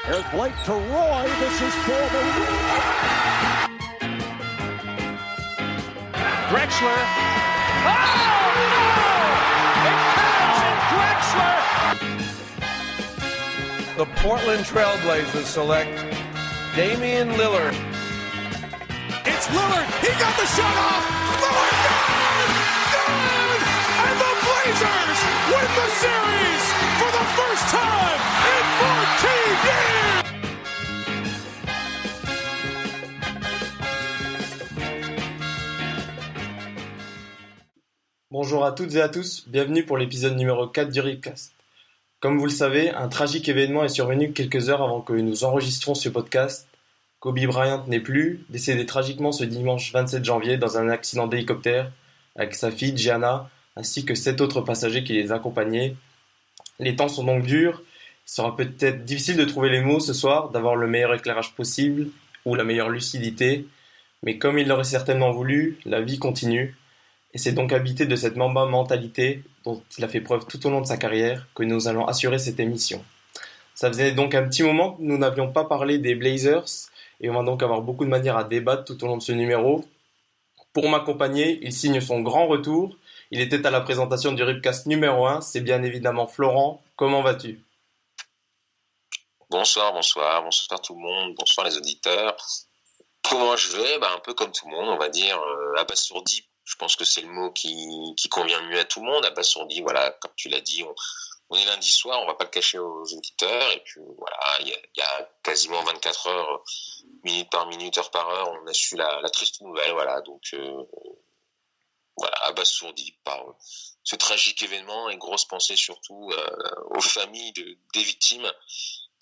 There's Blake to Roy. This is for the win. Drexler. Oh, no! It counts, and Drexler. The Portland Trailblazers select Damian Lillard. It's Lillard. He got the shot off. Lillard, good! Good! And the Blazers win the series for the first time in 14 years! Bonjour à toutes et à tous, bienvenue pour l'épisode numéro 4 du Ripcast. Comme vous le savez, un tragique événement est survenu quelques heures avant que nous enregistrions ce podcast. Kobe Bryant n'est plus, décédé tragiquement ce dimanche 27 janvier dans un accident d'hélicoptère avec sa fille Gianna ainsi que 7 autres passagers qui les accompagnaient. Les temps sont donc durs, il sera peut-être difficile de trouver les mots ce soir, d'avoir le meilleur éclairage possible ou la meilleure lucidité, mais comme il l'aurait certainement voulu, la vie continue. Et c'est donc habité de cette Mamba mentalité dont il a fait preuve tout au long de sa carrière que nous allons assurer cette émission. Ça faisait donc un petit moment que nous n'avions pas parlé des Blazers et on va donc avoir beaucoup de manières à débattre tout au long de ce numéro. Pour m'accompagner, il signe son grand retour. Il était à la présentation du Ripcast numéro 1, c'est bien évidemment Florent. Comment vas-tu ? Bonsoir tout le monde, bonsoir les auditeurs. Comment je vais ? Un peu comme tout le monde, on va dire abasourdi. Je pense que c'est le mot qui convient le mieux à tout le monde. Abasourdi, voilà, comme tu l'as dit, on est lundi soir, on va pas le cacher aux auditeurs. Et puis voilà, il y a quasiment 24 heures, minute par minute, heure par heure, on a su la triste nouvelle. Voilà, donc voilà, abasourdi par ce tragique événement et grosse pensée surtout aux familles des victimes,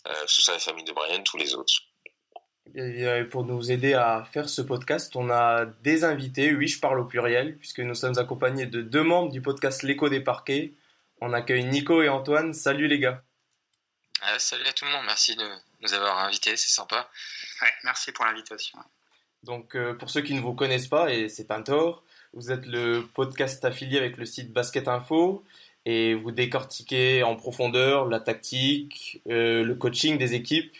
que ce soit la famille de Brian, tous les autres. Et pour nous aider à faire ce podcast, on a des invités, oui je parle au pluriel, puisque nous sommes accompagnés de 2 membres du podcast L'écho des parquets. On accueille Nico et Antoine, salut les gars. Salut à tout le monde, merci de nous avoir invités, c'est sympa. Ouais, merci pour l'invitation. Donc pour ceux qui ne vous connaissent pas, et c'est pas un tort, vous êtes le podcast affilié avec le site Basket Info et vous décortiquez en profondeur la tactique, le coaching des équipes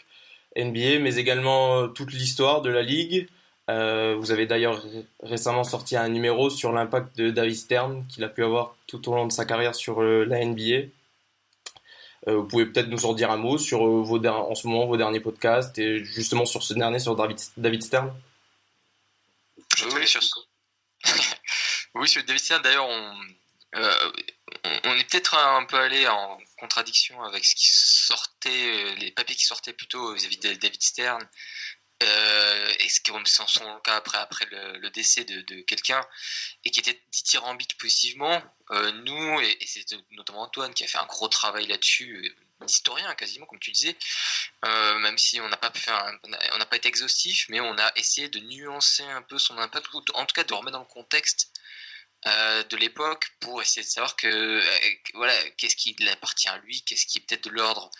NBA, mais également toute l'histoire de la ligue. Vous avez d'ailleurs récemment sorti un numéro sur l'impact de David Stern qu'il a pu avoir tout au long de sa carrière sur la NBA. Vous pouvez peut-être nous en dire un mot sur en ce moment vos derniers podcasts et justement sur ce dernier sur David Stern. Oui, sur David Stern, d'ailleurs, on est peut-être un peu allé en contradiction avec ce qui sortait, les papiers qui sortaient plutôt vis-à-vis de David Stern, et ce qui sont son cas après le décès de quelqu'un, et qui était dithyrambique positivement. Nous, et c'est notamment Antoine qui a fait un gros travail là-dessus, historien quasiment, comme tu disais, même si on n'a pas été exhaustif, mais on a essayé de nuancer un peu son impact, ou en tout cas de remettre dans le contexte de l'époque pour essayer de savoir voilà, qu'est-ce qui appartient à lui, qu'est-ce qui est peut-être de l'ordre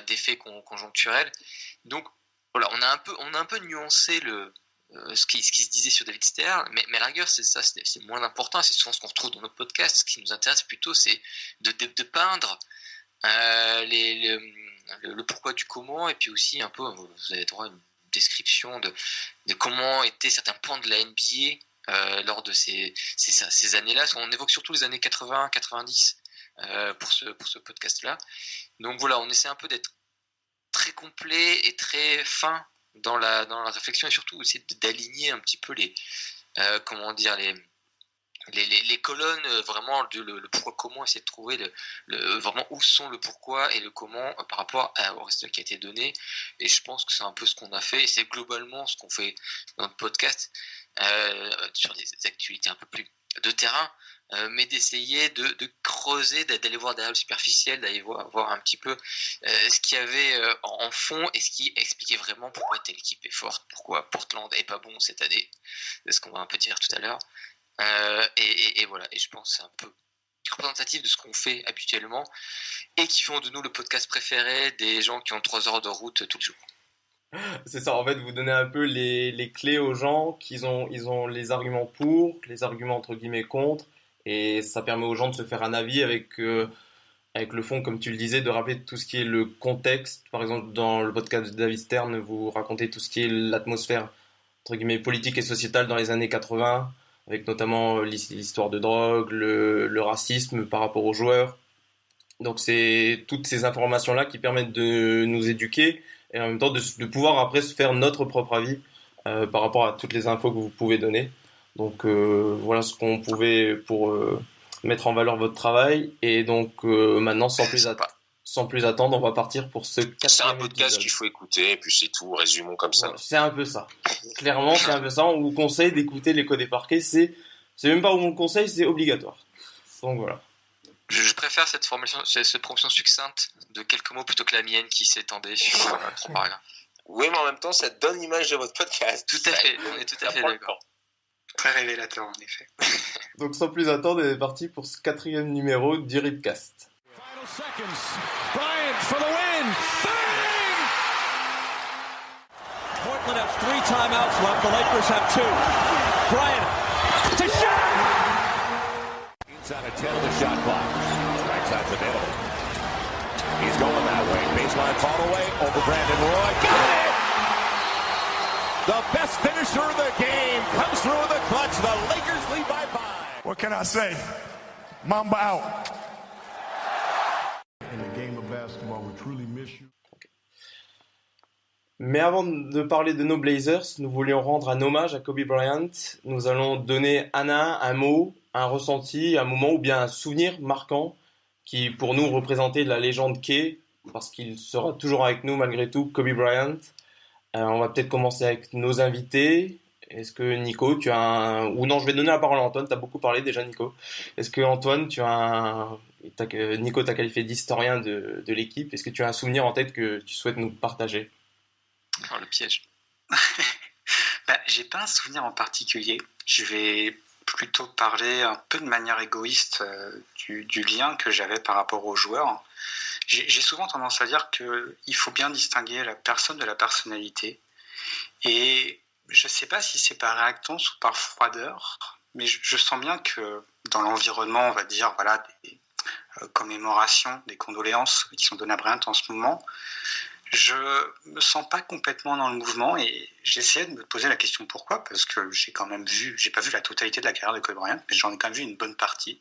d'effets conjoncturels. Donc voilà, on a un peu nuancé ce qui se disait sur David Stern, mais à la rigueur c'est moins important, c'est souvent ce qu'on retrouve dans nos podcasts. Ce qui nous intéresse plutôt, c'est de peindre le pourquoi du comment, et puis aussi un peu, vous avez droit à une description de comment étaient certains points de la NBA lors de ces années-là. On évoque surtout les années 80-90 pour ce podcast-là. Donc voilà, on essaie un peu d'être très complet et très fin dans la réflexion, et surtout essayer d'aligner un petit peu les colonnes, vraiment le pourquoi comment, essayer de trouver vraiment où sont le pourquoi et le comment par rapport au reste qui a été donné. Et je pense que c'est un peu ce qu'on a fait, et c'est globalement ce qu'on fait dans notre podcast, sur des actualités un peu plus de terrain, mais d'essayer de creuser, d'aller voir derrière le superficiel, d'aller voir un petit peu ce qu'il y avait en fond, et ce qui expliquait vraiment pourquoi telle équipe est forte, pourquoi Portland est pas bon cette année, c'est ce qu'on va un peu dire tout à l'heure. Et voilà, et je pense que c'est un peu représentatif de ce qu'on fait habituellement, et qui font de nous le podcast préféré des gens qui ont 3 heures de route tous les jours. C'est ça, en fait, vous donnez un peu les clés aux gens, ils ont les arguments pour, les arguments entre guillemets contre, et ça permet aux gens de se faire un avis avec avec le fond, comme tu le disais, de rappeler tout ce qui est le contexte. Par exemple, dans le podcast de David Stern, vous racontez tout ce qui est l'atmosphère, entre guillemets, politique et sociétale dans les années 80, avec notamment l'histoire de drogue, le racisme par rapport aux joueurs. Donc c'est toutes ces informations-là qui permettent de nous éduquer et en même temps de pouvoir après se faire notre propre avis par rapport à toutes les infos que vous pouvez donner. Donc voilà ce qu'on pouvait pour mettre en valeur votre travail. Et donc maintenant, sans plus attendre, on va partir pour ce quatrième épisode. C'est un podcast qu'il faut écouter, et puis c'est tout, résumons comme ça. Ouais, c'est un peu ça. Clairement, c'est un peu ça. On vous conseille d'écouter l'écho des parquets. C'est même pas où on le conseille, c'est obligatoire. Donc voilà. Je préfère cette promotion succincte de quelques mots plutôt que la mienne qui s'étendait sur 3 paragraphes. Oui, mais en même temps, ça donne l'image de votre podcast. Tout à fait, on est tout à fait d'accord. Très révélateur, en effet. Donc sans plus attendre, on est parti pour ce 4e numéro du Ripcast. Final seconds. Bryant for the win. Bang! Portland has 3 timeouts left. The Lakers have 2. Bryant to shot. Inside of 10 of the shot clock. Right side the middle. He's going that way. Baseline fall away over Brandon Roy. Got it! The best finisher of the game comes through in the clutch. The Lakers lead by 5. What can I say? Mamba out. Mais avant de parler de nos Blazers, nous voulions rendre un hommage à Kobe Bryant. Nous allons donner un mot, un ressenti, un moment ou bien un souvenir marquant qui pour nous représentait la légende qu'est, parce qu'il sera toujours avec nous malgré tout, Kobe Bryant. On va peut-être commencer avec nos invités. Est-ce que Nico, tu as un... Ou non, je vais donner la parole à Antoine, tu as beaucoup parlé déjà Nico. Est-ce que Antoine, tu as un... Nico t'a qualifié d'historien de l'équipe. Est-ce que tu as un souvenir en tête que tu souhaites nous partager ? Oh, le piège. J'ai pas un souvenir en particulier. Je vais plutôt parler un peu de manière égoïste du lien que j'avais par rapport aux joueurs. J'ai souvent tendance à dire qu'il faut bien distinguer la personne de la personnalité. Et je sais pas si c'est par réactance ou par froideur, mais je sens bien que dans l'environnement, on va dire, voilà, des commémorations, des condoléances qui sont données à Bryant en ce moment, je me sens pas complètement dans le mouvement et j'essayais de me poser la question pourquoi, parce que j'ai pas vu la totalité de la carrière de Kobe Bryant, mais j'en ai quand même vu une bonne partie.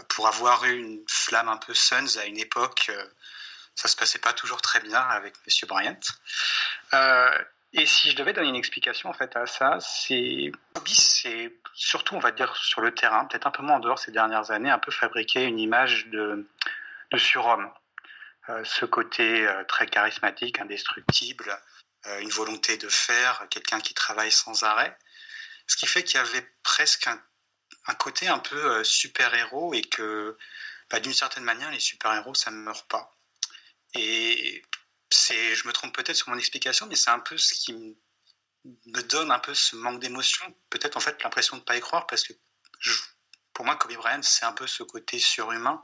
Pour avoir eu une flamme un peu Suns à une époque, ça se passait pas toujours très bien avec Monsieur Bryant. Et si je devais donner une explication en fait à ça, Kobe, c'est surtout, on va dire, sur le terrain, peut-être un peu moins en dehors ces dernières années, un peu fabriqué une image de surhomme. Ce côté très charismatique, indestructible, une volonté de faire, quelqu'un qui travaille sans arrêt. Ce qui fait qu'il y avait presque un côté un peu super-héros et que, d'une certaine manière, les super-héros, ça ne meurt pas. Et je me trompe peut-être sur mon explication, mais c'est un peu ce qui me donne un peu ce manque d'émotion, peut-être en fait l'impression de ne pas y croire, parce que pour moi, Kobe Bryant, c'est un peu ce côté surhumain.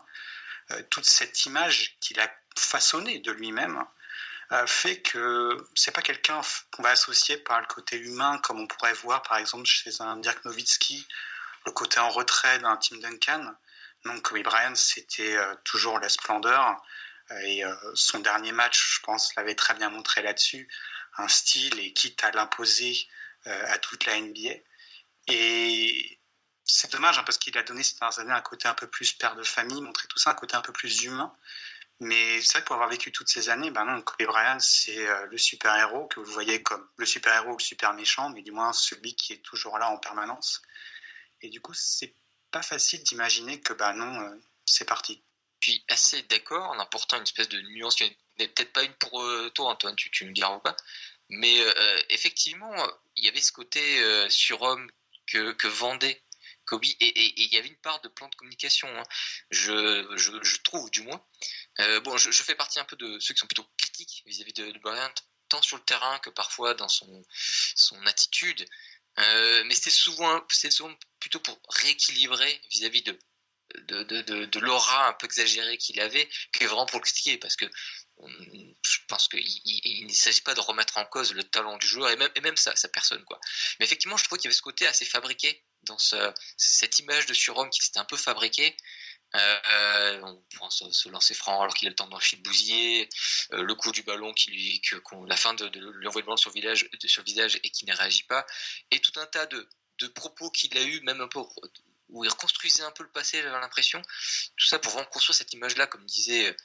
Toute cette image qu'il a façonnée de lui-même fait que c'est pas quelqu'un qu'on va associer par le côté humain, comme on pourrait voir par exemple chez un Dirk Nowitzki, le côté en retrait d'un Tim Duncan. Donc Kobe Bryant, c'était toujours la splendeur, et son dernier match, je pense, l'avait très bien montré là-dessus, un style et quitte à l'imposer à toute la NBA. Et c'est dommage parce qu'il a donné ces dernières années un côté un peu plus père de famille, montré tout ça, un côté un peu plus humain. Mais c'est vrai que pour avoir vécu toutes ces années, non, Kobe Bryant, c'est le super-héros que vous voyez comme le super-héros ou le super-méchant, mais du moins celui qui est toujours là en permanence. Et du coup, c'est pas facile d'imaginer que non, c'est parti. Je suis assez d'accord en apportant une espèce de nuance, qui n'est peut-être pas une pour toi Antoine, tu me diras ou pas, mais effectivement, il y avait ce côté surhomme que vendait Kobe, et il y avait une part de plan de communication, hein. Je trouve du moins. Je fais partie un peu de ceux qui sont plutôt critiques vis-à-vis de Bryant, tant sur le terrain que parfois dans son attitude, mais c'est souvent plutôt pour rééquilibrer vis-à-vis de l'aura un peu exagérée qu'il avait, que vraiment pour le critiquer, parce que je pense qu'il ne s'agit pas de remettre en cause le talent du joueur et même sa personne, quoi. Mais effectivement, je trouve qu'il y avait ce côté assez fabriqué dans cette image de surhomme qui s'était un peu fabriqué, On pourra se lancer franc alors qu'il a le temps d'enfiler le bousiller, le coup du ballon la fin de lui envoyer le ballon sur le visage et qui ne réagit pas, et tout un tas de propos qu'il a eu, même un peu où il reconstruisait un peu le passé, j'avais l'impression, tout ça pour vraiment construire cette image-là, comme disait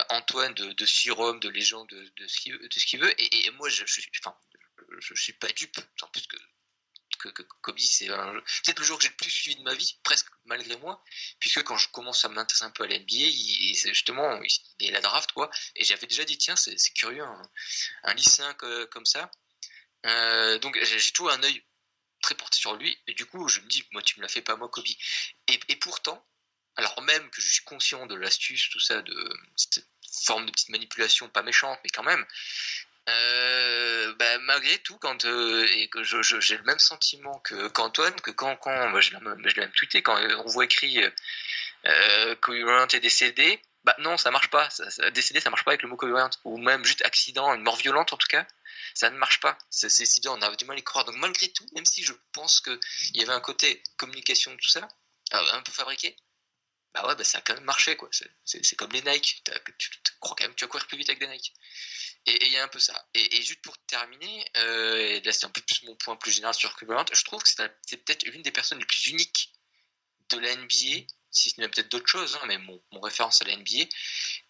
Antoine, de surhomme, de légende, de ce qu'il veut, et moi je suis pas dupe, en plus que Kobe, c'est peut-être le joueur que j'ai le plus suivi de ma vie, presque malgré moi, puisque quand je commence à m'intéresser un peu à la NBA, c'est justement, il est la draft, quoi, et j'avais déjà dit, tiens, c'est curieux, un lycéen comme ça. Donc j'ai toujours un œil très porté sur lui, et du coup, je me dis, moi, tu me l'as fait pas, moi, Kobe. Et pourtant, alors même que je suis conscient de l'astuce, tout ça, de cette forme de petite manipulation, pas méchante, mais quand même, malgré tout, et que j'ai le même sentiment qu'Antoine, que quand je l'ai même tweeté, quand on voit écrit Kobe Bryant est décédé, non, ça marche pas. Décédé, ça marche pas avec le mot Kobe Bryant, ou même juste accident, une mort violente en tout cas, ça ne marche pas. C'est si bien, on a du mal à y croire. Donc malgré tout, même si je pense qu'il y avait un côté communication, tout ça, un peu fabriqué, ça a quand même marché, quoi. C'est comme les Nike. Tu crois quand même que tu vas courir plus vite avec des Nike. Et il y a un peu ça. Et juste pour terminer, et là c'est un peu plus mon point plus général sur Kobe Bryant, je trouve que c'est peut-être l'une des personnes les plus uniques de la NBA, si ce n'est peut-être d'autres choses, mais mon référence à la NBA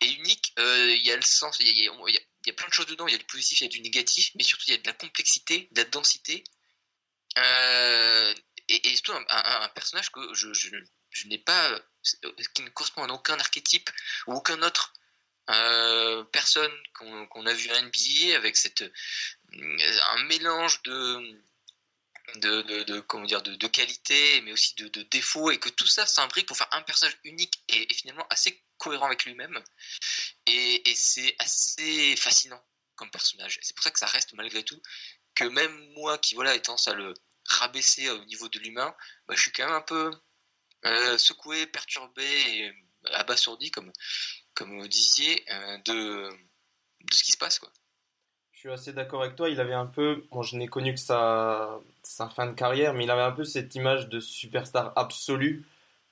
est unique. Il y a le sens, il y a plein de choses dedans, il y a du positif, il y a du négatif, mais surtout il y a de la complexité, de la densité, et surtout un personnage que je n'ai pas, qui ne correspond à aucun archétype ou aucun autre personne qu'on a vu à NBA, avec un mélange de qualité, mais aussi de défauts, et que tout ça s'imbrique pour faire un personnage unique et finalement assez cohérent avec lui-même, et c'est assez fascinant comme personnage. Et c'est pour ça que ça reste malgré tout, que même moi qui ai tendance à le rabaisser au niveau de l'humain, je suis quand même un peu secoué, perturbé et abasourdi, comme vous disiez, de ce qui se passe, quoi. Je suis assez d'accord avec toi. Il avait un peu, je n'ai connu que sa fin de carrière, mais il avait un peu cette image de superstar absolu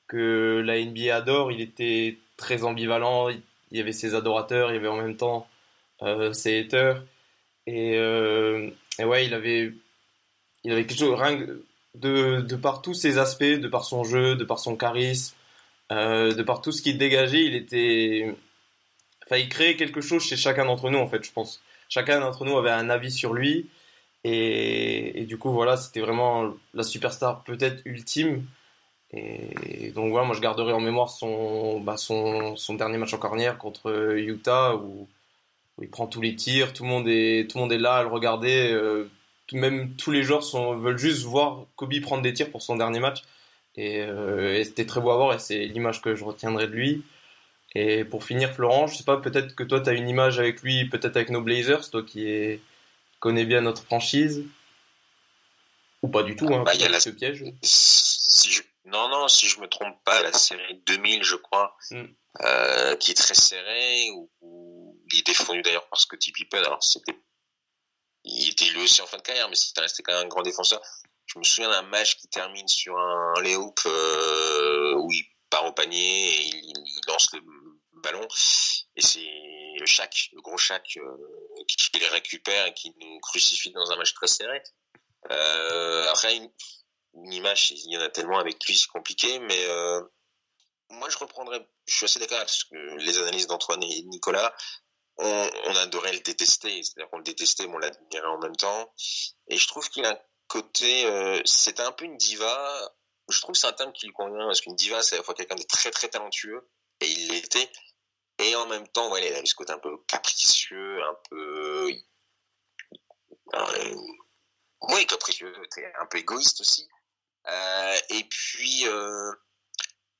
que la NBA adore. Il était très ambivalent. Il y avait ses adorateurs, il y avait en même temps ses haters. Et ouais, il avait quelque chose, rien que de par tous ses aspects, de par son jeu, de par son charisme, de par tout ce qu'il dégageait, il créait quelque chose chez chacun d'entre nous, en fait, je pense. Chacun d'entre nous avait un avis sur lui, et du coup, voilà, c'était vraiment la superstar peut-être ultime. Et donc voilà, moi je garderai en mémoire son dernier match en carrière contre Utah, où il prend tous les tirs, tout le monde est là à le regarder, même tous les joueurs veulent juste voir Kobe prendre des tirs pour son dernier match, et c'était très beau à voir, et c'est l'image que je retiendrai de lui. Et pour finir, Florent, je sais pas, peut-être que toi tu as une image avec lui, peut-être avec nos Blazers, toi qui connais bien notre franchise, ou pas du tout, hein, il y a ce piège. Si je me trompe pas, la série 2000, je crois, qui est très serrée, où il est défendu d'ailleurs par Scottie Pippen. Alors il était lui aussi en fin de carrière, mais c'était resté quand même un grand défenseur. Je me souviens d'un match qui termine sur un lay-oop où il part au panier et il lance le ballon, et c'est le gros Shaq qui le récupère et qui nous crucifie dans un match très serré. Après, une image, il y en a tellement avec lui, c'est compliqué, mais moi je suis assez d'accord avec les analyses d'Antoine et Nicolas. On adorait le détester, c'est-à-dire qu'on le détestait, mais on l'admirait en même temps, et je trouve qu'il a un côté, c'était un peu une diva. Je trouve que c'est un terme qui lui convient, parce qu'une diva, c'est à la fois quelqu'un de très très talentueux, et il l'était, et en même temps, il avait ce côté un peu capricieux, un peu capricieux, un peu égoïste aussi. Et puis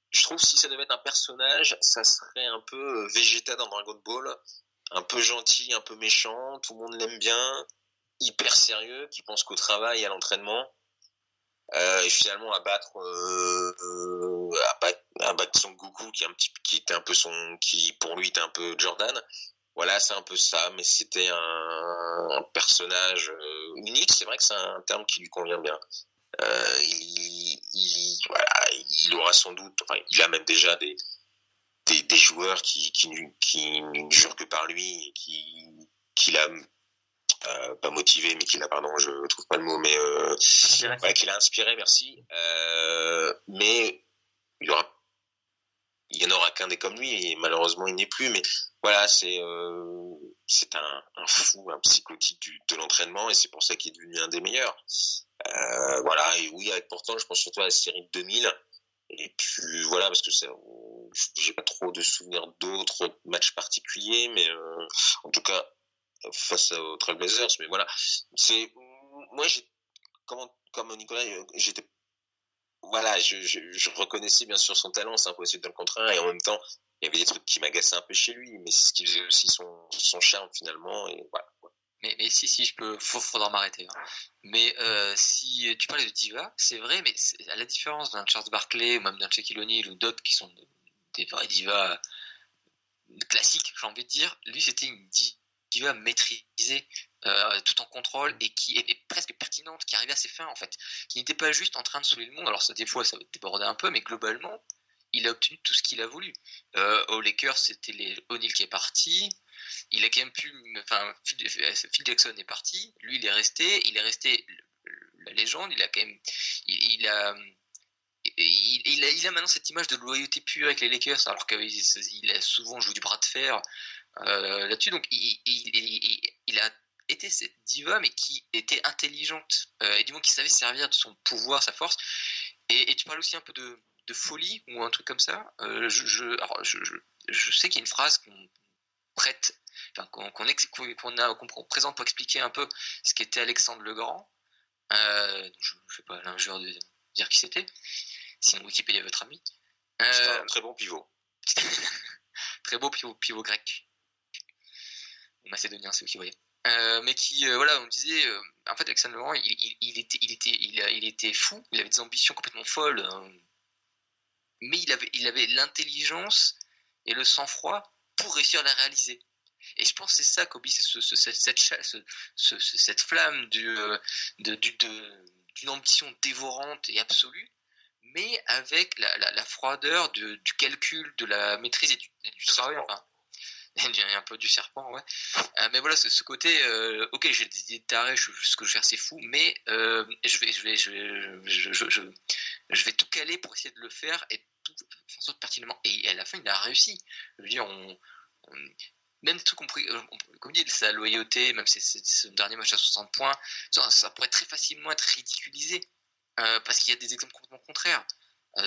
je trouve que si ça devait être un personnage, ça serait un peu Vegeta dans Dragon Ball, un peu gentil, un peu méchant, tout le monde l'aime bien, hyper sérieux, qui pense qu'au travail et à l'entraînement, et finalement à battre Son Goku, qui était un peu qui pour lui était un peu Jordan. Voilà, c'est un peu ça, mais c'était un personnage unique. C'est vrai que c'est un terme qui lui convient bien. il aura sans doute, enfin, il a même déjà des joueurs qui ne jurent que par lui, et qui l'a pas motivé, mais qui l'a, pardon, je trouve pas le mot, mais qui l'a inspiré, merci. Mais il y en aura qu'un des comme lui, et malheureusement il n'est plus. Mais voilà, c'est un fou, un psychotique de l'entraînement, et c'est pour ça qu'il est devenu un des meilleurs. Voilà, et oui, avec Portland, je pense surtout à la série de 2000. Et puis voilà, parce que j'ai pas trop de souvenirs d'autres matchs particuliers, mais en tout cas face aux Trailblazers. Mais voilà, moi, comme Nicolas, j'étais, voilà, je reconnaissais bien sûr son talent, c'est impossible de le contrer, et en même temps il y avait des trucs qui m'agaçaient un peu chez lui, mais c'est ce qui faisait aussi son charme finalement, et voilà. Mais si je peux, faudra m'arrêter. Hein. Mais si tu parlais de diva, c'est vrai, mais à la différence d'un Charles Barkley ou même d'un Shaquille O'Neal ou d'autres qui sont des vrais divas classiques, j'ai envie de dire, lui c'était une diva maîtrisée, tout en contrôle, et qui est presque pertinente, qui arrivait à ses fins en fait, qui n'était pas juste en train de saouler le monde. Alors ça, des fois ça débordait un peu, mais globalement il a obtenu tout ce qu'il a voulu. Aux Lakers, c'était O'Neal qui est parti. Il a quand même pu, enfin, Phil Jackson est parti, lui il est resté la légende. Il a quand même, il a maintenant cette image de loyauté pure avec les Lakers, alors qu'il a souvent joué du bras de fer là-dessus. Donc il a été cette diva, mais qui était intelligente, et du moins qui savait servir de son pouvoir, sa force. Et tu parles aussi un peu de folie ou un truc comme ça. Je sais qu'il y a une phrase qu'on prête, enfin, qu'on présente pour expliquer un peu ce qu'était Alexandre le Grand. Je ne fais pas l'injure de dire qui c'était, sinon Wikipédia est votre ami. C'était un très bon pivot. Très beau pivot grec. Macédonien, c'est vous qui voyez. Mais qui, voilà, on disait, en fait, Alexandre le Grand, il était fou, il avait des ambitions complètement folles, mais il avait l'intelligence et le sang-froid pour réussir à la réaliser. Et je pense que c'est ça, Kobe, c'est cette flamme d'une ambition dévorante et absolue, mais avec la froideur du calcul, de la maîtrise et du travail. Enfin, un peu du serpent, ouais. Mais voilà, ce côté, ok, j'ai des idées tarées, ce que je vais faire c'est fou, mais je vais tout caler pour essayer de le faire et tout faire en sorte pertinemment. Et à la fin, il a réussi. Je veux dire, même des trucs comme dit, sa loyauté, même ce dernier match à 60 points, ça pourrait très facilement être ridiculisé, parce qu'il y a des exemples complètement contraires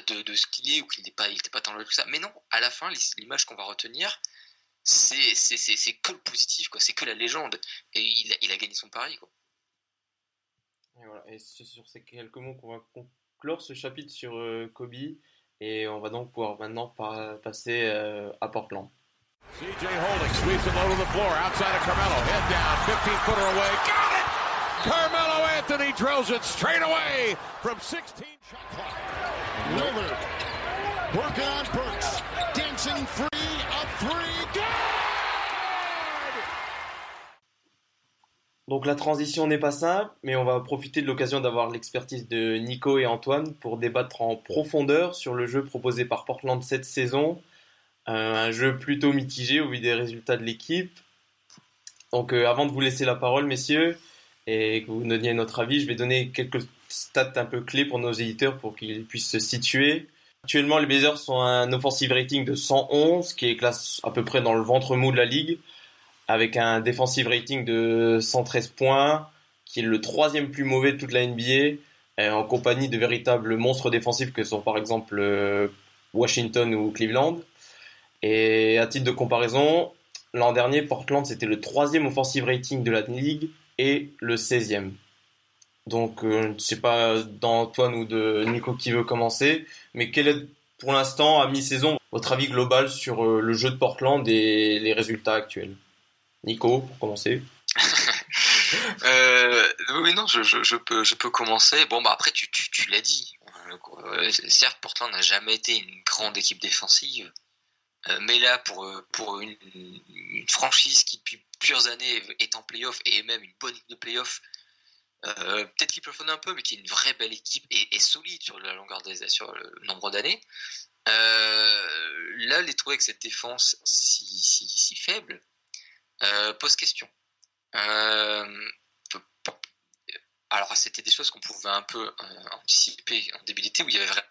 de ce qu'il est, ou qu'il n'était pas tant loyal que ça. Mais non, à la fin, l'image qu'on va retenir, c'est que le positif, quoi. C'est que la légende, et il a gagné son pari, quoi. Et voilà, et c'est sur ces quelques mots qu'on va conclure ce chapitre sur Kobe, et on va donc pouvoir maintenant passer à Portland. CJ Holding sweeps it low to the floor outside of Carmelo, head down, 15-footer away, got it! Carmelo Anthony drills it straight away from 16 shot clock. Lillard working on Burks, dancing free, a three, good! Donc la transition n'est pas simple, mais on va profiter de l'occasion d'avoir l'expertise de Nico et Antoine pour débattre en profondeur sur le jeu proposé par Portland cette saison. Un jeu plutôt mitigé au vu des résultats de l'équipe. Donc avant de vous laisser la parole, messieurs, et que vous donniez notre avis, je vais donner quelques stats un peu clés pour nos éditeurs pour qu'ils puissent se situer. Actuellement, les Blazers sont un offensive rating de 111, qui est classe à peu près dans le ventre mou de la ligue, avec un defensive rating de 113 points, qui est le troisième plus mauvais de toute la NBA, en compagnie de véritables monstres défensifs que sont par exemple Washington ou Cleveland. Et à titre de comparaison, l'an dernier, Portland, c'était le troisième offensive rating de la ligue et le 16e. Donc, je ne sais pas d'Antoine ou de Nico qui veut commencer, mais quel est pour l'instant, à mi-saison, votre avis global sur le jeu de Portland et les résultats actuels? Nico, pour commencer. Oui, non, je peux commencer. Bon, bah après, tu l'as dit. Certes, Portland n'a jamais été une grande équipe défensive. Mais là, pour une franchise qui depuis plusieurs années est en play-off, et même une bonne équipe de play-off, peut-être qu'il plafonne un peu, mais qui est une vraie belle équipe et solide sur la longueur sur le nombre d'années. Là, les trouver avec cette défense si faible pose question. Alors, c'était des choses qu'on pouvait un peu anticiper en début d'été, où il y avait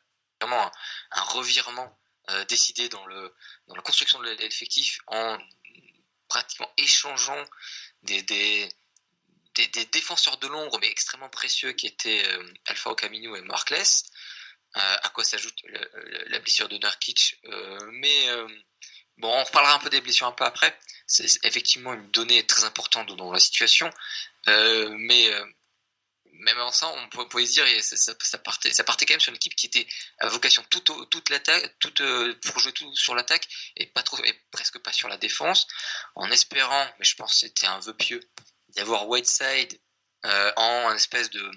vraiment un revirement décidé dans la construction de l'effectif en pratiquement échangeant des défenseurs de l'ombre, mais extrêmement précieux, qui étaient Alpha Camino et Markless, à quoi s'ajoute la blessure de Nurkic. Bon, on reparlera un peu des blessures un peu après. C'est effectivement une donnée très importante dans la situation. Mais même avant ça, on pouvait se dire, ça partait quand même sur une équipe qui était à vocation toute l'attaque, pour jouer tout sur l'attaque et presque pas sur la défense, en espérant, mais je pense que c'était un vœu pieux, d'avoir Whiteside en espèce de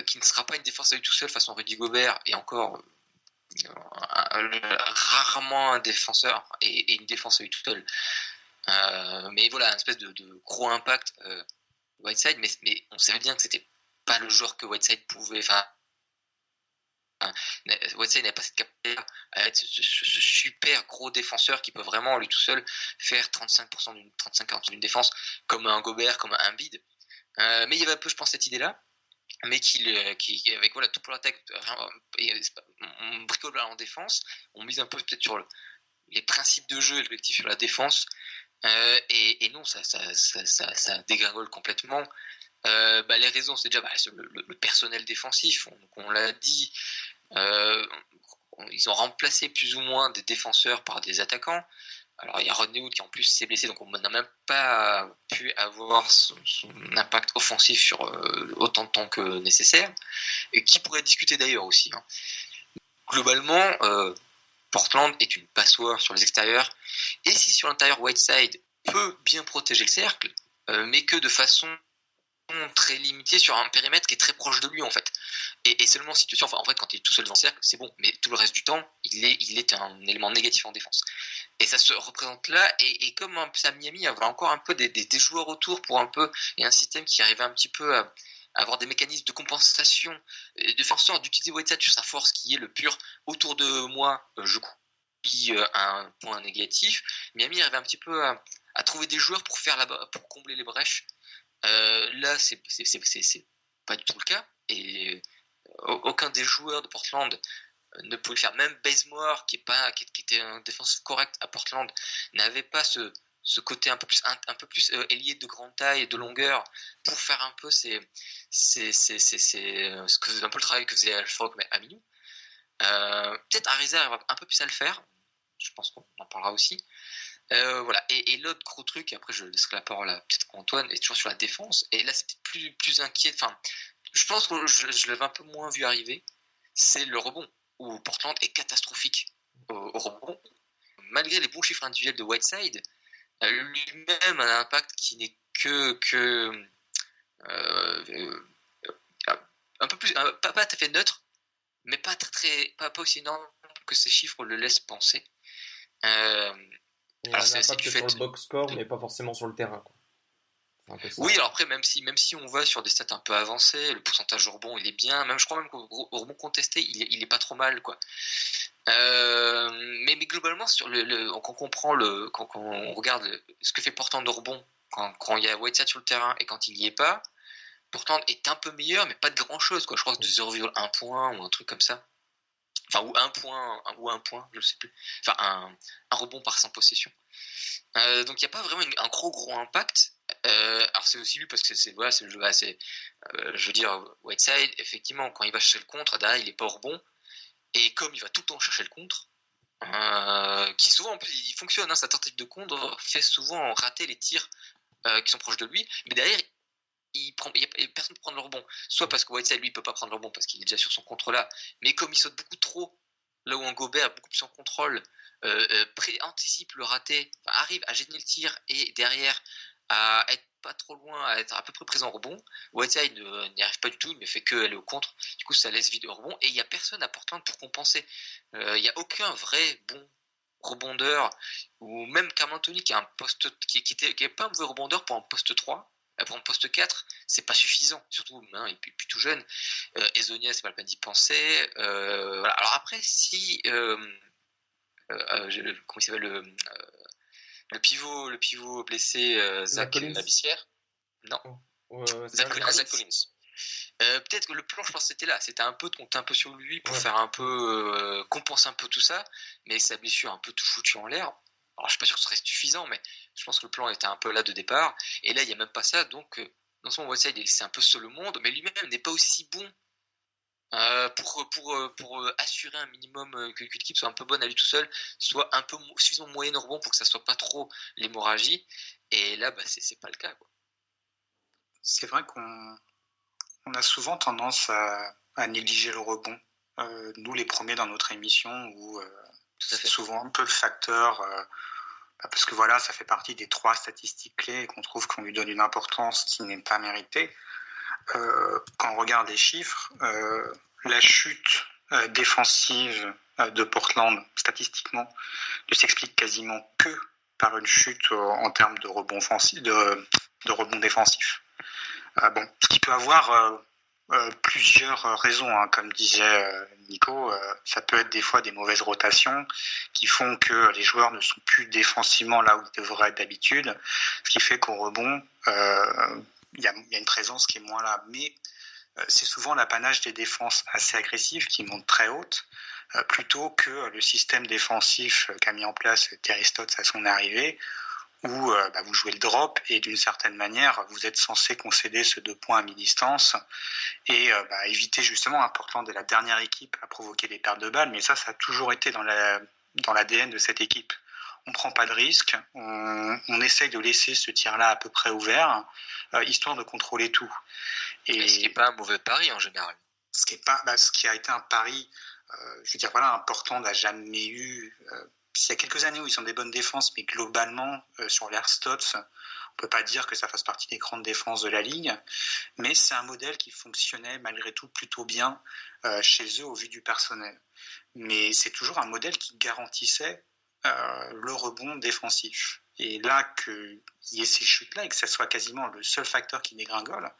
qui ne sera pas une défense à lui tout seul façon Rudy Gobert, et encore rarement un défenseur et une défense à lui tout seul. Mais voilà, une espèce de gros impact Whiteside, mais on savait bien que c'était pas le joueur que Whiteside pouvait. Whiteside n'avait pas cette capacité à être ce super gros défenseur qui peut vraiment lui tout seul faire 35-40% d'une défense, comme un Gobert, comme un Embiid. Mais il y avait un peu, je pense, cette idée-là, mais qui avec tout pour l'attaque, on bricole en défense, on mise un peu peut-être sur les principes de jeu et l'objectif sur la défense, et non, ça dégringole complètement. Les raisons, c'est déjà le personnel défensif, on l'a dit, ils ont remplacé plus ou moins des défenseurs par des attaquants. Alors il y a Rodney Hood qui en plus s'est blessé, donc on n'a même pas pu avoir son impact offensif sur autant de temps que nécessaire, et qui pourrait discuter d'ailleurs aussi. Globalement, Portland est une passoire sur les extérieurs, et si sur l'intérieur Whiteside peut bien protéger le cercle, mais que de façon très limitée sur un périmètre qui est très proche de lui en fait, et seulement en situation, en fait quand il est tout seul dans le cercle c'est bon, mais tout le reste du temps il est un élément négatif en défense, et ça se représente là, et comme à Miami il y avait encore un peu des joueurs autour pour un peu, et un système qui arrivait un petit peu à avoir des mécanismes de compensation, de faire en sorte d'utiliser Whiteside sur sa force qui est le pur autour de moi, je copie un point négatif. Miami arrivait un petit peu à trouver des joueurs pour combler les brèches. Là, c'est pas du tout le cas, et aucun des joueurs de Portland ne pouvait le faire. Même Bazemore, qui était un défenseur correct à Portland, n'avait pas ce côté un peu plus ailier de grande taille, de longueur, pour faire un peu un peu le travail que faisait Alpha Camino. Peut-être Ariza arrive un peu plus à le faire. Je pense qu'on en parlera aussi. Voilà. Et l'autre gros truc, et après je laisserai la parole à peut-être Antoine, est toujours sur la défense, et là c'est peut-être plus inquiet, enfin je pense que je l'avais un peu moins vu arriver, c'est le rebond, où Portland est catastrophique au rebond, malgré les bons chiffres individuels de Whiteside. Lui-même a un impact qui n'est que un peu plus, pas tout à fait neutre, mais pas aussi énorme que ces chiffres le laissent penser. Il y a un impact sur le box score, mais pas forcément sur le terrain, quoi. Oui, alors après, même si on va sur des stats un peu avancées, le pourcentage au rebond il est bien, même je crois même qu'au rebond contesté il est pas trop mal, quoi. Mais globalement, quand on regarde ce que fait Portland de rebond quand il y a Whiteside sur le terrain et quand il n'y est pas, Portland est un peu meilleur, mais pas de grand chose, quoi. Je crois que de 0,1 point ou un truc comme ça. Enfin, ou un point, je sais plus. Enfin, un rebond par 100 possessions. Donc il n'y a pas vraiment un gros impact. Alors c'est aussi lui parce que c'est le jeu assez. Je veux dire, Whiteside, effectivement, quand il va chercher le contre, derrière il n'est pas au rebond. Et comme il va tout le temps chercher le contre, qui souvent en plus il fonctionne, sa tentative de contre fait souvent rater les tirs qui sont proches de lui, mais derrière il y a personne pour prendre le rebond, soit parce que Whiteside lui il peut pas prendre le rebond parce qu'il est déjà sur son contre là, mais comme il saute beaucoup trop, là où un Gobert beaucoup plus en contrôle, anticipe le raté, arrive à gêner le tir et derrière à être pas trop loin, à être à peu près présent au rebond. Whiteside n'y arrive pas du tout, il ne fait que aller au contre, du coup ça laisse vide au rebond, et il n'y a personne à Portland pour compenser. Il n'y a aucun vrai bon rebondeur, ou même Carl Anthony qui a un poste qui est pas un mauvais rebondeur pour un poste 3, Pour un poste 4, c'est pas suffisant, surtout il est plus tout jeune. Ezonia, c'est pas la peine d'y penser. Voilà. Alors après, si comment il s'appelle le pivot blessé, Zach Labissière. Non. Zach Collins. Peut-être que le plan, je pense, c'était là. C'était un peu de compter un peu sur lui pour faire un peu compenser un peu tout ça, mais sa blessure un peu tout foutu en l'air. Alors, je suis pas sûr que ce serait suffisant, mais je pense que le plan était un peu là de départ. Et là, il y a même pas ça. Donc, dans son Whiteside, il laissé un peu seul au monde, mais lui-même n'est pas aussi bon pour assurer un minimum que l'équipe soit un peu bonne à lui tout seul, soit un peu suffisamment moyen rebond pour que ça soit pas trop l'hémorragie. Et là, c'est pas le cas, quoi. C'est vrai qu'on a souvent tendance à négliger le rebond. Nous, les premiers dans notre émission, où c'est souvent un peu le facteur, parce que voilà, ça fait partie des 3 statistiques clés et qu'on trouve qu'on lui donne une importance qui n'est pas méritée. Quand on regarde les chiffres, la chute défensive de Portland, statistiquement, ne s'explique quasiment que par une chute en termes de rebond défensif. Ce qui peut avoir plusieurs raisons, hein. Comme disait Nico, ça peut être des fois des mauvaises rotations qui font que les joueurs ne sont plus défensivement là où ils devraient être d'habitude, ce qui fait qu'au rebond, il y a une présence qui est moins là. Mais c'est souvent l'apanage des défenses assez agressives qui montent très hautes, plutôt que le système défensif qu'a mis en place Terry Stotts à son arrivée, où vous jouez le drop et d'une certaine manière, vous êtes censé concéder ce 2 points à mi-distance et éviter justement. Portland est la dernière équipe à provoquer des pertes de balles, mais ça a toujours été dans l'ADN de cette équipe. On prend pas de risque, on essaye de laisser ce tir-là à peu près ouvert, histoire de contrôler tout. Et ce qui n'est pas un mauvais pari en général. Ce qui a été un pari, Portland n'a jamais eu... il y a quelques années où ils ont des bonnes défenses, mais globalement, sur l'ère Stotts, on peut pas dire que ça fasse partie des grandes défenses de la ligue, mais c'est un modèle qui fonctionnait malgré tout plutôt bien chez eux au vu du personnel. Mais c'est toujours un modèle qui garantissait le rebond défensif. Et là, qu'il y ait ces chutes-là et que ça soit quasiment le seul facteur qui dégringole,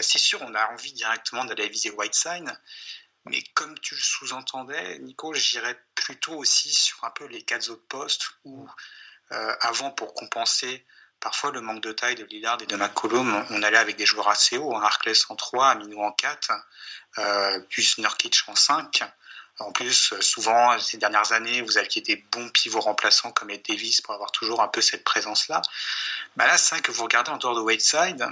c'est sûr, on a envie directement d'aller viser Whiteside. Mais comme tu le sous-entendais, Nico, j'irais plutôt aussi sur un peu les 4 autres postes où, avant, pour compenser parfois le manque de taille de Lillard et de McCollum, on allait avec des joueurs assez hauts, Harkless en 3, Aminu en 4, plus Nurkic en 5. En plus, souvent, ces dernières années, vous aviez des bons pivots remplaçants comme Ed Davis pour avoir toujours un peu cette présence-là. Là, c'est vrai que vous regardez en dehors de Whiteside,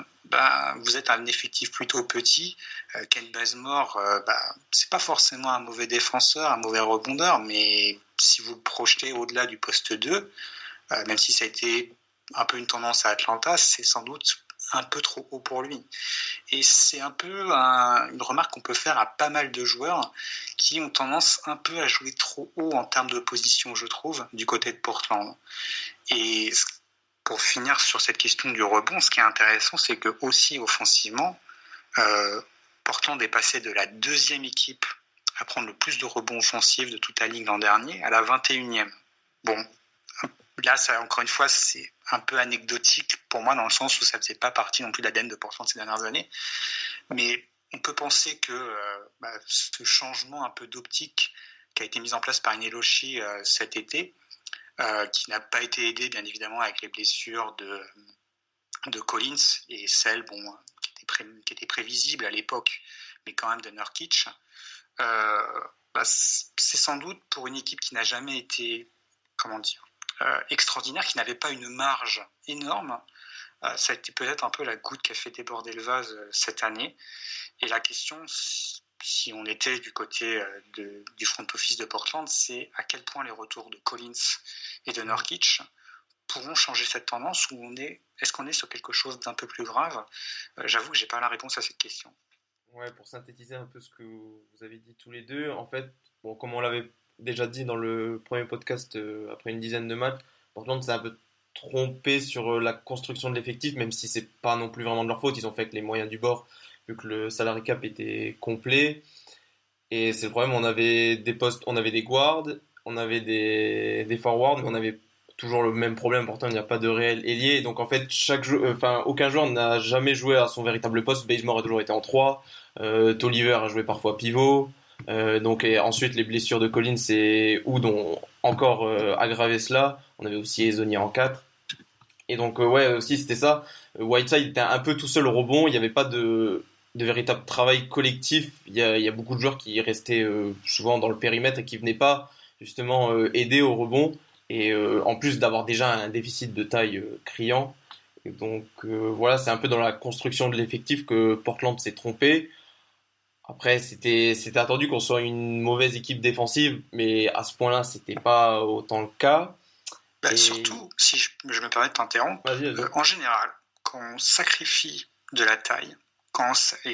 vous êtes un effectif plutôt petit. Ken Bazemore, c'est pas forcément un mauvais défenseur, un mauvais rebondeur, mais si vous le projetez au-delà du poste 2, même si ça a été un peu une tendance à Atlanta, c'est sans doute un peu trop haut pour lui. Et c'est un peu une remarque qu'on peut faire à pas mal de joueurs qui ont tendance un peu à jouer trop haut en termes de position, je trouve, du côté de Portland. Et pour finir sur cette question du rebond, ce qui est intéressant, c'est que aussi offensivement, Portland est passé de la 2e équipe à prendre le plus de rebonds offensifs de toute la ligue l'an dernier à la 21e. Bon, là, ça, encore une fois, c'est un peu anecdotique pour moi dans le sens où ça ne faisait pas partie non plus de l'ADN de Portland ces dernières années. Mais on peut penser que ce changement un peu d'optique qui a été mis en place par Ineloshi cet été, qui n'a pas été aidé bien évidemment avec les blessures de Collins et celles qui étaient prévisibles à l'époque, mais quand même de Nurkic, c'est sans doute pour une équipe qui n'a jamais été, extraordinaire, qui n'avait pas une marge énorme. Ça a été peut-être un peu la goutte qui a fait déborder le vase cette année. Et la question, si on était du côté du front office de Portland, c'est à quel point les retours de Collins et de Nurkic pourront changer cette tendance, ou est-ce qu'on est sur quelque chose d'un peu plus grave? J'avoue que j'ai pas la réponse à cette question. Ouais, pour synthétiser un peu ce que vous avez dit tous les deux, en fait, comme on l'avait déjà dit dans le premier podcast, après une dizaine de matchs, Portland s'est un peu trompé sur la construction de l'effectif, même si c'est pas non plus vraiment de leur faute. Ils ont fait avec les moyens du bord, vu que le salary cap était complet. Et c'est le problème, on avait des postes, on avait des guards, on avait des forwards, mais on avait toujours le même problème. Pourtant, il n'y a pas de réel ailier. Donc, en fait, aucun joueur n'a jamais joué à son véritable poste. Bazemore a toujours été en 3. Tolliver a joué parfois pivot. Et ensuite, les blessures de Collins et Wood ont encore aggravé cela. On avait aussi Ezonier en 4. Et donc, aussi, c'était ça. Whiteside était un peu tout seul au rebond. Il n'y avait pas de véritable travail collectif. Il y a beaucoup de joueurs qui restaient souvent dans le périmètre et qui venaient pas justement aider au rebond. Et en plus d'avoir déjà un déficit de taille criant. Et donc, c'est un peu dans la construction de l'effectif que Portland s'est trompé. Après, c'était attendu qu'on soit une mauvaise équipe défensive, mais à ce point-là, c'était pas autant le cas. Surtout, si je me permets de t'interrompre, en général, quand on sacrifie de la taille, quand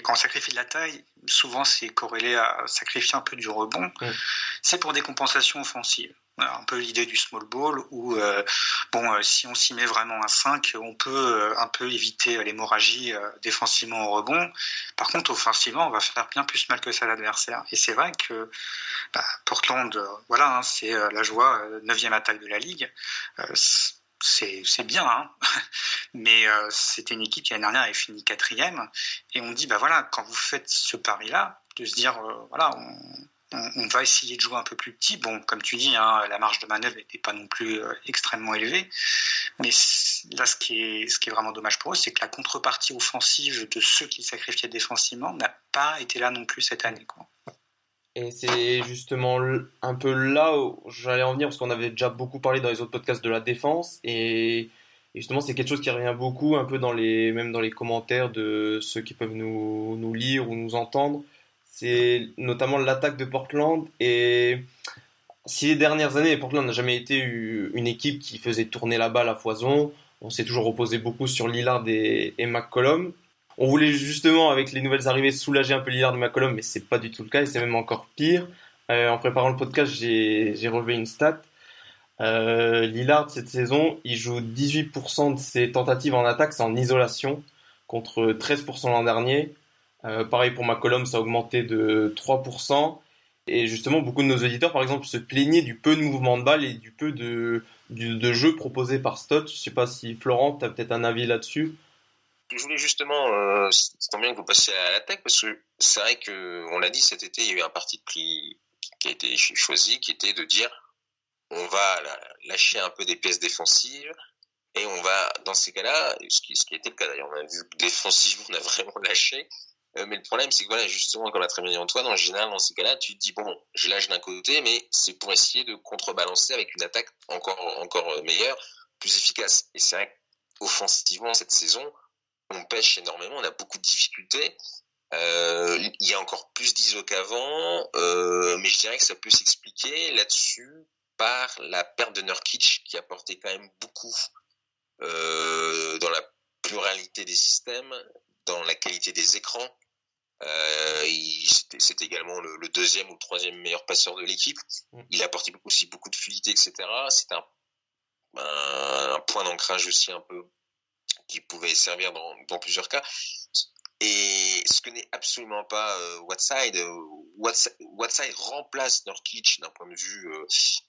on sacrifie de la taille, souvent c'est corrélé à sacrifier un peu du rebond, c'est pour des compensations offensives. Un peu l'idée du small ball où si on s'y met vraiment à 5, on peut un peu éviter l'hémorragie défensivement au rebond. Par contre, offensivement, on va faire bien plus mal que ça à l'adversaire. Et c'est vrai que Portland, c'est la joie, 9e attaque de la ligue. C'est bien, hein. Mais c'était une équipe qui l'année dernière avait fini 4e. Et on dit, quand vous faites ce pari-là, de se dire, on va essayer de jouer un peu plus petit. Bon, comme tu dis, la marge de manœuvre n'était pas non plus extrêmement élevée. Mais là, ce qui est vraiment dommage pour eux, c'est que la contrepartie offensive de ceux qui sacrifiaient défensivement n'a pas été là non plus cette année, quoi. Et c'est justement un peu là où j'allais en venir, parce qu'on avait déjà beaucoup parlé dans les autres podcasts de la défense. Et justement, c'est quelque chose qui revient beaucoup, un peu même dans les commentaires de ceux qui peuvent nous lire ou nous entendre. C'est notamment l'attaque de Portland. Et si les dernières années, Portland n'a jamais été une équipe qui faisait tourner la balle à foison, on s'est toujours reposé beaucoup sur Lillard et McCollum. On voulait justement, avec les nouvelles arrivées, soulager un peu Lillard et McCollum, mais c'est pas du tout le cas, et c'est même encore pire. En préparant le podcast, j'ai relevé une stat. Lillard, cette saison, il joue 18% de ses tentatives en attaque, c'est en isolation, contre 13% l'an dernier. Pareil pour McCollum, ça a augmenté de 3%. Et justement, beaucoup de nos auditeurs, par exemple, se plaignaient du peu de mouvement de balle et du peu de jeu proposé par Stott. Je sais pas si Florent, tu as peut-être un avis là-dessus. Je voulais justement, c'est tant bien que vous passiez à l'attaque, parce que c'est vrai qu'on l'a dit cet été, il y a eu un parti pris qui a été choisi, qui était de dire on va lâcher un peu des pièces défensives et on va, dans ces cas-là, ce qui était le cas d'ailleurs, on a vu que défensivement on a vraiment lâché, mais le problème c'est que justement, comme l'a très bien dit Antoine, en général dans ces cas-là tu te dis bon, je lâche d'un côté, mais c'est pour essayer de contrebalancer avec une attaque encore meilleure, plus efficace. Et c'est vrai qu'offensivement cette saison, on pêche énormément, on a beaucoup de difficultés. Il y a encore plus d'ISO qu'avant, mais je dirais que ça peut s'expliquer là-dessus par la perte de Nurkic qui apportait quand même beaucoup dans la pluralité des systèmes, dans la qualité des écrans. C'était également le deuxième ou le troisième meilleur passeur de l'équipe. Il apportait aussi beaucoup de fluidité, etc. C'était un point d'ancrage aussi un peu qui pouvait servir dans plusieurs cas. Et ce que n'est absolument pas Whiteside. Whiteside remplace Nurkic d'un point de vue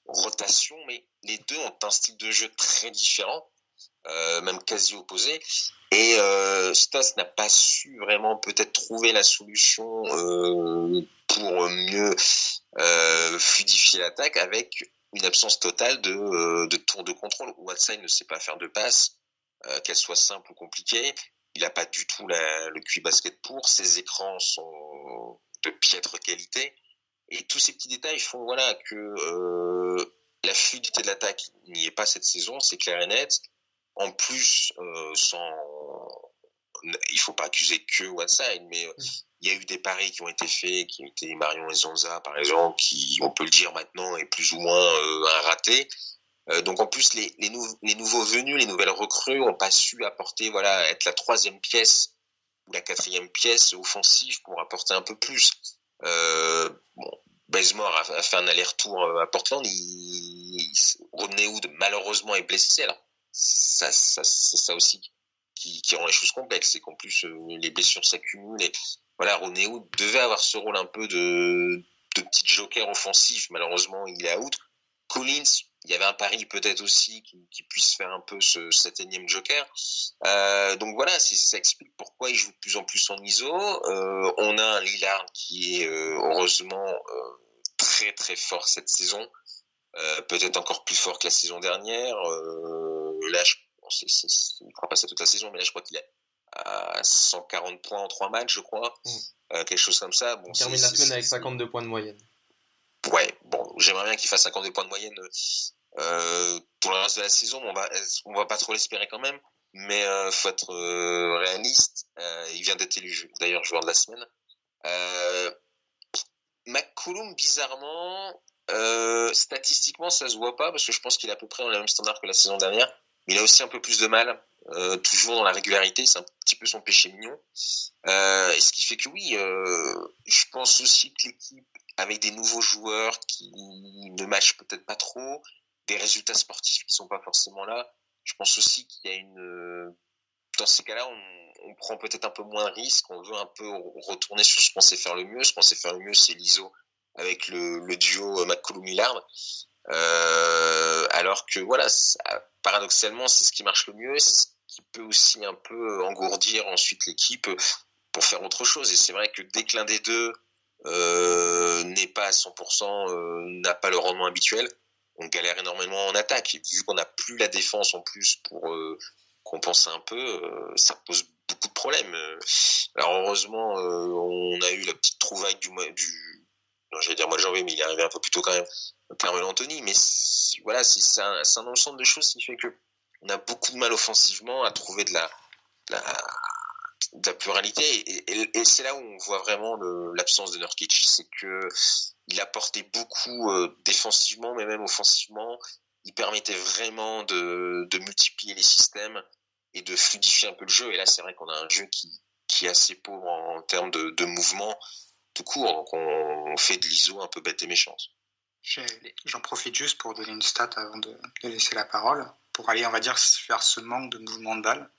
rotation, mais les deux ont un style de jeu très différent, même quasi opposé. Et Stas n'a pas su vraiment peut-être trouver la solution pour mieux fluidifier l'attaque avec une absence totale de tour de contrôle. Whiteside ne sait pas faire de passes, qu'elle soit simple ou compliquée. Il n'a pas du tout le QI basket pour. Ses écrans sont de piètre qualité. Et tous ces petits détails font que la fluidité de l'attaque n'y est pas cette saison, c'est clair et net. En plus, il faut pas accuser que Whiteside, mais il y a eu des paris qui ont été faits, qui ont été Marion Ezonza par exemple, qui, on peut le dire maintenant, est plus ou moins un raté. Donc en plus les nouveaux venus, les nouvelles recrues ont pas su apporter être la troisième pièce ou la quatrième pièce offensive pour apporter un peu plus. Bazemore a fait un aller-retour à Portland. Rodney Hood malheureusement est blessé. Alors c'est ça aussi qui rend les choses complexes, c'est qu'en plus les blessures s'accumulent. Et Rodney Hood devait avoir ce rôle un peu de petit joker offensif. Malheureusement il est out. Collins, il y avait un pari peut-être aussi qui puisse faire un peu cet énième joker. Donc voilà, ça explique pourquoi il joue de plus en plus en ISO. On a un Lillard qui est heureusement très très fort cette saison, peut-être encore plus fort que la saison dernière. Là, il ne fera pas ça toute la saison, mais là je crois qu'il est à 140 points en 3 matchs, je crois. Quelque chose comme ça. Bon, il termine la semaine avec 52 points de moyenne. Ouais, bon, j'aimerais bien qu'il fasse 52 points de moyenne pour le reste de la saison. On va pas trop l'espérer quand même, mais faut être réaliste. Il vient d'être élu d'ailleurs joueur de la semaine. McCollum, bizarrement, statistiquement, ça se voit pas parce que je pense qu'il est à peu près dans les mêmes standards que la saison dernière. Il a aussi un peu plus de mal, toujours dans la régularité, c'est un petit peu son péché mignon. Et ce qui fait que oui, je pense aussi que l'équipe, avec des nouveaux joueurs qui ne matchent peut-être pas trop, des résultats sportifs qui sont pas forcément là, je pense aussi qu'il y a dans ces cas-là, on prend peut-être un peu moins de risques, on veut un peu retourner sur ce qu'on sait faire le mieux. Ce qu'on sait faire le mieux, c'est l'ISO avec le duo McCollum-Lillard. Alors que voilà, paradoxalement, c'est ce qui marche le mieux, c'est ce qui peut aussi un peu engourdir ensuite l'équipe pour faire autre chose. Et c'est vrai que dès que l'un des deux n'est pas à 100%, n'a pas le rendement habituel, on galère énormément en attaque. Et vu qu'on n'a plus la défense en plus pour compenser un peu, ça pose beaucoup de problèmes. Alors heureusement, on a eu la petite trouvaille non, j'allais dire mois de janvier, mais il est arrivé un peu plus tôt quand même, Carmelo Anthony. Mais voilà, c'est un ensemble de choses qui fait que on a beaucoup de mal offensivement à trouver de la pluralité, et c'est là où on voit vraiment l'absence de Nurkic. C'est que il apportait beaucoup défensivement, mais même offensivement. Il permettait vraiment de multiplier les systèmes et de fluidifier un peu le jeu. Et là, c'est vrai qu'on a un jeu qui est assez pauvre en termes de mouvement tout court. Donc on fait de l'ISO un peu bête et méchante. J'en profite juste pour donner une stat avant de laisser la parole, pour aller, on va dire, vers ce manque de mouvement de balle.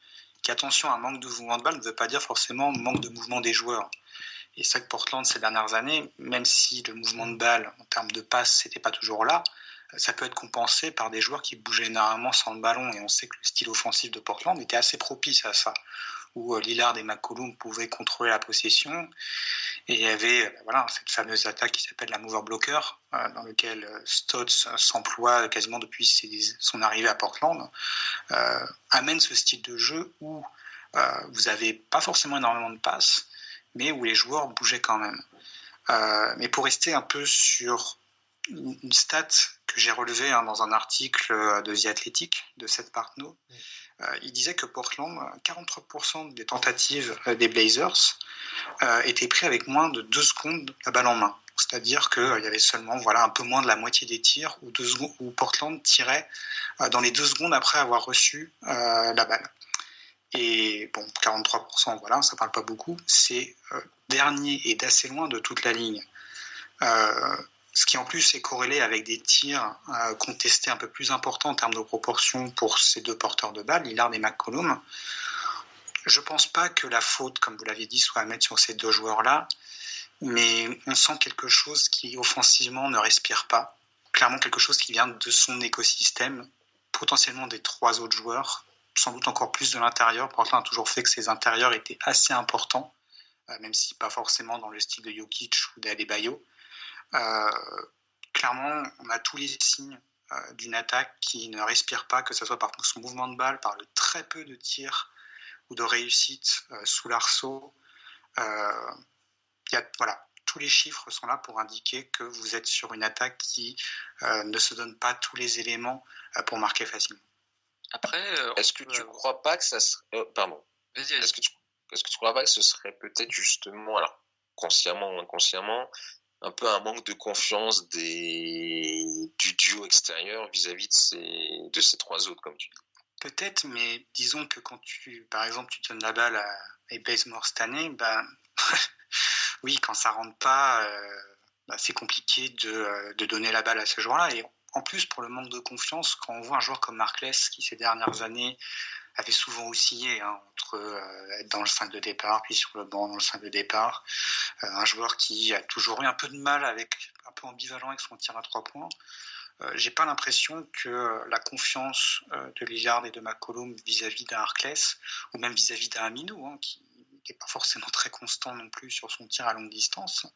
Attention, un manque de mouvement de balle ne veut pas dire forcément manque de mouvement des joueurs. Et ça que Portland, ces dernières années, même si le mouvement de balle en termes de passe, c'était pas toujours là, ça peut être compensé par des joueurs qui bougeaient énormément sans le ballon. Et on sait que le style offensif de Portland était assez propice à ça, où Lillard et McCollum pouvaient contrôler la possession. Et il y avait cette fameuse attaque qui s'appelle la mover blocker, dans laquelle Stotts s'emploie quasiment depuis son arrivée à Portland, amène ce style de jeu où vous n'avez pas forcément énormément de passes, mais où les joueurs bougeaient quand même. Mais pour rester un peu sur une stat que j'ai relevée dans un article de The Athletic, de Seth Partnow, il disait que Portland, 43% des tentatives des Blazers étaient prises avec moins de 2 secondes la balle en main. C'est-à-dire qu'il y avait seulement un peu moins de la moitié des tirs où Portland tirait dans les 2 secondes après avoir reçu la balle. Et bon, 43%, ça parle pas beaucoup, c'est dernier et d'assez loin de toute la ligne. Ce qui en plus est corrélé avec des tirs contestés un peu plus importants en termes de proportion pour ces deux porteurs de balles, Lillard et McCollum. Je pense pas que la faute, comme vous l'aviez dit, soit à mettre sur ces deux joueurs-là, mais on sent quelque chose qui offensivement ne respire pas. Clairement quelque chose qui vient de son écosystème, potentiellement des 3 autres joueurs, sans doute encore plus de l'intérieur. Portland a toujours fait que ses intérieurs étaient assez importants, même si pas forcément dans le style de Jokic ou d'Adebayo. Clairement, on a tous les signes d'une attaque qui ne respire pas, que ce soit par son mouvement de balle, par le très peu de tirs ou de réussite sous l'arceau. Tous les chiffres sont là pour indiquer que vous êtes sur une attaque qui ne se donne pas tous les éléments pour marquer facilement. Après, est-ce que tu crois pas que ça serait... pardon. Vas-y. Est-ce que tu crois pas que ce serait peut-être justement, alors consciemment ou inconsciemment, un peu un manque de confiance du duo extérieur vis-à-vis de ces 3 autres, comme tu dis? Peut-être, mais disons que quand par exemple, tu donnes la balle à Bazemore cette année, oui, quand ça rentre pas, c'est compliqué de donner la balle à ce joueur-là. Et en plus, pour le manque de confiance, quand on voit un joueur comme Markless, qui ces dernières années avait souvent oscillé entre être dans le 5 de départ, puis sur le banc dans le 5 de départ, un joueur qui a toujours eu un peu de mal un peu ambivalent avec son tir à 3 points. j'ai pas l'impression que la confiance de Lillard et de McCollum vis-à-vis d'un Harkless, ou même vis-à-vis d'un Aminou, qui n'est pas forcément très constant non plus sur son tir à longue distance,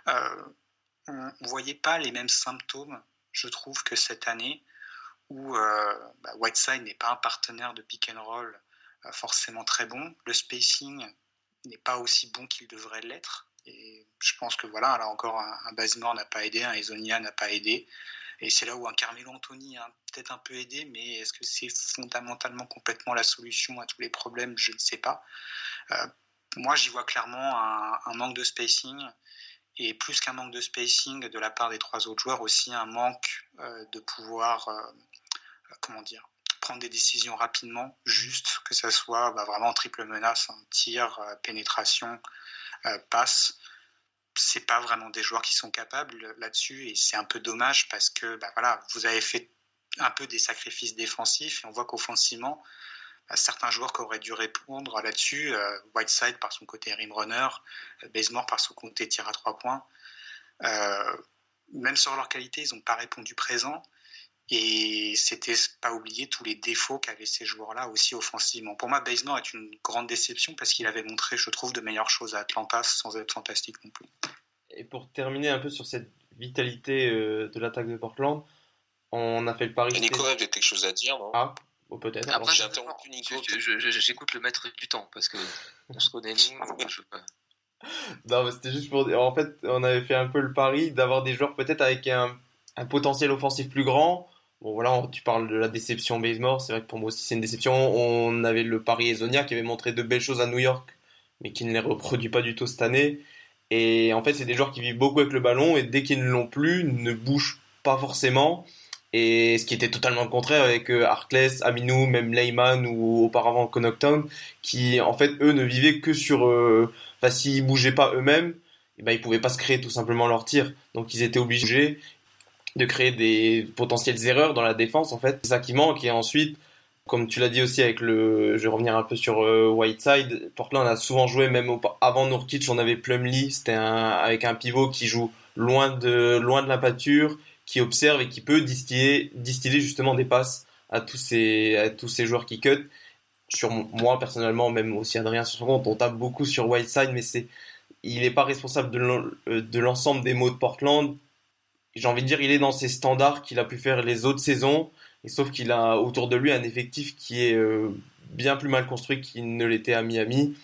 on ne voyait pas les mêmes symptômes, je trouve, que cette année, où Whiteside n'est pas un partenaire de pick and roll forcément très bon, le spacing n'est pas aussi bon qu'il devrait l'être, et je pense que voilà, là encore, un Bazemore n'a pas aidé, un Hezonja n'a pas aidé, et c'est là où un Carmelo Anthony a peut-être un peu aidé, mais est-ce que c'est fondamentalement complètement la solution à tous les problèmes? Je ne sais pas. Moi, j'y vois clairement un manque de spacing, et plus qu'un manque de spacing de la part des trois autres joueurs, aussi un manque de pouvoir, prendre des décisions rapidement, juste, que ça soit vraiment triple menace, tir, pénétration, passe. C'est pas vraiment des joueurs qui sont capables là-dessus, et c'est un peu dommage parce que vous avez fait un peu des sacrifices défensifs, et on voit qu'offensivement, certains joueurs qui auraient dû répondre là-dessus, Whiteside par son côté rim runner, Bazemore par son côté tir à 3 points, même sur leur qualité, ils n'ont pas répondu présent, et c'était pas oublier tous les défauts qu'avaient ces joueurs-là aussi offensivement. Pour moi, Bazemore est une grande déception parce qu'il avait montré, je trouve, de meilleures choses à Atlanta sans être fantastique non plus. Et pour terminer un peu sur cette vitalité de l'attaque de Portland, on a fait le pari. Et Nico avait quelque chose à dire, non? Ah, peut-être. Après, j'ai interrompu Nico. J'écoute le maître du temps parce que on se connaît nous. Je veux pas. Non, mais c'était juste pour dire. En fait, on avait fait un peu le pari d'avoir des joueurs peut-être avec un potentiel offensif plus grand. Bon, voilà, tu parles de la déception Bazemore. C'est vrai que pour moi aussi, c'est une déception. On avait le pari Hezonja qui avait montré de belles choses à New York, mais qui ne les reproduit pas du tout cette année. Et en fait, c'est des joueurs qui vivent beaucoup avec le ballon et dès qu'ils ne l'ont plus, ne bougent pas forcément. Et ce qui était totalement le contraire avec Harkless, Aminou, même Leyman ou auparavant Connaughton, qui en fait eux ne vivaient que sur, s'ils bougeaient pas eux-mêmes, ils pouvaient pas se créer tout simplement leur tir. Donc ils étaient obligés de créer des potentielles erreurs dans la défense en fait. C'est ça qui manque. Et ensuite, comme tu l'as dit aussi avec je vais revenir un peu sur Whiteside, Portland a souvent joué, même avant Nurkic, on avait Plumlee, c'était avec un pivot qui joue loin de la pâture, qui observe et qui peut distiller justement des passes à tous ces joueurs qui cut. Sur moi personnellement, même aussi Adrien sur son compte, on tape beaucoup sur Whiteside, mais il n'est pas responsable de l'ensemble des maux de Portland. J'ai envie de dire, il est dans ses standards qu'il a pu faire les autres saisons, et sauf qu'il a autour de lui un effectif qui est bien plus mal construit qu'il ne l'était à Miami.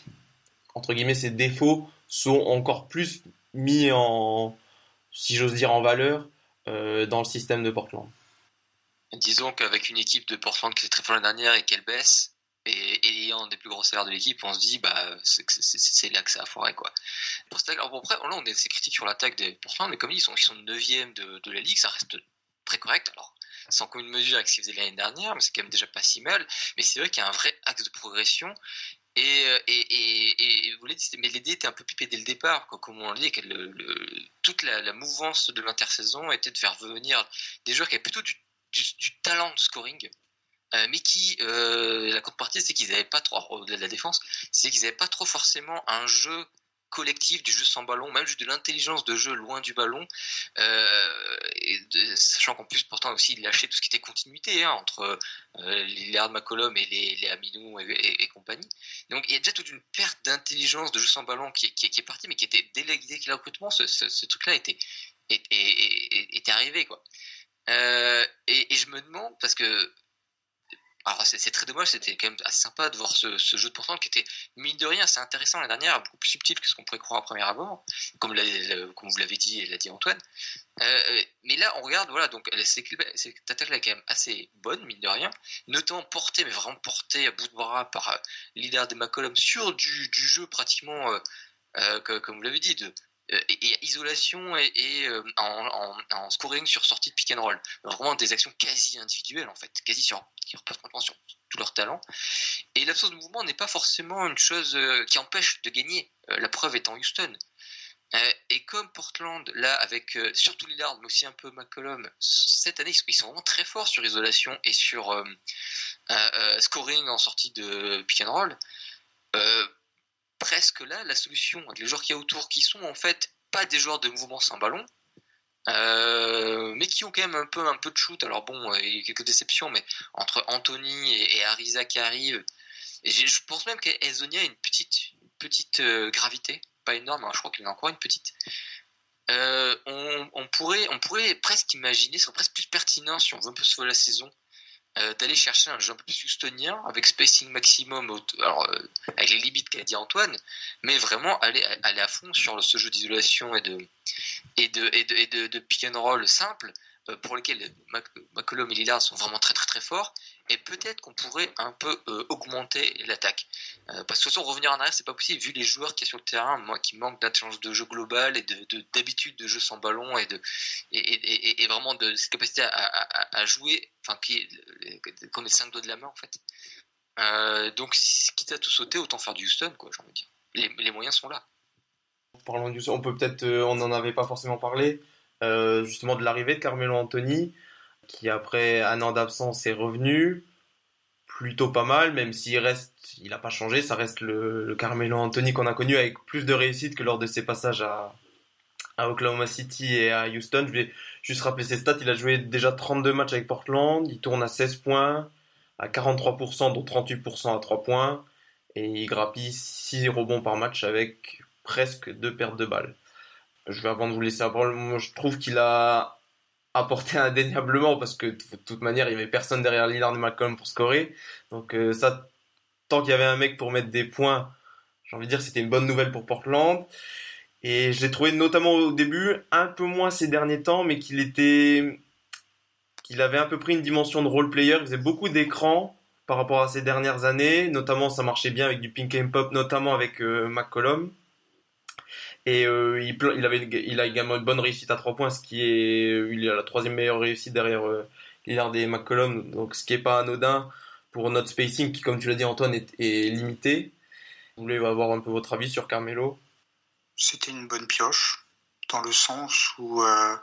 Entre guillemets, ses défauts sont encore plus mis si j'ose dire, en valeur dans le système de Portland. Disons qu'avec une équipe de Portland qui était très forte l'année dernière et qu'elle baisse, et ayant des plus gros salaires de l'équipe, on se dit c'est là que ça a foiré quoi. Alors après, là on a ces critiques sur l'attaque des Portland, mais comme ils sont 9e de la ligue, ça reste très correct. Alors sans commune mesure avec ce qu'ils faisaient l'année dernière, mais c'est quand même déjà pas si mal. Mais c'est vrai qu'il y a un vrai axe de progression. Et vous l'avez dit, mais l'idée était un peu pipée dès le départ, quoi, comme on le dit, toute la mouvance de l'intersaison était de faire venir des joueurs qui avaient plutôt du talent de scoring, mais qui la contrepartie c'est qu'ils n'avaient pas trop, au-delà de la défense, c'est qu'ils n'avaient pas trop forcément un jeu collectif, du jeu sans ballon, même juste de l'intelligence de jeu loin du ballon, sachant qu'en plus pourtant aussi il lâchait tout ce qui était continuité entre Lillard, McCollum et les Aminou et compagnie. Donc il y a déjà toute une perte d'intelligence de jeu sans ballon qui est partie, mais qui était dès le recrutement, ce truc-là était arrivé quoi. Et je me demande, parce que alors c'est très dommage, c'était quand même assez sympa de voir ce jeu de Portland qui était mine de rien assez intéressant l'année dernière, beaucoup plus subtil que ce qu'on pourrait croire à premier abord, comme vous l'avez dit et l'a dit Antoine. Mais là on regarde, voilà, donc cette attaque là est quand même assez bonne mine de rien, notamment portée, mais vraiment portée à bout de bras par Lillard et McCollum sur du jeu pratiquement comme vous l'avez dit, et isolation et en scoring sur sortie de pick and roll, vraiment des actions quasi individuelles en fait, qui reposent maintenant sur tout leur talent, et l'absence de mouvement n'est pas forcément une chose qui empêche de gagner, la preuve étant Houston, et comme Portland là avec surtout Lillard mais aussi un peu McCollum cette année ils sont vraiment très forts sur isolation et sur scoring en sortie de pick and roll, presque là, la solution avec les joueurs qu'il y a autour qui sont en fait pas des joueurs de mouvement sans ballon, mais qui ont quand même un peu de shoot. Alors bon, il y a quelques déceptions, mais entre Anthony et Ariza qui arrivent, et je pense même qu'Hezonja a une petite gravité, pas énorme, hein, je crois qu'il en a encore une petite. On pourrait presque imaginer, ce serait presque plus pertinent si on veut un peu sauver la saison, d'aller chercher un jeu un peu plus houstonien avec spacing maximum, avec les limites qu'a dit Antoine, mais vraiment aller à fond sur ce jeu d'isolation et de pick and roll simple, pour lesquels McCollum et Lillard sont vraiment très très très forts, et peut-être qu'on pourrait un peu augmenter l'attaque, parce que de toute façon revenir en arrière c'est pas possible vu les joueurs qu'il y a sur le terrain, moi qui manque d'intelligence de jeu globale et d'habitude de jeu sans ballon et vraiment de cette capacité à jouer, enfin qu'on ait 5 doigts de la main en fait. Donc quitte à tout sauter, autant faire du Houston, quoi, j'ai envie de dire. Les moyens sont là. Parlons du, on peut peut-être, on n'en avait pas forcément parlé, justement de l'arrivée de Carmelo Anthony, qui après un an d'absence est revenu, plutôt pas mal, même s'il il n'a pas changé, ça reste le Carmelo Anthony qu'on a connu avec plus de réussite que lors de ses passages à Oklahoma City et à Houston. Je vais juste rappeler ses stats, il a joué déjà 32 matchs avec Portland, il tourne à 16 points, à 43%, dont 38% à 3 points, et il grappille 6 rebonds par match avec presque 2 pertes de balles. Avant de vous laisser la parole, moi je trouve qu'il a apporté indéniablement, parce que de toute manière il n'y avait personne derrière Lillard et McCollum pour scorer, donc ça, tant qu'il y avait un mec pour mettre des points, j'ai envie de dire c'était une bonne nouvelle pour Portland. Et je l'ai trouvé notamment au début un peu moins ces derniers temps, mais qu'il avait un peu pris une dimension de role player, il faisait beaucoup d'écrans par rapport à ces dernières années, notamment ça marchait bien avec du pink and pop, notamment avec McCollum. Et il a également une bonne réussite à 3 points, il a la 3e meilleure réussite derrière Lillard et McCollum, donc ce qui est pas anodin pour notre spacing qui, comme tu l'as dit Antoine, est limité. Vous voulez avoir un peu votre avis sur Carmelo? C'était une bonne pioche, dans le sens où, un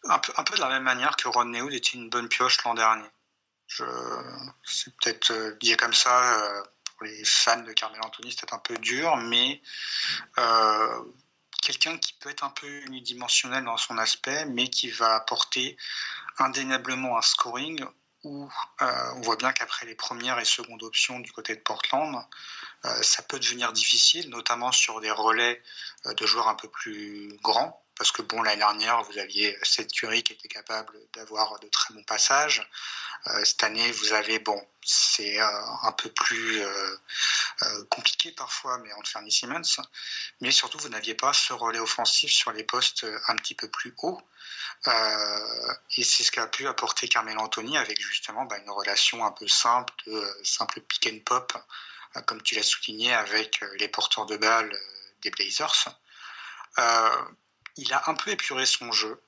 peu de la même manière que Rodney Hood était une bonne pioche l'an dernier. C'est peut-être dit comme ça, pour les fans de Carmelo Anthony, c'est peut-être un peu dur, mais quelqu'un qui peut être un peu unidimensionnel dans son aspect, mais qui va apporter indéniablement un scoring où on voit bien qu'après les premières et secondes options du côté de Portland, ça peut devenir difficile, notamment sur des relais de joueurs un peu plus grands, parce que bon, l'année dernière, vous aviez Seth Curry qui était capable d'avoir de très bons passages. Cette année, vous avez, c'est un peu plus compliqué parfois, mais Anthony Simmons. Mais surtout, vous n'aviez pas ce relais offensif sur les postes un petit peu plus hauts. Et c'est ce qu'a pu apporter Carmelo Anthony avec justement une relation un peu simple, simple pick and pop, comme tu l'as souligné, avec les porteurs de balles des Blazers. Il a un peu épuré son jeu,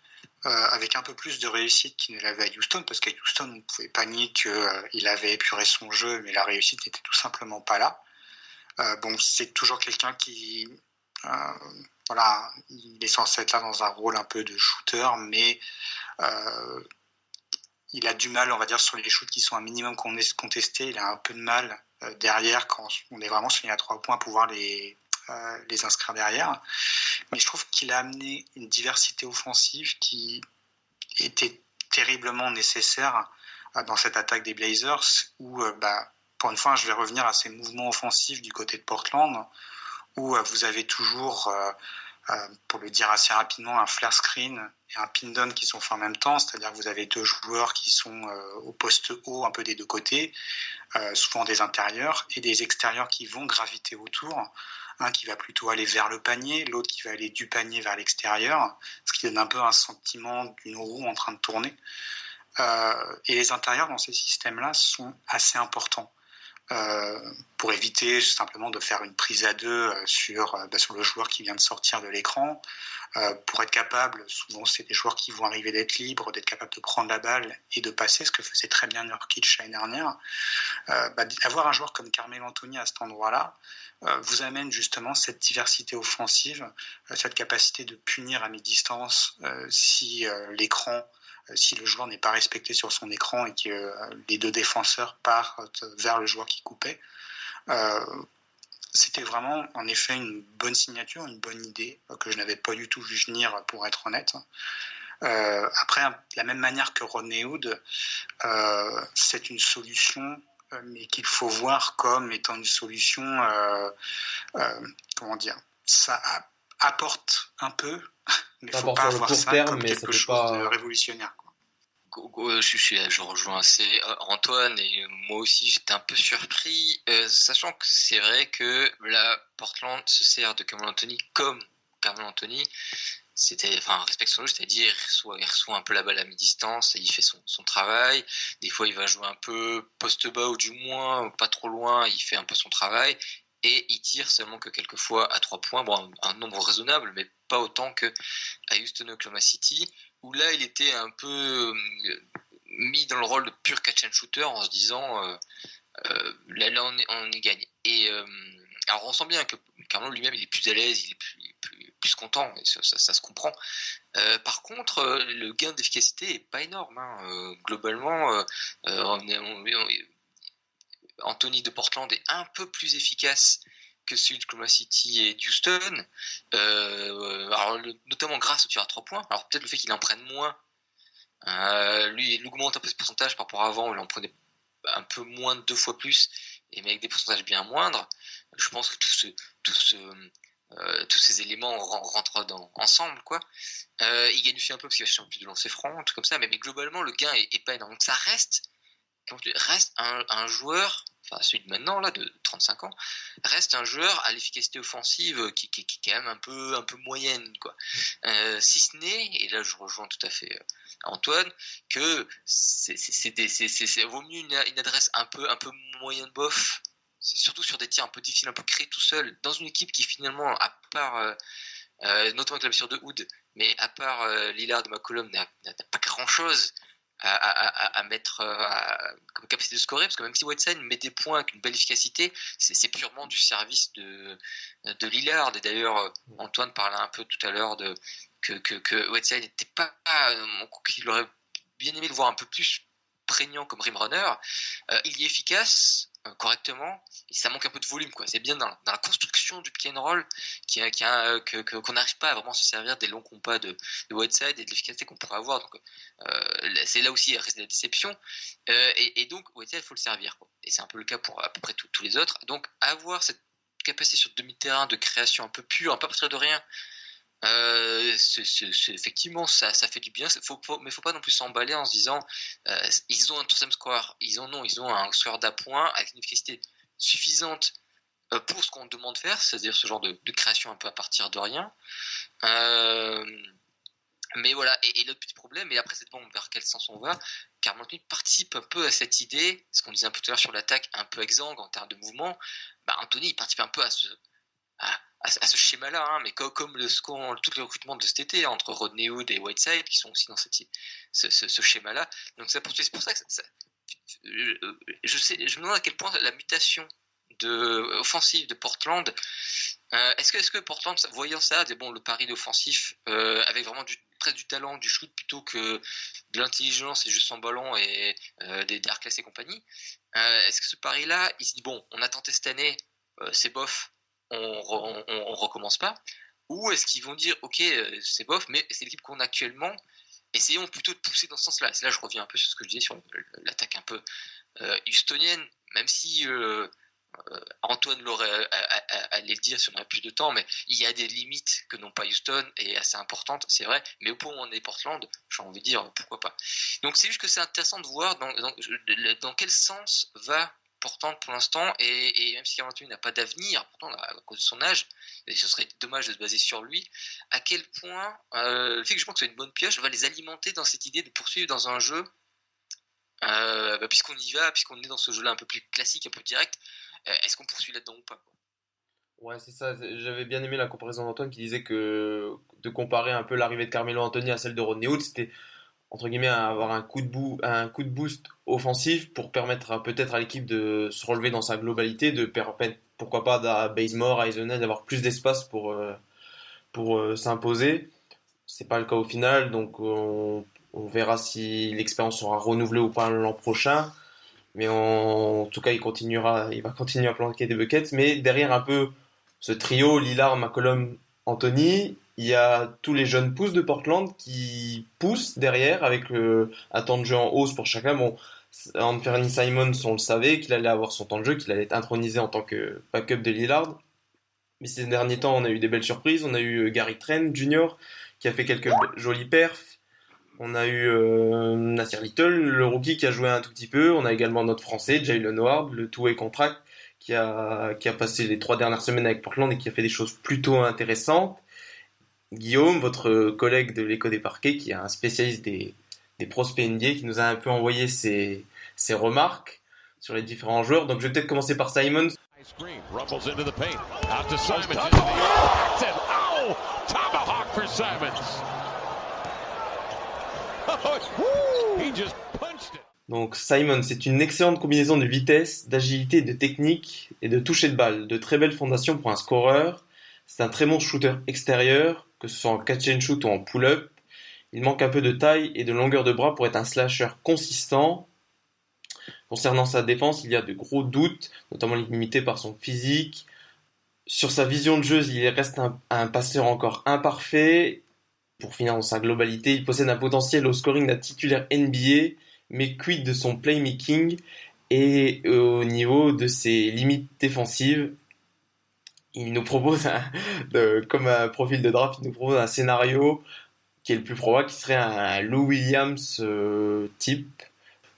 avec un peu plus de réussite qu'il ne l'avait à Houston, parce qu'à Houston, on ne pouvait pas nier qu'il avait épuré son jeu, mais la réussite n'était tout simplement pas là. C'est toujours quelqu'un qui... il est censé être là dans un rôle un peu de shooter, mais il a du mal, on va dire, sur les shoots qui sont un minimum contestés. Il a un peu de mal derrière, quand on est vraiment sur les 3 points, à pouvoir les inscrire derrière. Mais je trouve qu'il a amené une diversité offensive qui était terriblement nécessaire dans cette attaque des Blazers, où, pour une fois, je vais revenir à ces mouvements offensifs du côté de Portland, où vous avez toujours, pour le dire assez rapidement, un flare screen et un pin down qui sont faits en même temps, c'est-à-dire que vous avez 2 joueurs qui sont au poste haut, un peu des 2 côtés, souvent des intérieurs, et des extérieurs qui vont graviter autour, un qui va plutôt aller vers le panier, l'autre qui va aller du panier vers l'extérieur, ce qui donne un peu un sentiment d'une roue en train de tourner. Et les intérieurs dans ces systèmes-là sont assez importants. Pour éviter simplement de faire une prise à 2 sur le joueur qui vient de sortir de l'écran, pour être capable, souvent c'est des joueurs qui vont arriver d'être libres, d'être capables de prendre la balle et de passer, ce que faisait très bien Nurkic l'année dernière. Avoir un joueur comme Carmelo Anthony à cet endroit-là vous amène justement cette diversité offensive, cette capacité de punir à mi-distance si le joueur n'est pas respecté sur son écran et que les 2 défenseurs partent vers le joueur qui coupait. c'était vraiment, en effet, une bonne signature, une bonne idée que je n'avais pas du tout vu venir, pour être honnête. Après, de la même manière que Rodney Hood, c'est une solution, mais qu'il faut voir comme étant une solution, comment dire, ça apporte un peu, mais il ne faut pas voir ça comme quelque chose de révolutionnaire, quoi. Je rejoins assez Antoine, et moi aussi j'étais un peu surpris, sachant que c'est vrai que là Portland se sert de Carmelo Anthony comme Carmelo Anthony. Respecte-le, c'est-à-dire il reçoit un peu la balle à mi-distance et il fait son travail. Des fois il va jouer un peu poste bas, ou du moins pas trop loin, il fait un peu son travail. Et il tire seulement que quelques fois à 3 points, bon, un nombre raisonnable, mais pas autant que à Houston, Oklahoma City, où là il était un peu mis dans le rôle de pur catch and shooter, en se disant là on y gagne. Et alors on sent bien que Carmelo lui-même il est plus à l'aise, il est plus content, et ça se comprend. Par contre, le gain d'efficacité est pas énorme, hein. Globalement, Anthony de Portland est un peu plus efficace que celui de Oklahoma City et d'Houston, notamment grâce au tir à 3 points. Alors peut-être le fait qu'il en prenne moins, lui il augmente un peu ce pourcentage par rapport à avant, il en prenait un peu moins de 2 fois plus, et mais avec des pourcentages bien moindres. Je pense que tous ces éléments rentrent ensemble, quoi. Il gagne aussi un peu parce qu'il va chercher plus de lancer franc, tout comme ça, mais globalement le gain est pas énorme. Donc ça reste un joueur, enfin celui de maintenant là, de 35 ans, reste un joueur à l'efficacité offensive qui est quand même un peu moyenne, quoi. Si ce n'est, et là je rejoins tout à fait Antoine, que c'est vaut mieux une adresse un peu moyenne bof, surtout sur des tirs un peu difficiles, un peu créés tout seul, dans une équipe qui finalement, à part notamment avec la blessure de Hood, mais à part Lillard de McCollum, n'a pas grand chose à mettre comme capacité de scorer, parce que même si Whiteside met des points avec une belle efficacité, c'est purement du service de Lillard. Et d'ailleurs Antoine parlait un peu tout à l'heure que Whiteside n'était pas qu'il aurait bien aimé le voir un peu plus prégnant comme rim runner. Il y est efficace correctement, et ça manque un peu de volume, quoi. C'est bien dans la construction du pick and roll qu'on n'arrive pas à vraiment se servir des longs compas de Whiteside et de l'efficacité qu'on pourrait avoir. Donc c'est là aussi reste la déception, et donc Whiteside, il faut le servir, quoi. Et c'est un peu le cas pour à peu près tous les autres. Donc avoir cette capacité sur demi-terrain de création un peu pure, un peu à partir de rien, effectivement ça fait du bien, mais faut pas non plus s'emballer en se disant ils ont un troisième score, ils ont un score d'appoint avec une efficacité suffisante pour ce qu'on demande de faire, c'est-à-dire ce genre de création un peu à partir de rien. Mais voilà, et l'autre petit problème, et après c'est bon vers quel sens on va, car Anthony participe un peu à cette idée, ce qu'on disait un peu tout à l'heure sur l'attaque un peu exsangue en termes de mouvement. Anthony il participe un peu à ce schéma-là, hein, mais comme tout le recrutement de cet été entre Rodney Hood et Whiteside qui sont aussi dans ce schéma-là. Donc c'est pour ça que je me demande à quel point la mutation offensive de Portland, est-ce que Portland, voyant ça, le pari d'offensif avec vraiment presque du talent, du shoot plutôt que de l'intelligence et juste sans ballon et des arcs classés et compagnie, est-ce que ce pari-là, il se dit on a tenté cette année, c'est bof, on recommence pas, ou est-ce qu'ils vont dire ok c'est bof mais c'est l'équipe qu'on a actuellement, essayons plutôt de pousser dans ce sens-là. C'est là je reviens un peu sur ce que je disais sur l'attaque un peu houstonienne, même si Antoine allait le dire si on avait plus de temps, mais il y a des limites que n'ont pas Houston et assez importantes, c'est vrai, mais au point où on est Portland, j'ai envie de dire pourquoi pas. Donc c'est juste que c'est intéressant de voir dans quel sens va Portland pour l'instant, et même si Anthony n'a pas d'avenir pourtant à cause de son âge, et ce serait dommage de se baser sur lui, à quel point le fait que je pense que c'est une bonne pioche va les alimenter dans cette idée de poursuivre dans un jeu, puisqu'on est dans ce jeu là un peu plus classique, un peu direct, est-ce qu'on poursuit là-dedans ou pas, quoi. Ouais, c'est ça. J'avais bien aimé la comparaison d'Antoine qui disait que de comparer un peu l'arrivée de Carmelo Anthony à celle de Rodney Hood, c'était entre guillemets avoir un coup de boost offensif pour permettre peut-être à l'équipe de se relever dans sa globalité, de permettre pourquoi pas à Bazemore, à Isaiah d'avoir plus d'espace pour s'imposer. C'est pas le cas au final, donc on verra si l'expérience sera renouvelée ou pas l'an prochain. mais en tout cas, il va continuer à planquer des buckets. Mais derrière un peu ce trio, Lillard, McCollum, Anthony, il y a tous les jeunes pousses de Portland qui poussent derrière avec un temps de jeu en hausse pour chacun. Bon, Anthony Simons, on le savait qu'il allait avoir son temps de jeu, qu'il allait être intronisé en tant que backup de Lillard. Mais ces derniers temps, on a eu des belles surprises. On a eu Gary Trent Jr. qui a fait quelques jolis perfs. On a eu Nasir Little, le rookie qui a joué un tout petit peu. On a également notre Français, Jaylen Howard, le two-way contract, qui a passé les 3 dernières semaines avec Portland et qui a fait des choses plutôt intéressantes. Guillaume, votre collègue de l'Écho des Parquets, qui est un spécialiste des prospects NBA, qui nous a un peu envoyé ses remarques sur les différents joueurs. Donc je vais peut-être commencer par Simons. Screen rumbles into the paint. Out to Simons. Into the impact and tomahawk for Simons. He just punched it. Donc Simons, c'est une excellente combinaison de vitesse, d'agilité, de technique et de toucher de balle. De très belles fondations pour un scoreur. C'est un très bon shooter extérieur, que ce soit en catch and shoot ou en pull-up. Il manque un peu de taille et de longueur de bras pour être un slasher consistant. Concernant sa défense, il y a de gros doutes, notamment limité par son physique. Sur sa vision de jeu, il reste un passeur encore imparfait. Pour finir dans sa globalité, il possède un potentiel au scoring d'un titulaire NBA, mais quid de son playmaking et au niveau de ses limites défensives. Il nous propose, comme un profil de draft, il nous propose un scénario qui est le plus probable, qui serait un Lou Williams type.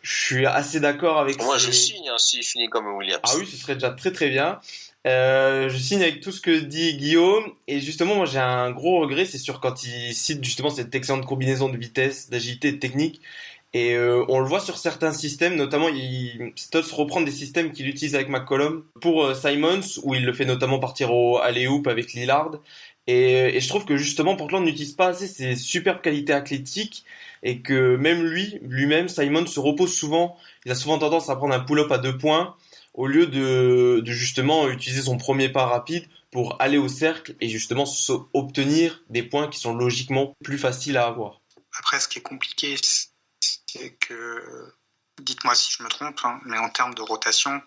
Je suis assez d'accord avec moi. Je signe s'il finit comme Williams. Ah oui, ce serait déjà très très bien. Je signe avec tout ce que dit Guillaume. Et justement, moi j'ai un gros regret, c'est sûr, quand il cite justement cette excellente combinaison de vitesse, d'agilité et de technique. Et on le voit sur certains systèmes, notamment Stotts reprend des systèmes qu'il utilise avec McCollum pour Simons, où il le fait notamment partir au alley-oop avec Lillard. Et je trouve que justement Portland n'utilise pas assez ses superbes qualités athlétiques et que même lui-même, Simons se repose souvent. Il a souvent tendance à prendre un pull-up à 2 points au lieu de justement utiliser son premier pas rapide pour aller au cercle et justement obtenir des points qui sont logiquement plus faciles à avoir. Après, ce qui est compliqué, c'est que, dites-moi si je me trompe, hein, mais en termes de rotation,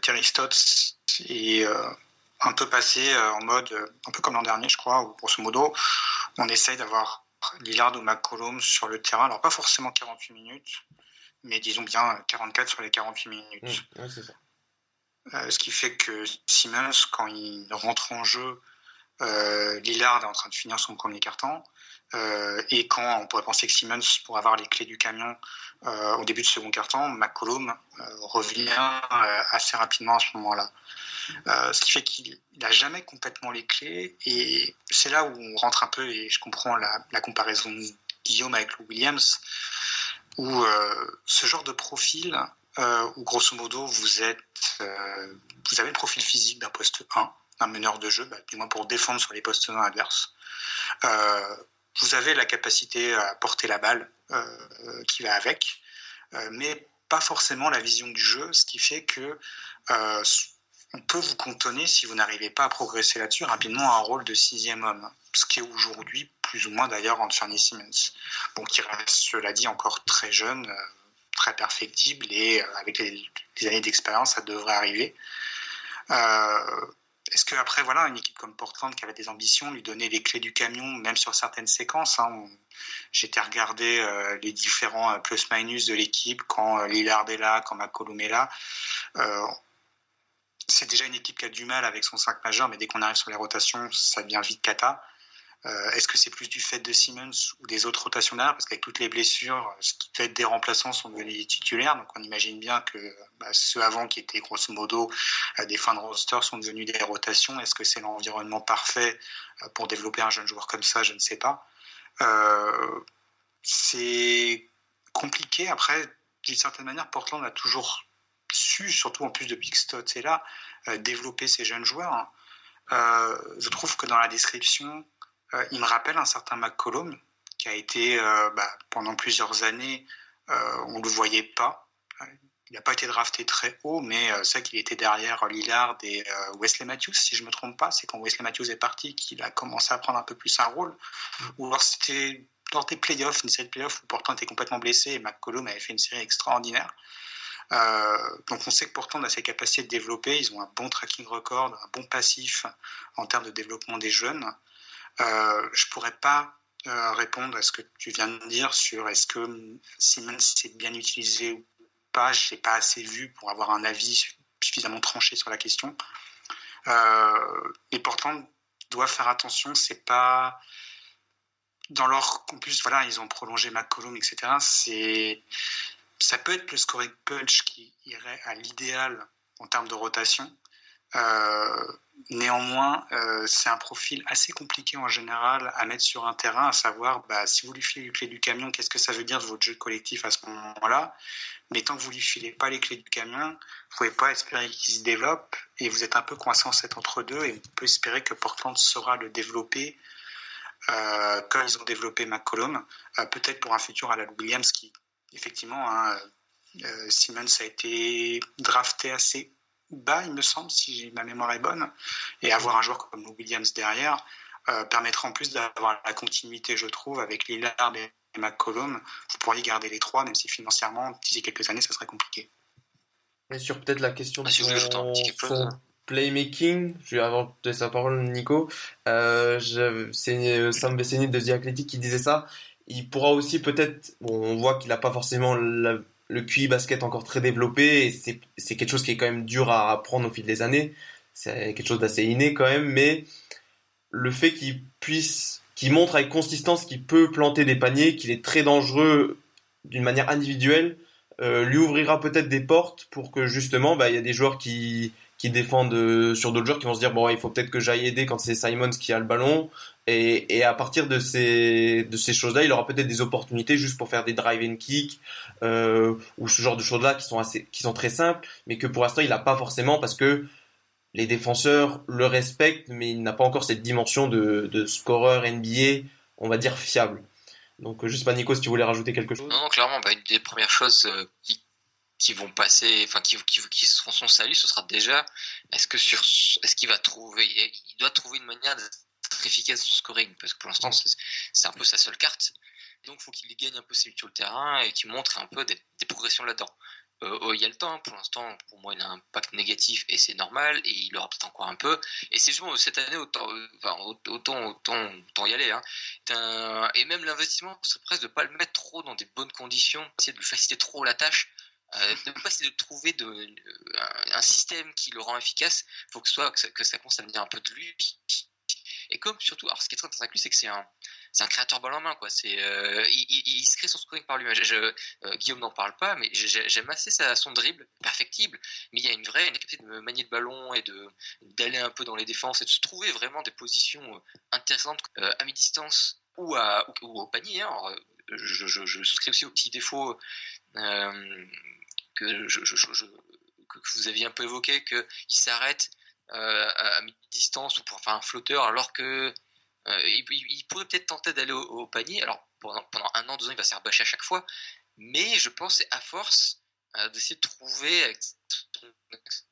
Terry Stotts est un peu passé en mode, un peu comme l'an dernier, je crois, où grosso modo, on essaye d'avoir Lillard ou McCollum sur le terrain. Alors, pas forcément 48 minutes, mais disons bien 44 sur les 48 minutes. Ouais, c'est ça. Ce qui fait que Simmons, quand il rentre en jeu, Lillard est en train de finir son premier quart-temps. Et quand on pourrait penser que Simmons pourrait avoir les clés du camion au début de second quart-temps, McCollum revient assez rapidement à ce moment-là. Ce qui fait qu'il n'a jamais complètement les clés, et c'est là où on rentre un peu, et je comprends la comparaison de Guillaume avec Lou Williams, où ce genre de profil, où grosso modo vous avez le profil physique d'un poste 1, d'un meneur de jeu, du moins pour défendre sur les postes 1 adverses. Vous avez la capacité à porter la balle qui va avec, mais pas forcément la vision du jeu, ce qui fait que on peut vous cantonner, si vous n'arrivez pas à progresser là-dessus, rapidement à un rôle de 6e homme, ce qui est aujourd'hui plus ou moins d'ailleurs Anthony Simons, qui reste, cela dit, encore très jeune, très perfectible, et avec les années d'expérience, ça devrait arriver. Est-ce qu'après, voilà, une équipe comme Portland qui avait des ambitions, lui donner les clés du camion, même sur certaines séquences, j'étais regarder les différents plus-minus de l'équipe, quand Lillard est là, quand McCollum est là. C'est déjà une équipe qui a du mal avec son 5 majeur, mais dès qu'on arrive sur les rotations, ça devient vite cata. Est-ce que c'est plus du fait de Simmons ou des autres rotations derrière? Parce qu'avec toutes les blessures, ce qui peut être des remplaçants sont devenus des titulaires. Donc on imagine bien que ceux avant qui étaient grosso modo des fins de roster sont devenus des rotations. Est-ce que c'est l'environnement parfait pour développer un jeune joueur comme ça? Je ne sais pas. C'est compliqué. Après, d'une certaine manière, Portland a toujours su, surtout en plus depuis que Stotts est là, développer ces jeunes joueurs. Je trouve que dans la description, il me rappelle un certain McCollum qui a été pendant plusieurs années, on ne le voyait pas. Il n'a pas été drafté très haut, mais c'est vrai qu'il était derrière Lillard et Wesley Matthews, si je ne me trompe pas. C'est quand Wesley Matthews est parti qu'il a commencé à prendre un peu plus un rôle. Ou alors c'était dans des playoffs, une série de playoffs où Portland était complètement blessé et McCollum avait fait une série extraordinaire. Donc on sait que Portland a ses capacités de développer, ils ont un bon tracking record, un bon passif en termes de développement des jeunes. Je pourrais pas répondre à ce que tu viens de dire sur est-ce que Simmons s'est bien utilisé ou pas. Je l'ai pas assez vu pour avoir un avis suffisamment tranché sur la question. Et Portland doit faire attention, c'est pas dans leur... En plus, voilà, ils ont prolongé McCollum, etc. Ça peut être le scoring punch qui irait à l'idéal en termes de rotation. Néanmoins, c'est un profil assez compliqué en général à mettre sur un terrain, à savoir si vous lui filez les clés du camion, qu'est-ce que ça veut dire de votre jeu collectif à ce moment-là. Mais tant que vous lui filez pas les clés du camion, vous pouvez pas espérer qu'il se développe et vous êtes un peu coincé en cet entre-deux et on peut espérer que Portland saura le développer comme ils ont développé McCollum, peut-être pour un futur à la Lou Williams qui, effectivement, Simmons a été drafté assez bas, il me semble, si ma mémoire est bonne, et avoir un joueur comme Lou Williams derrière permettra en plus d'avoir la continuité, je trouve, avec Lillard et McCollum. Vous pourriez garder les trois, même si financièrement, d'ici quelques années, ça serait compliqué. Et sur peut-être la question de Si vous voulez, j'entends un petit quelque chose. son playmaking, je vais avant de sa parole, Nico. C'est Sam Vecenie de The Athletic qui disait ça. Il pourra aussi peut-être, on voit qu'il n'a pas forcément le QI basket encore très développé, et c'est quelque chose qui est quand même dur à apprendre au fil des années. C'est quelque chose d'assez inné quand même, mais le fait qu'il montre avec consistance qu'il peut planter des paniers, qu'il est très dangereux d'une manière individuelle, lui ouvrira peut-être des portes pour que justement, il y a des joueurs qui défendent sur d'autres joueurs qui vont se dire bon, il faut peut-être que j'aille aider quand c'est Simons qui a le ballon, et à partir de ces choses-là, il aura peut-être des opportunités juste pour faire des drive and kick ou ce genre de choses-là qui sont très simples, mais que pour l'instant il n'a pas forcément parce que les défenseurs le respectent, mais il n'a pas encore cette dimension de scoreur NBA, on va dire fiable. Donc je sais pas, Nico, si tu voulais rajouter quelque chose. Non, clairement, une des premières choses qui vont passer, enfin qui seront son salut, ce sera déjà est-ce qu'il va trouver, il doit trouver une manière d'être efficace sur le scoring, parce que pour l'instant c'est un peu sa seule carte. Donc il faut qu'il gagne un peu ses luttes sur le terrain et qu'il montre un peu des progressions là-dedans. Il y a le temps, pour l'instant, pour moi il a un impact négatif et c'est normal, et il aura peut-être encore un peu, et c'est justement cette année autant y aller, hein. Et même l'investissement serait presque de ne pas le mettre trop dans des bonnes conditions, essayer de lui faciliter trop la tâche, de ne pas essayer de trouver un système qui le rend efficace. Il faut que ça commence à venir un peu de lui. Et comme surtout, alors ce qui est très intéressant avec lui, c'est que c'est un créateur balle en main, quoi. Il se crée son scoring par lui-même. Guillaume n'en parle pas, mais j'aime assez son dribble, perfectible. Mais il y a une capacité de manier le ballon et d'aller un peu dans les défenses et de se trouver vraiment des positions intéressantes à mi-distance ou au panier. Alors, je souscris aussi aux petits défauts que vous aviez un peu évoqué, qu'il s'arrête à mi-distance ou pour faire un flotteur, alors que il pourrait peut-être tenter d'aller au panier. Alors pendant 1 an, 2 ans, il va se faire bâcher à chaque fois, mais je pense c'est à force d'essayer de trouver avec son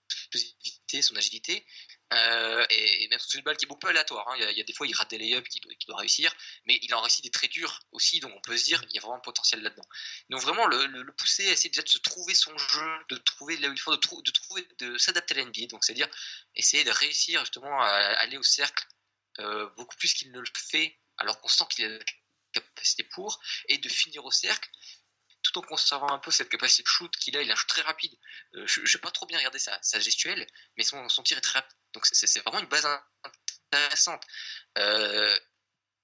explosivité, son agilité, et même son toucher de balle qui est beaucoup plus aléatoire, hein. Il y a des fois il rate des lay-ups qu'il doit réussir, mais il en réussit des très durs aussi, donc on peut se dire il y a vraiment un potentiel là-dedans. Donc vraiment le pousser à essayer déjà de se trouver son jeu, de trouver là où il faut, de s'adapter à la NBA, donc c'est-à-dire essayer de réussir justement à aller au cercle beaucoup plus qu'il ne le fait, alors qu'on sent qu'il a la capacité pour, et de finir au cercle tout en conservant un peu cette capacité de shoot qu'il a. Il a un shoot très rapide. Je n'ai pas trop bien regardé sa gestuelle, mais son tir est très rapide. Donc c'est vraiment une base intéressante.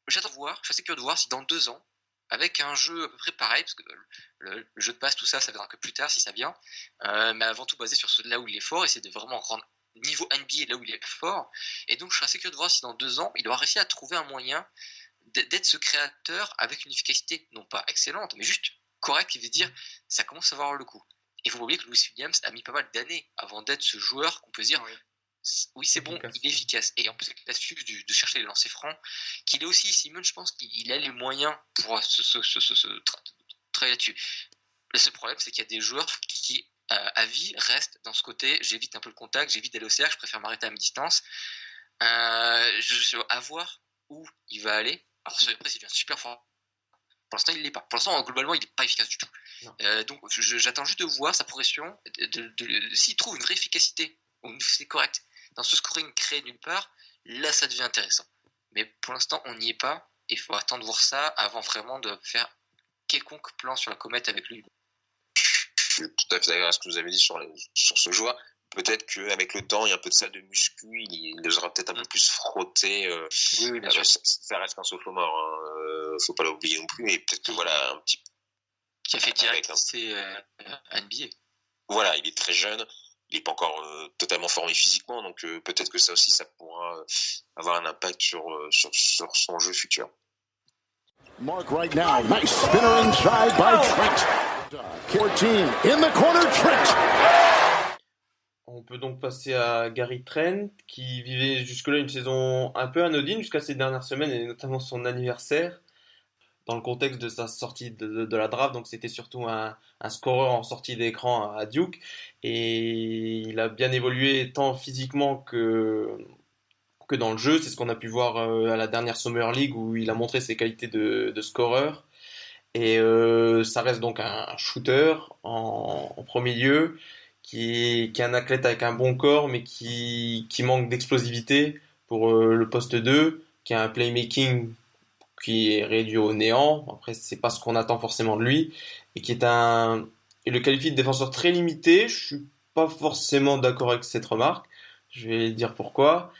J'attends de voir, je suis assez curieux de voir si dans 2 ans, avec un jeu à peu près pareil, parce que le jeu de passe, tout ça viendra que plus tard si ça vient, mais avant tout basé sur là où il est fort, et c'est de vraiment rendre niveau NBA là où il est fort. Et donc je suis assez curieux de voir si dans 2 ans, il aura réussi à trouver un moyen d'être ce créateur avec une efficacité non pas excellente, mais juste correcte, qui veut dire ça commence à avoir le coup. Et il faut pas oublier que Louis Williams a mis pas mal d'années avant d'être ce joueur qu'on peut se dire oui c'est bon, il est efficace. Et en plus avec l'astuce de chercher les lancers francs, qu'il est aussi, Simon, je pense qu'il a les moyens pour se travailler là-dessus. Le seul problème, c'est qu'il y a des joueurs qui à vie restent dans ce côté j'évite un peu le contact, j'évite d'aller au cercle, je préfère m'arrêter à mi-distance. À voir où il va aller. Alors après, il devient super fort. Pour l'instant, il l'est pas. Pour l'instant, globalement, il n'est pas efficace du tout. Donc j'attends juste de voir sa progression, s'il trouve une vraie efficacité, c'est correct, dans ce scoring créé nulle part, là ça devient intéressant. Mais pour l'instant on n'y est pas, et il faut attendre de voir ça avant vraiment de faire quelconque plan sur la comète avec lui. Je suis tout à fait d'accord avec ce que vous avez dit sur ce joueur. Peut-être qu'avec le temps, il y a un peu de salle de muscu, il devra peut-être un peu plus frotter. Oui, bien sûr. Ça reste qu'un sophomore, faut pas l'oublier non plus. Et peut-être que voilà, un petit qui a fait direct, c'est NBA. Voilà, il est très jeune, il n'est pas encore totalement formé physiquement, donc peut-être que ça aussi, ça pourra avoir un impact sur son jeu futur. Mark right now, nice spinner inside by Trent. 14 in the corner, Trent. On peut donc passer à Gary Trent, qui vivait jusque-là une saison un peu anodine jusqu'à ces dernières semaines, et notamment son anniversaire, dans le contexte de sa sortie de la draft. Donc c'était surtout un scoreur en sortie d'écran à Duke, et il a bien évolué tant physiquement que dans le jeu. C'est ce qu'on a pu voir à la dernière Summer League, où il a montré ses qualités de scoreur. Et ça reste donc un shooter en premier lieu, qui est un athlète avec un bon corps, mais qui manque d'explosivité pour le poste 2, qui a un playmaking qui est réduit au néant. Après, c'est pas ce qu'on attend forcément de lui, et qui est il le qualifie de défenseur très limité. Je suis pas forcément d'accord avec cette remarque. Je vais dire pourquoi.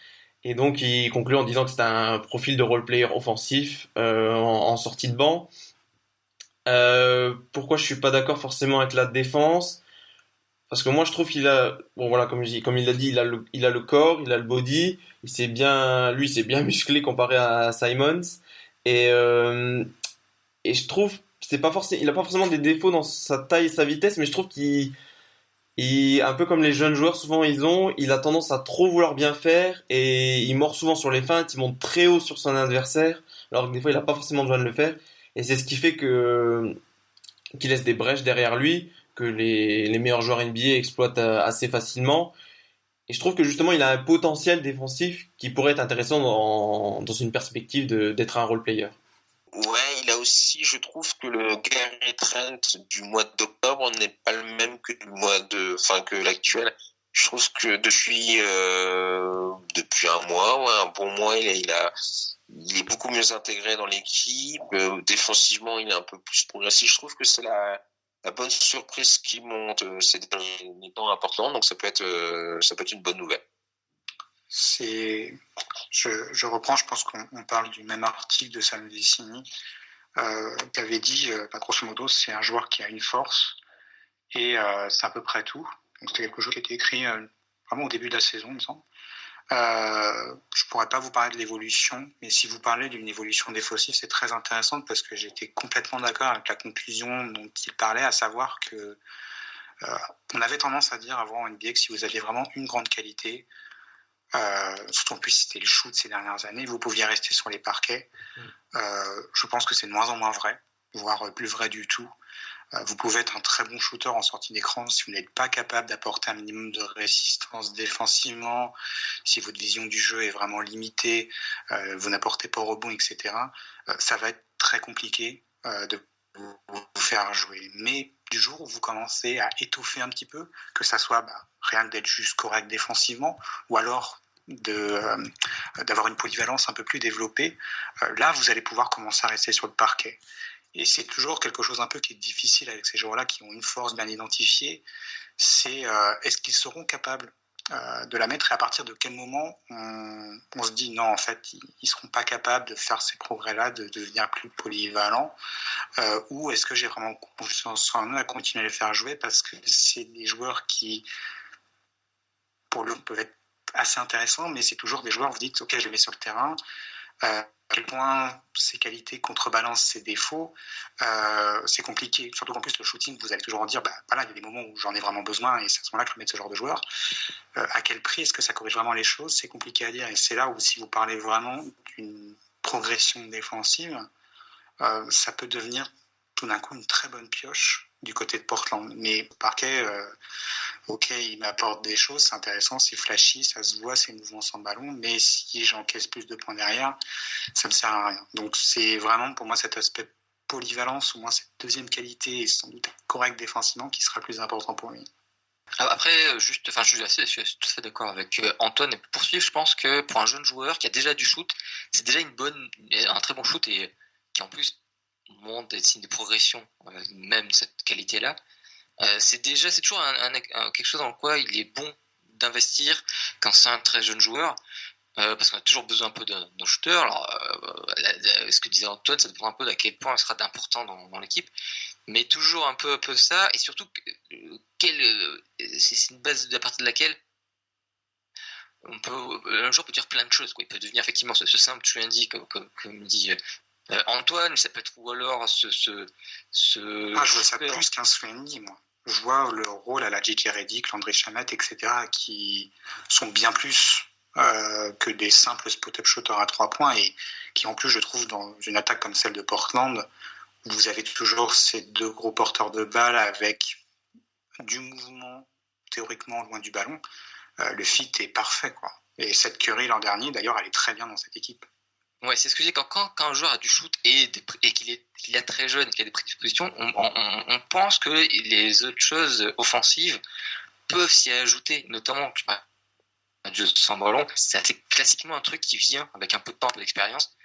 Et donc, il conclut en disant que c'est un profil de role-player offensif en sortie de banc. Pourquoi je suis pas d'accord forcément avec la défense? Parce que moi, je trouve qu'il a, bon voilà, comme il l'a dit, il a le corps, il a le body, il s'est bien musclé comparé à Simons. Et je trouve il a pas forcément des défauts dans sa taille et sa vitesse, mais je trouve un peu comme les jeunes joueurs souvent il a tendance à trop vouloir bien faire, et il mord souvent sur les feintes, il monte très haut sur son adversaire, alors que des fois il a pas forcément besoin de le faire, et c'est ce qui fait qu'il laisse des brèches derrière lui que les meilleurs joueurs NBA exploitent assez facilement. Et je trouve que justement il a un potentiel défensif qui pourrait être intéressant dans une perspective d'être un role player. Ouais, il a aussi, je trouve que le Gary Trent du mois d'octobre n'est pas le même que que l'actuel. Je trouve que depuis un mois, ouais, un bon mois, il est beaucoup mieux intégré dans l'équipe. Défensivement, il est un peu plus progressif. Je trouve que c'est la bonne surprise qui monte ces derniers temps à Portland, donc ça peut être une bonne nouvelle. Je reprends, je pense qu'on parle du même article de Sam Vecini, qui avait dit, grosso modo, c'est un joueur qui a une force, et c'est à peu près tout. Donc c'était quelque chose qui a été écrit vraiment au début de la saison, il me semble. Je pourrais pas vous parler de l'évolution, mais si vous parlez d'une évolution défensive, c'est très intéressant, parce que j'étais complètement d'accord avec la conclusion dont il parlait, à savoir que on avait tendance à dire avant en NBA que si vous aviez vraiment une grande qualité, surtout en plus c'était le shoot ces dernières années, vous pouviez rester sur les parquets. Je pense que c'est de moins en moins vrai, voire plus vrai du tout. Vous pouvez être un très bon shooter en sortie d'écran si vous n'êtes pas capable d'apporter un minimum de résistance défensivement, si votre vision du jeu est vraiment limitée, vous n'apportez pas au rebond, etc. Ça va être très compliqué de vous faire jouer. Mais du jour où vous commencez à étoffer un petit peu, que ça soit rien que d'être juste correct défensivement, ou alors d'avoir une polyvalence un peu plus développée, là vous allez pouvoir commencer à rester sur le parquet. Et c'est toujours quelque chose un peu qui est difficile avec ces joueurs-là qui ont une force bien identifiée, c'est est-ce qu'ils seront capables de la mettre, et à partir de quel moment on se dit non, en fait ils seront pas capables de faire ces progrès-là, de devenir plus polyvalents, ou est-ce que j'ai vraiment confiance en eux à continuer à les faire jouer, parce que c'est des joueurs qui pour le peuvent être assez intéressants, mais c'est toujours des joueurs, vous dites ok, je les mets sur le terrain, à quel point ses qualités contrebalancent ses défauts, c'est compliqué, surtout qu'en plus le shooting, vous allez toujours en dire voilà, il y a des moments où j'en ai vraiment besoin, et c'est à ce moment-là que je mets ce genre de joueur. À quel prix est-ce que ça corrige vraiment les choses, c'est compliqué à dire, et c'est là où si vous parlez vraiment d'une progression défensive, ça peut devenir tout d'un coup une très bonne pioche du côté de Portland. Mais parquet, ok, il m'apporte des choses, c'est intéressant, c'est flashy, ça se voit, c'est mouvement sans ballon, mais si j'encaisse plus de points derrière, ça me sert à rien. Donc c'est vraiment pour moi cet aspect polyvalence, au moins cette deuxième qualité et sans doute correcte défensivement qui sera le plus important pour lui. Après, je suis tout à fait d'accord avec Antoine. Et pour poursuivre, je pense que pour un jeune joueur qui a déjà du shoot, c'est déjà un très bon shoot et qui en plus montre des signes de progression, même cette qualité-là. C'est toujours quelque chose dans quoi il est bon d'investir quand c'est un très jeune joueur. Parce qu'on a toujours besoin un peu d'un shooter. Alors, ce que disait Antoine, ça dépend un peu d'à quel point il sera important dans l'équipe, mais toujours un peu ça, et surtout c'est une base à partir de laquelle un joueur peut dire plein de choses, quoi. Il peut devenir effectivement ce simple trendy comme dit Antoine, ça peut être ou alors je vois ça plus qu'un trendy, moi. Je vois le rôle à la J.J. Redick, Landry Shamet, etc., qui sont bien plus que des simples spot-up shooters à 3 points et qui en plus je trouve dans une attaque comme celle de Portland vous avez toujours ces deux gros porteurs de balles avec du mouvement théoriquement loin du ballon, le fit est parfait quoi. Et cette Curry l'an dernier d'ailleurs elle est très bien dans cette équipe. Ouais, c'est ce que je dis, quand un joueur a du shoot et qu'il est très jeune et qu'il a des prédispositions, on pense que les autres choses offensives peuvent s'y ajouter, notamment un jeu sans ballon, c'est classiquement un truc qui vient avec un peu de temps, un peu d'expérience.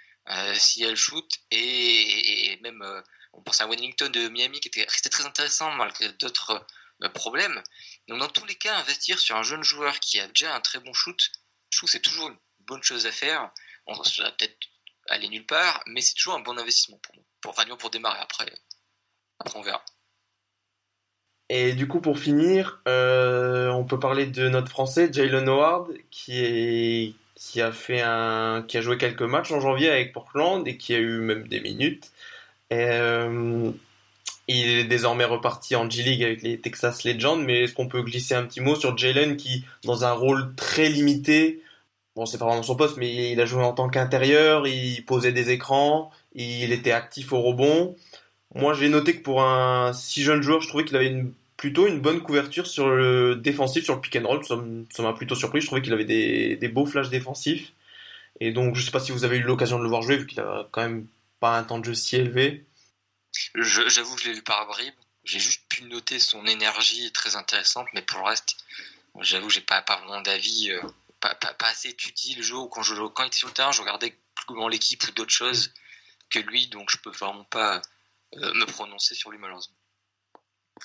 Si elle shoot et même on pense à Wellington de Miami qui était resté très intéressant malgré d'autres problèmes. Donc dans tous les cas, investir sur un jeune joueur qui a déjà un très bon shoot, je trouve que c'est toujours une bonne chose à faire. On va peut-être aller nulle part, mais c'est toujours un bon investissement pour démarrer. Après on verra. Et du coup, pour finir, on peut parler de notre Français, Jaylen Howard, qui a joué quelques matchs en janvier avec Portland et qui a eu même des minutes. Il est désormais reparti en G-League avec les Texas Legends, mais est-ce qu'on peut glisser un petit mot sur Jaylen qui, dans un rôle très limité, bon, c'est pas vraiment son poste, mais il a joué en tant qu'intérieur, il posait des écrans, il était actif au rebond. Moi, j'ai noté que pour un si jeune joueur, je trouvais qu'il avait plutôt une bonne couverture sur le défensif, sur le pick and roll. Ça m'a plutôt surpris. Je trouvais qu'il avait des beaux flashs défensifs. Et donc, je sais pas si vous avez eu l'occasion de le voir jouer, vu qu'il a quand même pas un temps de jeu si élevé. J'avoue que je l'ai vu par bribes. J'ai juste pu noter son énergie très intéressante, mais pour le reste, j'avoue que j'ai pas vraiment d'avis. Pas assez étudié le jeu. Ou quand il était sur le terrain, je regardais plus globalement l'équipe ou d'autres choses que lui, donc je peux vraiment pas me prononcer sur lui malheureusement.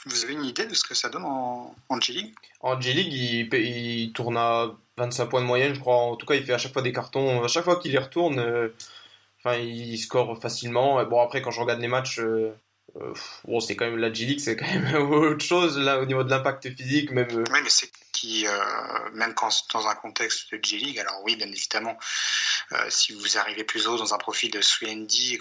Vous avez une idée de ce que ça donne en G-League ? En G-League, il tourne à 25 points de moyenne, je crois. En tout cas, il fait à chaque fois des cartons. À chaque fois qu'il y retourne, il score facilement. Bon, après, quand je regarde les matchs, c'est quand même la G-League, c'est quand même autre chose là au niveau de l'impact physique. Même. Oui, mais c'est même quand dans un contexte de G-League, alors oui, bien évidemment, si vous arrivez plus haut dans un profil de 3&D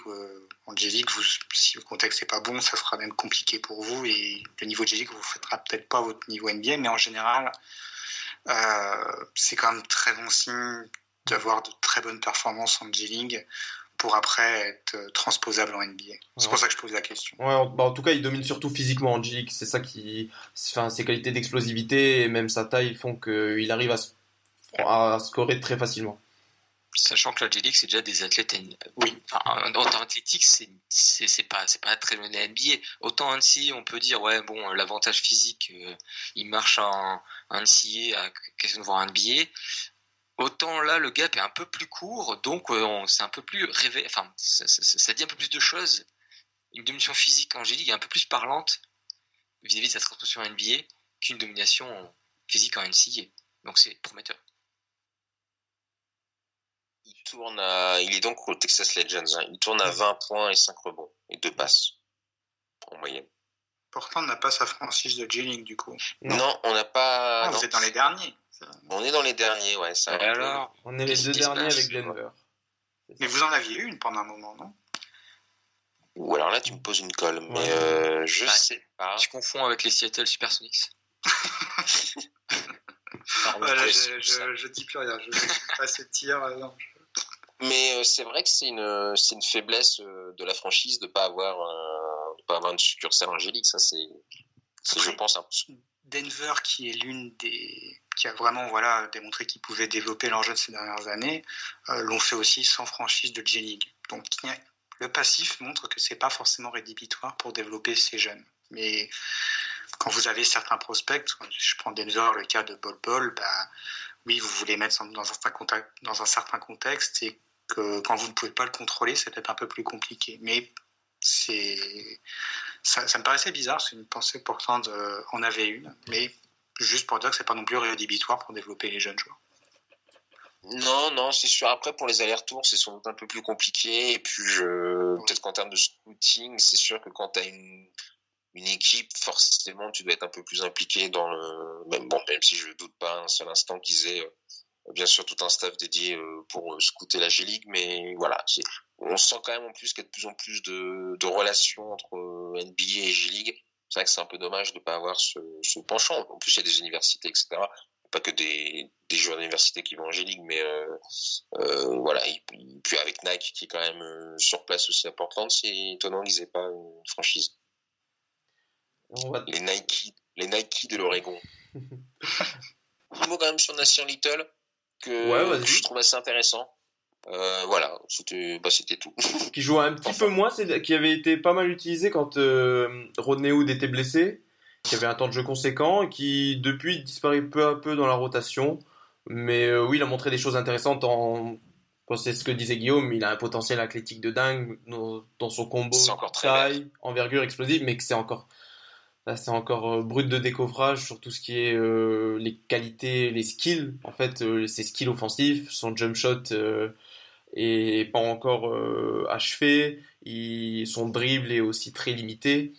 en G-League, si le contexte n'est pas bon, ça sera même compliqué pour vous et le niveau G-League vous ne fera peut-être pas votre niveau NBA, mais en général, c'est quand même très bon signe d'avoir de très bonnes performances en G-League pour après être transposable en NBA. C'est pour ça que je pose la question. Ouais, en tout cas, il domine surtout physiquement en G-League. C'est ça ses qualités d'explosivité et même sa taille font qu'il arrive à scorer très facilement. Sachant que la G-League, c'est déjà des athlètes. Oui. En temps athlétique, c'est pas très loin de la NBA. Autant en NCAA, on peut dire, ouais, bon, l'avantage physique, il marche en NCAA à question de voir un NBA. Autant là, le gap est un peu plus court, donc c'est un peu plus rêvé. Enfin, ça dit un peu plus de choses. Une domination physique en G-League est un peu plus parlante vis-à-vis de sa transposition en NBA qu'une domination physique en NCAA. Donc c'est prometteur. Il est donc au Texas Legends. Hein. Il tourne à 20 points et 5 rebonds et 2 passes en moyenne. Portland n'a pas sa franchise de G-League du coup. Non, on n'a pas. Vous êtes dans les derniers. On est dans les derniers, ouais. Ça alors, on est les deux derniers avec Denver. Mais vous en aviez une pendant un moment, non ? Ou alors là, tu me poses une colle, mais je sais pas. Tu confonds avec les Seattle Supersonics. Voilà, je dis plus rien. Je ne dis pas ce tir. Non. Mais c'est vrai que c'est une faiblesse de la franchise de pas avoir une succursale angélique. Ça, c'est je pense un peu. Denver, qui est qui a vraiment démontré qu'ils pouvaient développer leur jeu de ces dernières années, l'ont fait aussi sans franchise de G-League. Donc le passif montre que c'est pas forcément rédhibitoire pour développer ces jeunes. Mais quand vous avez certains prospects, je prends Denver, le cas de Bol Bol, oui, vous voulez mettre dans un certain contexte et que quand vous ne pouvez pas le contrôler, c'est peut-être un peu plus compliqué. Mais ça me paraissait bizarre, c'est une pensée Portland en avait une, mais juste pour dire que c'est pas non plus rédhibitoire pour développer les jeunes joueurs. Non, c'est sûr. Après, pour les allers-retours, c'est sans doute un peu plus compliqué. Et puis, peut-être qu'en termes de scouting, c'est sûr que quand tu as une équipe, forcément, tu dois être un peu plus impliqué dans même si je ne doute pas un seul instant qu'ils aient, bien sûr, tout un staff dédié pour scouter la G-League. Mais voilà, on sent quand même en plus qu'il y a de plus en plus de relations entre NBA et G-League. C'est vrai que c'est un peu dommage de ne pas avoir ce penchant. En plus, il y a des universités, etc. Pas que des joueurs d'université qui vont en G-League, mais voilà. Et puis avec Nike qui est quand même sur place aussi à Portland, c'est étonnant qu'ils n'aient pas une franchise. Les Nike de l'Oregon. Un mot quand même sur Nassir Little que je trouve assez intéressant. Voilà, c'était tout. Qui jouait un petit peu moins, qui avait été pas mal utilisé quand Rodney Hood était blessé, qui avait un temps de jeu conséquent et qui depuis disparaît peu à peu dans la rotation. Mais oui, il a montré des choses intéressantes c'est ce que disait Guillaume, il a un potentiel athlétique de dingue dans son combo, taille, envergure explosive, mais que c'est encore brut de décoffrage sur tout ce qui est les qualités, les skills, en fait, ses skills offensifs, son jump shot est pas encore achevé, son dribble est aussi très limité.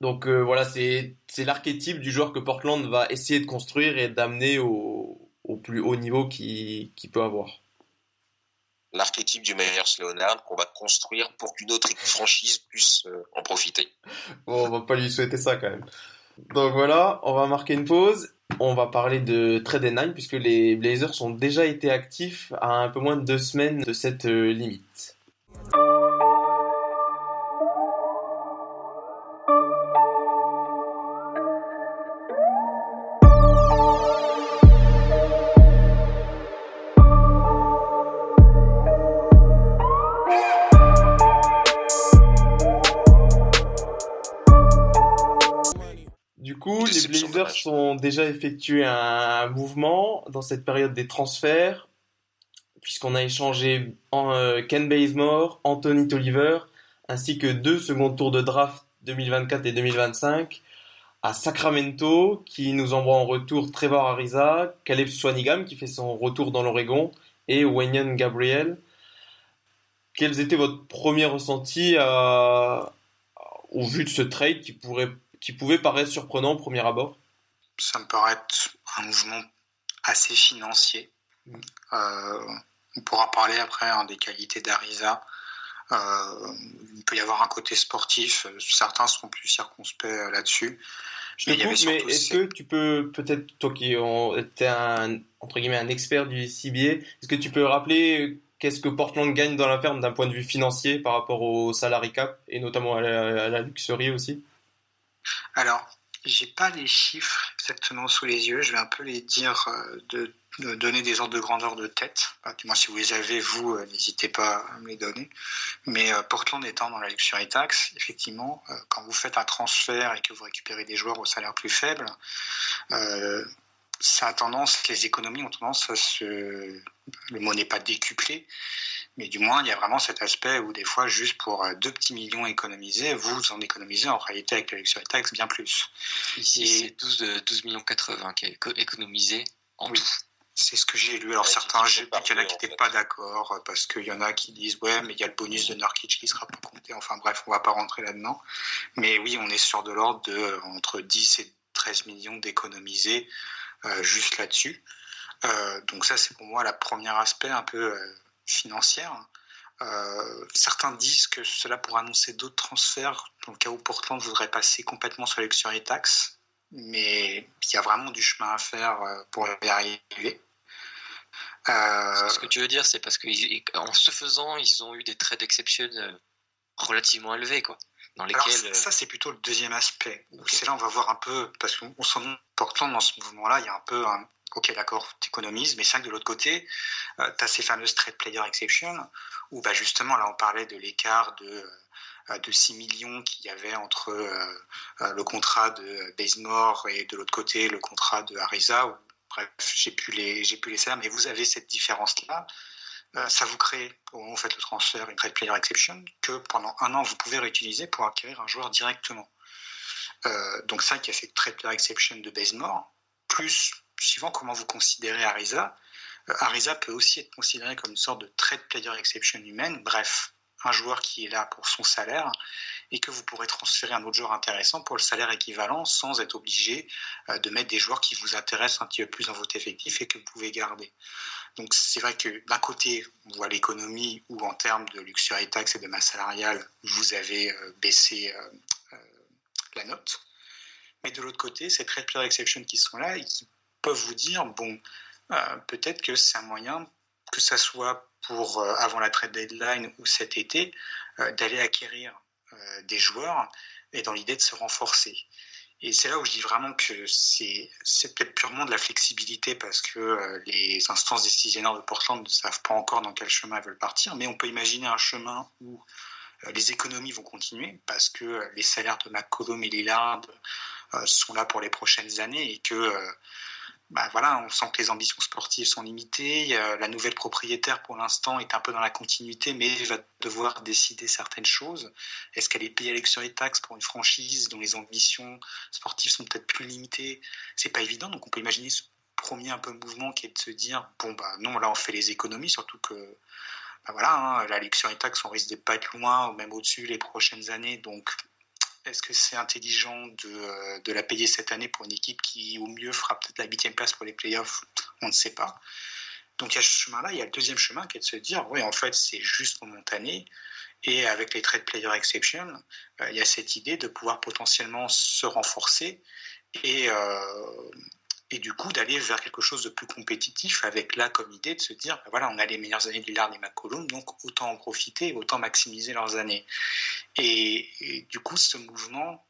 Donc voilà, c'est l'archétype du joueur que Portland va essayer de construire et d'amener au plus haut niveau qu'il peut avoir. L'archétype du Meyers Leonard qu'on va construire pour qu'une autre franchise puisse en profiter. Bon, on va pas lui souhaiter ça quand même. Donc voilà, on va marquer une pause. On va parler de trade deadline puisque les Blazers ont déjà été actifs à un peu moins de 2 semaines de cette limite. Du coup, les Blazers ont déjà effectué un mouvement dans cette période des transferts, puisqu'on a échangé Ken Bazemore, Anthony Tolliver, ainsi que 2 second tours de draft 2024 et 2025 à Sacramento, qui nous envoie en retour Trevor Ariza, Caleb Swanigan, qui fait son retour dans l'Oregon, et Wenyen Gabriel. Quels étaient votre premier ressenti au vu de ce trade qui pouvait paraître surprenant au premier abord? Ça me paraît être un mouvement assez financier. On pourra parler après des qualités d'Ariza. Il peut y avoir un côté sportif. Certains seront plus circonspects là-dessus. Mais est-ce que tu peux, peut-être toi qui es entre guillemets un expert du CBA, est-ce que tu peux rappeler qu'est-ce que Portland gagne dans la ferme d'un point de vue financier par rapport au salary cap et notamment à la luxury aussi? Alors, j'ai pas les chiffres exactement sous les yeux. Je vais un peu les dire, de donner des ordres de grandeur de tête. Du moins, si vous les avez, vous, n'hésitez pas à me les donner. Mais Portland étant dans la luxury tax, effectivement, quand vous faites un transfert et que vous récupérez des joueurs au salaire plus faible, les économies ont tendance le mot n'est pas décuplé, mais du moins il y a vraiment cet aspect où des fois juste pour 2 petits millions économisés, vous en économisez en réalité avec la luxury tax bien plus. Ici c'est 12 millions 80 qui est économisé en tout. C'est ce que j'ai lu. Alors certains, j'ai vu qu'il y en a qui n'étaient pas d'accord parce qu'il y en a qui disent ouais mais il y a le bonus de Nurkic qui sera pas compté. Enfin bref, on va pas rentrer là-dedans. Mais oui, on est sur de l'ordre de entre 10 et 13 millions d'économisés juste là-dessus. Donc ça c'est pour moi le premier aspect un peu financier. Certains disent que cela pourrait annoncer d'autres transferts dans le cas où Portland voudrait passer complètement sur la luxury tax, mais il y a vraiment du chemin à faire pour y arriver. Ce que tu veux dire, c'est parce qu'en ce faisant, ils ont eu des trades exception relativement élevés, quoi. Dans lesquels... Alors ça c'est plutôt le deuxième aspect. Okay. C'est là on va voir un peu, parce qu'on sent Portland dans ce mouvement-là, il y a un peu ok, d'accord, tu économises, mais c'est vrai que de l'autre côté, tu as ces fameuses trade player exception, où justement, là, on parlait de l'écart de 6 millions qu'il y avait entre le contrat de Bazemore et de l'autre côté, le contrat de Ariza. Bref, j'ai plus les salaires, mais vous avez cette différence-là. Ça vous crée, au moment où vous faites le transfert, une trade player exception que pendant un an, vous pouvez réutiliser pour acquérir un joueur directement. Donc ça, qui a cette trade player exception de Bazemore, plus, suivant comment vous considérez Ariza, Ariza peut aussi être considéré comme une sorte de trade player exception humaine, bref, un joueur qui est là pour son salaire et que vous pourrez transférer un autre joueur intéressant pour le salaire équivalent sans être obligé de mettre des joueurs qui vous intéressent un petit peu plus dans votre effectif et que vous pouvez garder. Donc c'est vrai que d'un côté, on voit l'économie où en termes de luxury tax et de masse salariale, vous avez baissé la note. Mais de l'autre côté, ces trade player exceptions qui sont là et qui peuvent vous dire, bon, peut-être que c'est un moyen, que ça soit pour avant la trade deadline ou cet été, d'aller acquérir des joueurs et dans l'idée de se renforcer. Et c'est là où je dis vraiment que c'est peut-être purement de la flexibilité parce que les instances décisionnaires de Portland ne savent pas encore dans quel chemin elles veulent partir, mais on peut imaginer un chemin où les économies vont continuer parce que les salaires de McCollum et Lillard sont là pour les prochaines années et que on sent que les ambitions sportives sont limitées. La nouvelle propriétaire, pour l'instant, est un peu dans la continuité, mais va devoir décider certaines choses. Est-ce qu'elle est payée à luxury tax pour une franchise dont les ambitions sportives sont peut-être plus limitées ? C'est pas évident, donc on peut imaginer ce premier un peu mouvement qui est de se dire non, là on fait les économies, surtout que la luxury tax, on risque de pas être loin ou même au-dessus les prochaines années, donc est-ce que c'est intelligent de la payer cette année pour une équipe qui, au mieux, fera peut-être la 8e place pour les playoffs ? On ne sait pas. Donc, il y a ce chemin-là. Il y a le deuxième chemin qui est de se dire, oui, en fait, c'est juste momentané. Et avec les trade player exception, il y a cette idée de pouvoir potentiellement se renforcer et du coup d'aller vers quelque chose de plus compétitif avec là comme idée de se dire on a les meilleures années de Lillard et McCollum, donc autant en profiter, autant maximiser leurs années. Et du coup ce mouvement,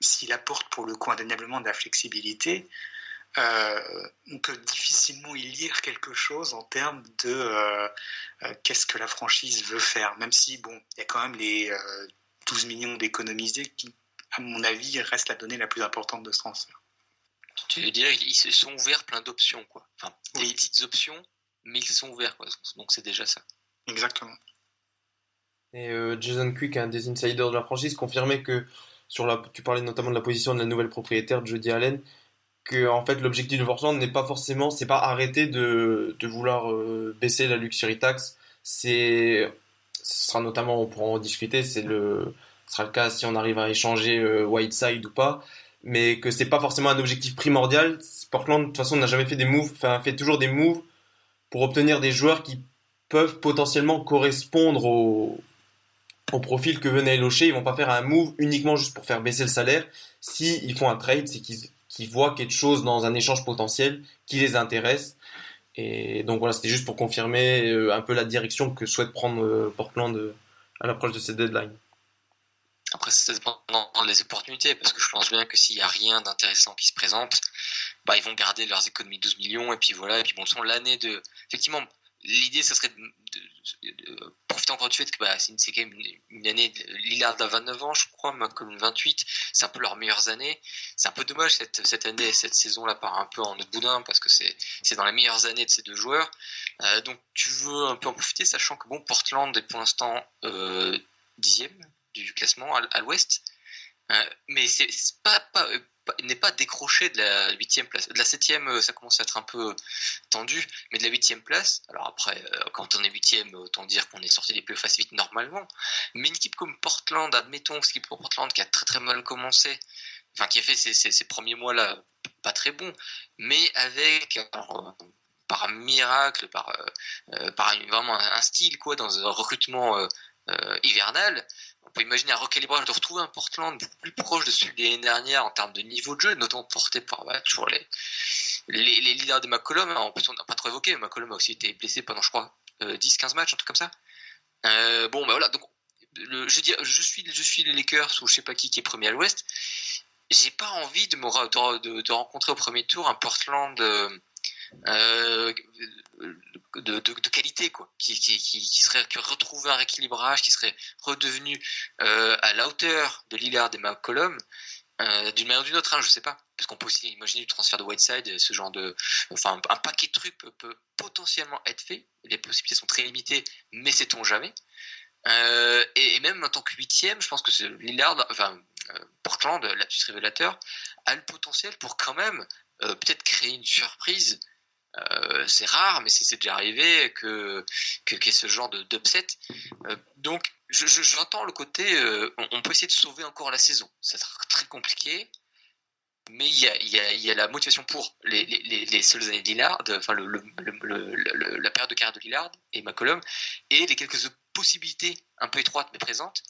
s'il apporte pour le coup indéniablement de la flexibilité, on peut difficilement y lire quelque chose en termes de qu'est-ce que la franchise veut faire, même si il y a quand même les 12 millions d'économisés qui, à mon avis, reste la donnée la plus importante de ce transfert. Tu veux dire, ils se sont ouverts plein d'options, quoi. Enfin, des petites options, mais ils se sont ouverts, quoi. Donc c'est déjà ça. Exactement. Et Jason Quick, un des insiders de la franchise, confirmait que tu parlais notamment de la position de la nouvelle propriétaire, Jody Allen, que en fait l'objectif de Portland n'est pas forcément, c'est pas arrêter de vouloir baisser la luxury tax. Ce sera notamment, on pourra en discuter, ce sera le cas si on arrive à échanger Whiteside ou pas. Mais que c'est pas forcément un objectif primordial. Portland, de toute façon, n'a jamais fait toujours des moves pour obtenir des joueurs qui peuvent potentiellement correspondre au profil que venait Eloché. Ils vont pas faire un move uniquement juste pour faire baisser le salaire. Si ils font un trade, c'est qu'ils voient quelque chose dans un échange potentiel qui les intéresse. Et donc voilà, c'était juste pour confirmer un peu la direction que souhaite prendre Portland à l'approche de cette deadline. Après, ça dépend des opportunités, parce que je pense bien que s'il n'y a rien d'intéressant qui se présente, ils vont garder leurs économies de 12 millions, et puis voilà, et puis l'année de... Effectivement, l'idée, ça serait de profiter encore du fait que c'est quand même une année... Lillard a 29 ans, je crois, comme 28, c'est un peu leurs meilleures années. C'est un peu dommage, cette année, cette saison-là part un peu en autre boudin, parce que c'est dans les meilleures années de ces deux joueurs. Donc, tu veux un peu en profiter, sachant que Portland est pour l'instant 10e du classement à l'ouest, mais il n'est pas décroché de la 8e place. De la 7e, ça commence à être un peu tendu, mais de la 8e place, alors après, quand on est 8e, autant dire qu'on est sorti des playoffs assez vite normalement, mais une équipe comme Portland, admettons, cette équipe pour Portland qui a très très mal commencé, qui a fait ces premiers mois-là pas très bons, mais avec... par un miracle, par vraiment un style, quoi, dans un recrutement hivernal, on peut imaginer un recalibrage, de retrouver un Portland beaucoup plus proche de celui de l'année dernière en termes de niveau de jeu, notamment porté par toujours les leaders de McCollum. En plus, on n'a pas trop évoqué, McCollum a aussi été blessé pendant, je crois, 10-15 matchs, un truc comme ça. Voilà, donc je suis les Lakers ou je sais pas qui est premier à l'ouest. J'ai pas envie de rencontrer au premier tour un Portland de qualité, quoi, qui retrouvé un rééquilibrage, qui serait redevenu à la hauteur de Lillard et McCollum, d'une manière ou d'une autre, je sais pas, parce qu'on peut aussi imaginer du transfert de Whiteside, ce genre un paquet de trucs peut potentiellement être fait. Les possibilités sont très limitées, mais sait-on jamais. Et même en tant que 8e, je pense que Lillard, Portland, lapsus révélateur, a le potentiel pour quand même peut-être créer une surprise. C'est rare, mais c'est déjà arrivé qu'il y ait ce genre d'upset. Donc, j'entends le côté, on peut essayer de sauver encore la saison. Ça sera très compliqué, mais il y a la motivation pour les seules années de Lillard, la période de carrière de Lillard et McCollum, et les quelques possibilités un peu étroites mais présentes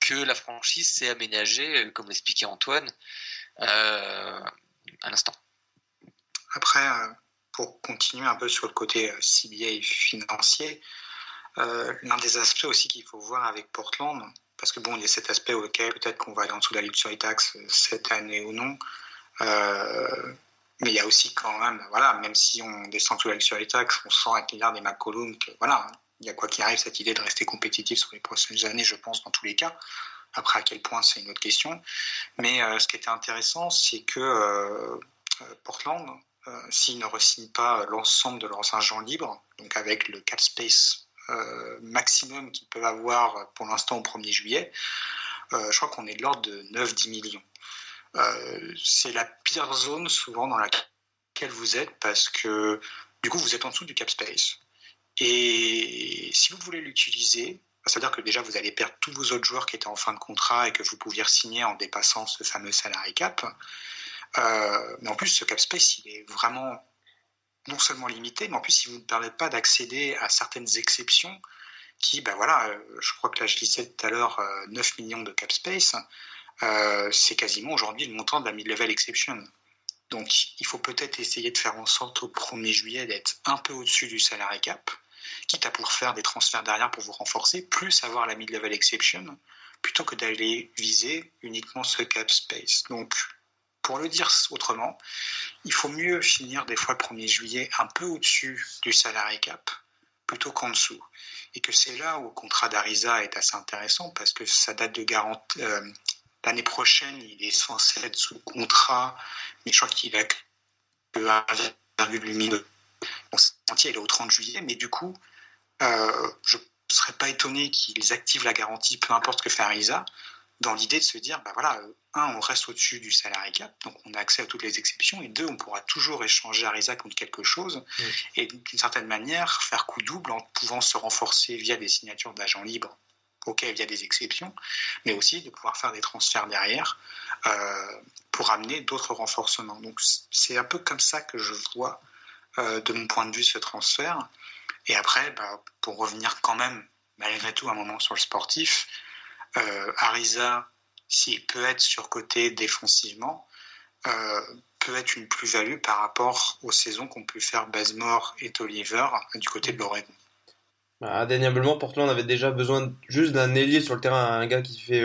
que la franchise s'est aménagée, comme l'expliquait Antoine à l'instant. Après, pour continuer un peu sur le côté CBA financier, l'un des aspects aussi qu'il faut voir avec Portland, parce que il y a cet aspect auquel peut-être qu'on va aller en dessous de la luxury tax cette année ou non, mais il y a aussi quand même, même si on descend sous la luxury tax, on sent avec Lillard et McCollum que il y a quoi qu'il arrive cette idée de rester compétitif sur les prochaines années, je pense, dans tous les cas. Après, à quel point, c'est une autre question. Mais ce qui était intéressant, c'est que Portland, s'ils ne re-signent pas l'ensemble de leurs agents libres, donc avec le cap space maximum qu'ils peuvent avoir pour l'instant au 1er juillet, je crois qu'on est de l'ordre de 9-10 millions. C'est la pire zone souvent dans laquelle vous êtes parce que du coup vous êtes en dessous du cap space. Et si vous voulez l'utiliser, ça veut dire que déjà vous allez perdre tous vos autres joueurs qui étaient en fin de contrat et que vous pouviez signer en dépassant ce fameux salary cap. Mais en plus, ce cap space, il est vraiment non seulement limité, mais en plus, il ne vous permet pas d'accéder à certaines exceptions qui, je crois que là, je lisais tout à l'heure 9 millions de cap space, c'est quasiment aujourd'hui le montant de la mid-level exception. Donc, il faut peut-être essayer de faire en sorte au 1er juillet d'être un peu au-dessus du salary cap, quitte à pour faire des transferts derrière pour vous renforcer, plus avoir la mid-level exception, plutôt que d'aller viser uniquement ce cap space. Donc, pour le dire autrement, il faut mieux finir des fois le 1er juillet un peu au-dessus du salary cap plutôt qu'en dessous. Et que c'est là où le contrat d'Ariza est assez intéressant parce que sa date de garantie, l'année prochaine, il est censé être sous contrat, mais je crois qu'il a que 1,8 million. Il est au 30 juillet, mais du coup, je ne serais pas étonné qu'ils activent la garantie, peu importe ce que fait Ariza, dans l'idée de se dire, on reste au-dessus du salary cap, donc on a accès à toutes les exceptions, et 2, on pourra toujours échanger Ariza contre quelque chose, et d'une certaine manière, faire coup double en pouvant se renforcer via des signatures d'agents libres, via des exceptions, mais aussi de pouvoir faire des transferts derrière pour amener d'autres renforcements. Donc c'est un peu comme ça que je vois, de mon point de vue, ce transfert. Et après, pour revenir quand même, malgré tout, un moment sur le sportif, Ariza, s'il peut être surcoté défensivement, peut être une plus-value par rapport aux saisons qu'ont pu faire Bazemore et Tolliver du côté de l'Oregon. Indéniablement, Portland avait déjà besoin juste d'un ailier sur le terrain, un gars qui fait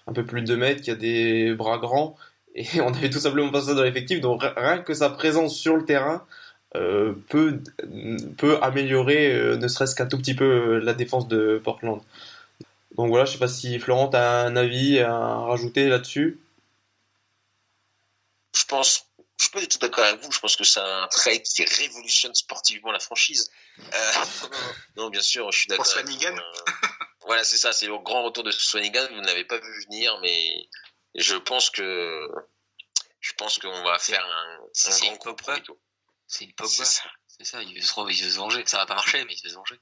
un peu plus de 2 mètres, qui a des bras grands, et on avait tout simplement pas ça dans l'effectif, donc rien que sa présence sur le terrain peut améliorer ne serait-ce qu'un tout petit peu la défense de Portland. Donc voilà, je sais pas si Florent a un avis à rajouter là-dessus. Je suis pas du tout d'accord avec vous. Je pense que c'est un trade qui révolutionne sportivement la franchise. Non, bien sûr, je suis d'accord. Pour Swanigan. Voilà, c'est ça. C'est le grand retour de Swanigan. Vous ne l'avez pas vu venir, mais je pense qu'on va faire un grand coup pour Ito. C'est une Pogba. C'est ça. Il veut se venger. Ça va pas marcher, mais il veut se venger.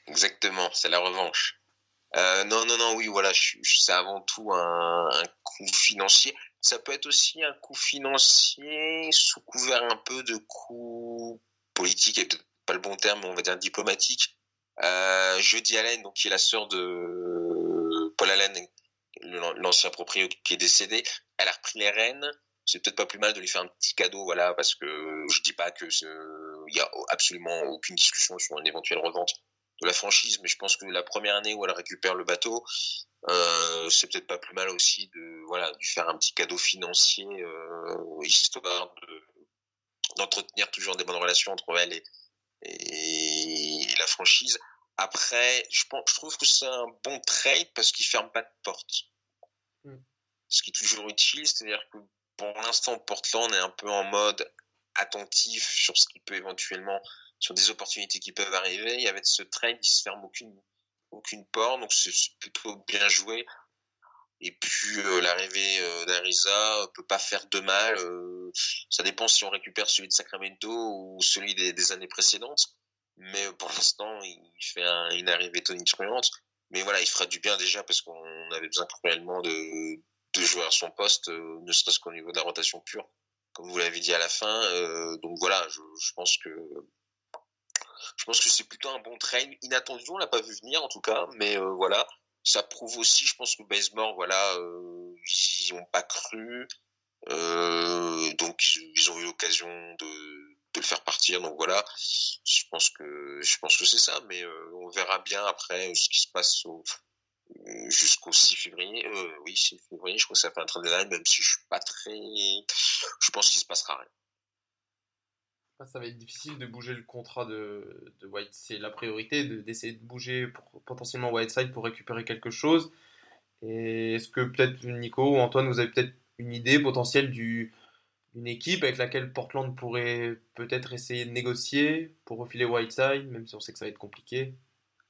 Exactement. C'est la revanche. Non, oui, voilà. C'est avant tout un coup financier. Ça peut être aussi un coup financier sous couvert un peu de coup politique, et peut-être pas le bon terme, mais on va dire diplomatique. Jody Allen, donc qui est la sœur de Paul Allen, l'ancien proprio qui est décédé, elle a repris les rênes. C'est peut-être pas plus mal de lui faire un petit cadeau, voilà, parce que je dis pas que il y a absolument aucune discussion sur une éventuelle revente de la franchise, mais je pense que la première année où elle récupère le bateau, c'est peut-être pas plus mal aussi de lui faire un petit cadeau financier, histoire d'entretenir toujours des bonnes relations entre elle et la franchise. Après, je trouve que c'est un bon trade parce qu'il ferme pas de porte. Ce qui est toujours utile, c'est-à-dire que pour l'instant, Portland est un peu en mode attentif sur ce qui peut éventuellement, sur des opportunités qui peuvent arriver. Et avec ce trade, il se ferme aucune porte, donc c'est plutôt bien joué. Et puis l'arrivée d'Ariza peut pas faire de mal. Ça dépend si on récupère celui de Sacramento ou celui des années précédentes. Mais pour l'instant, il fait une arrivée tonitruante. Mais voilà, il fera du bien déjà parce qu'on avait besoin cruellement de jouer à son poste, ne serait-ce qu'au niveau de la rotation pure, comme vous l'avez dit à la fin. Donc voilà, je pense que c'est plutôt un bon trade, inattendu, on l'a pas vu venir en tout cas, mais voilà, ça prouve aussi, je pense que Bazemore, voilà, ils y ont pas cru, donc ils ont eu l'occasion de le faire partir, donc voilà, je pense que c'est ça, mais on verra bien après ce qui se passe jusqu'au 6 février. Oui, 6 février, je crois que ça fait un trade deadline, même si je pense qu'il se passera rien. Ça va être difficile de bouger le contrat de White. C'est la priorité d'essayer de bouger potentiellement Whiteside pour récupérer quelque chose. Et est-ce que peut-être Nico ou Antoine, vous avez peut-être une idée potentielle d'une équipe avec laquelle Portland pourrait peut-être essayer de négocier pour refiler Whiteside, même si on sait que ça va être compliqué?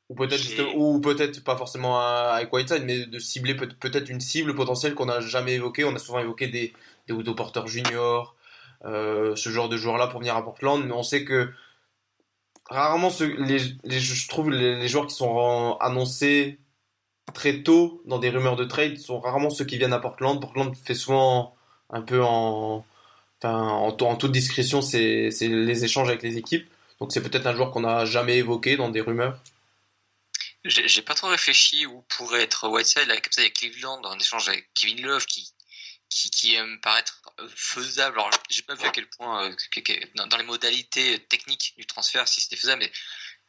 Ou peut-être pas forcément avec Whiteside, mais de cibler peut-être une cible potentielle qu'on n'a jamais évoquée. On a souvent évoqué des Otto Porter Junior, ce genre de joueurs-là pour venir à Portland, mais on sait que rarement je trouve les joueurs qui sont annoncés très tôt dans des rumeurs de trade sont rarement ceux qui viennent à Portland. Portland fait souvent un peu en toute discrétion c'est les échanges avec les équipes, donc c'est peut-être un joueur qu'on n'a jamais évoqué dans des rumeurs. J'ai pas trop réfléchi où pourrait être Whiteside, là, comme ça il y a Cleveland en échange avec Kevin Love qui me paraît être faisable. Alors j'ai pas vu à quel point dans les modalités techniques du transfert si c'était faisable, mais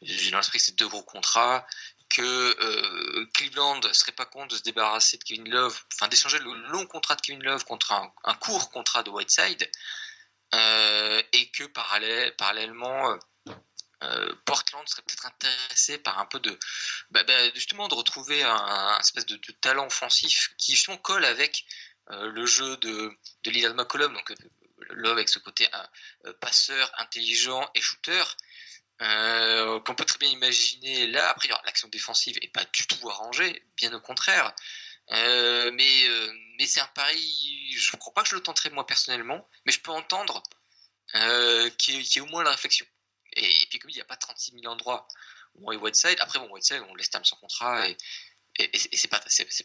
j'ai dans l'esprit que c'est 2 gros contrats, que Cleveland serait pas contre de se débarrasser de Kevin Love, enfin d'échanger le long contrat de Kevin Love contre un court contrat de Whiteside, et que parallèlement Portland serait peut-être intéressé par un peu justement de retrouver un espèce de talent offensif qui justement colle avec le jeu de Lillard McCollum, donc Love avec ce côté passeur, intelligent et shooter, qu'on peut très bien imaginer là. Après, l'action défensive est pas du tout arrangée, bien au contraire. Mais c'est un pari, je ne crois pas que je le tenterai moi personnellement, mais je peux entendre qu'il y ait au moins la réflexion. Et puis comme il n'y a pas 36 000 endroits où on est Whiteside, après Whiteside on laisse terme son contrat et c'est pas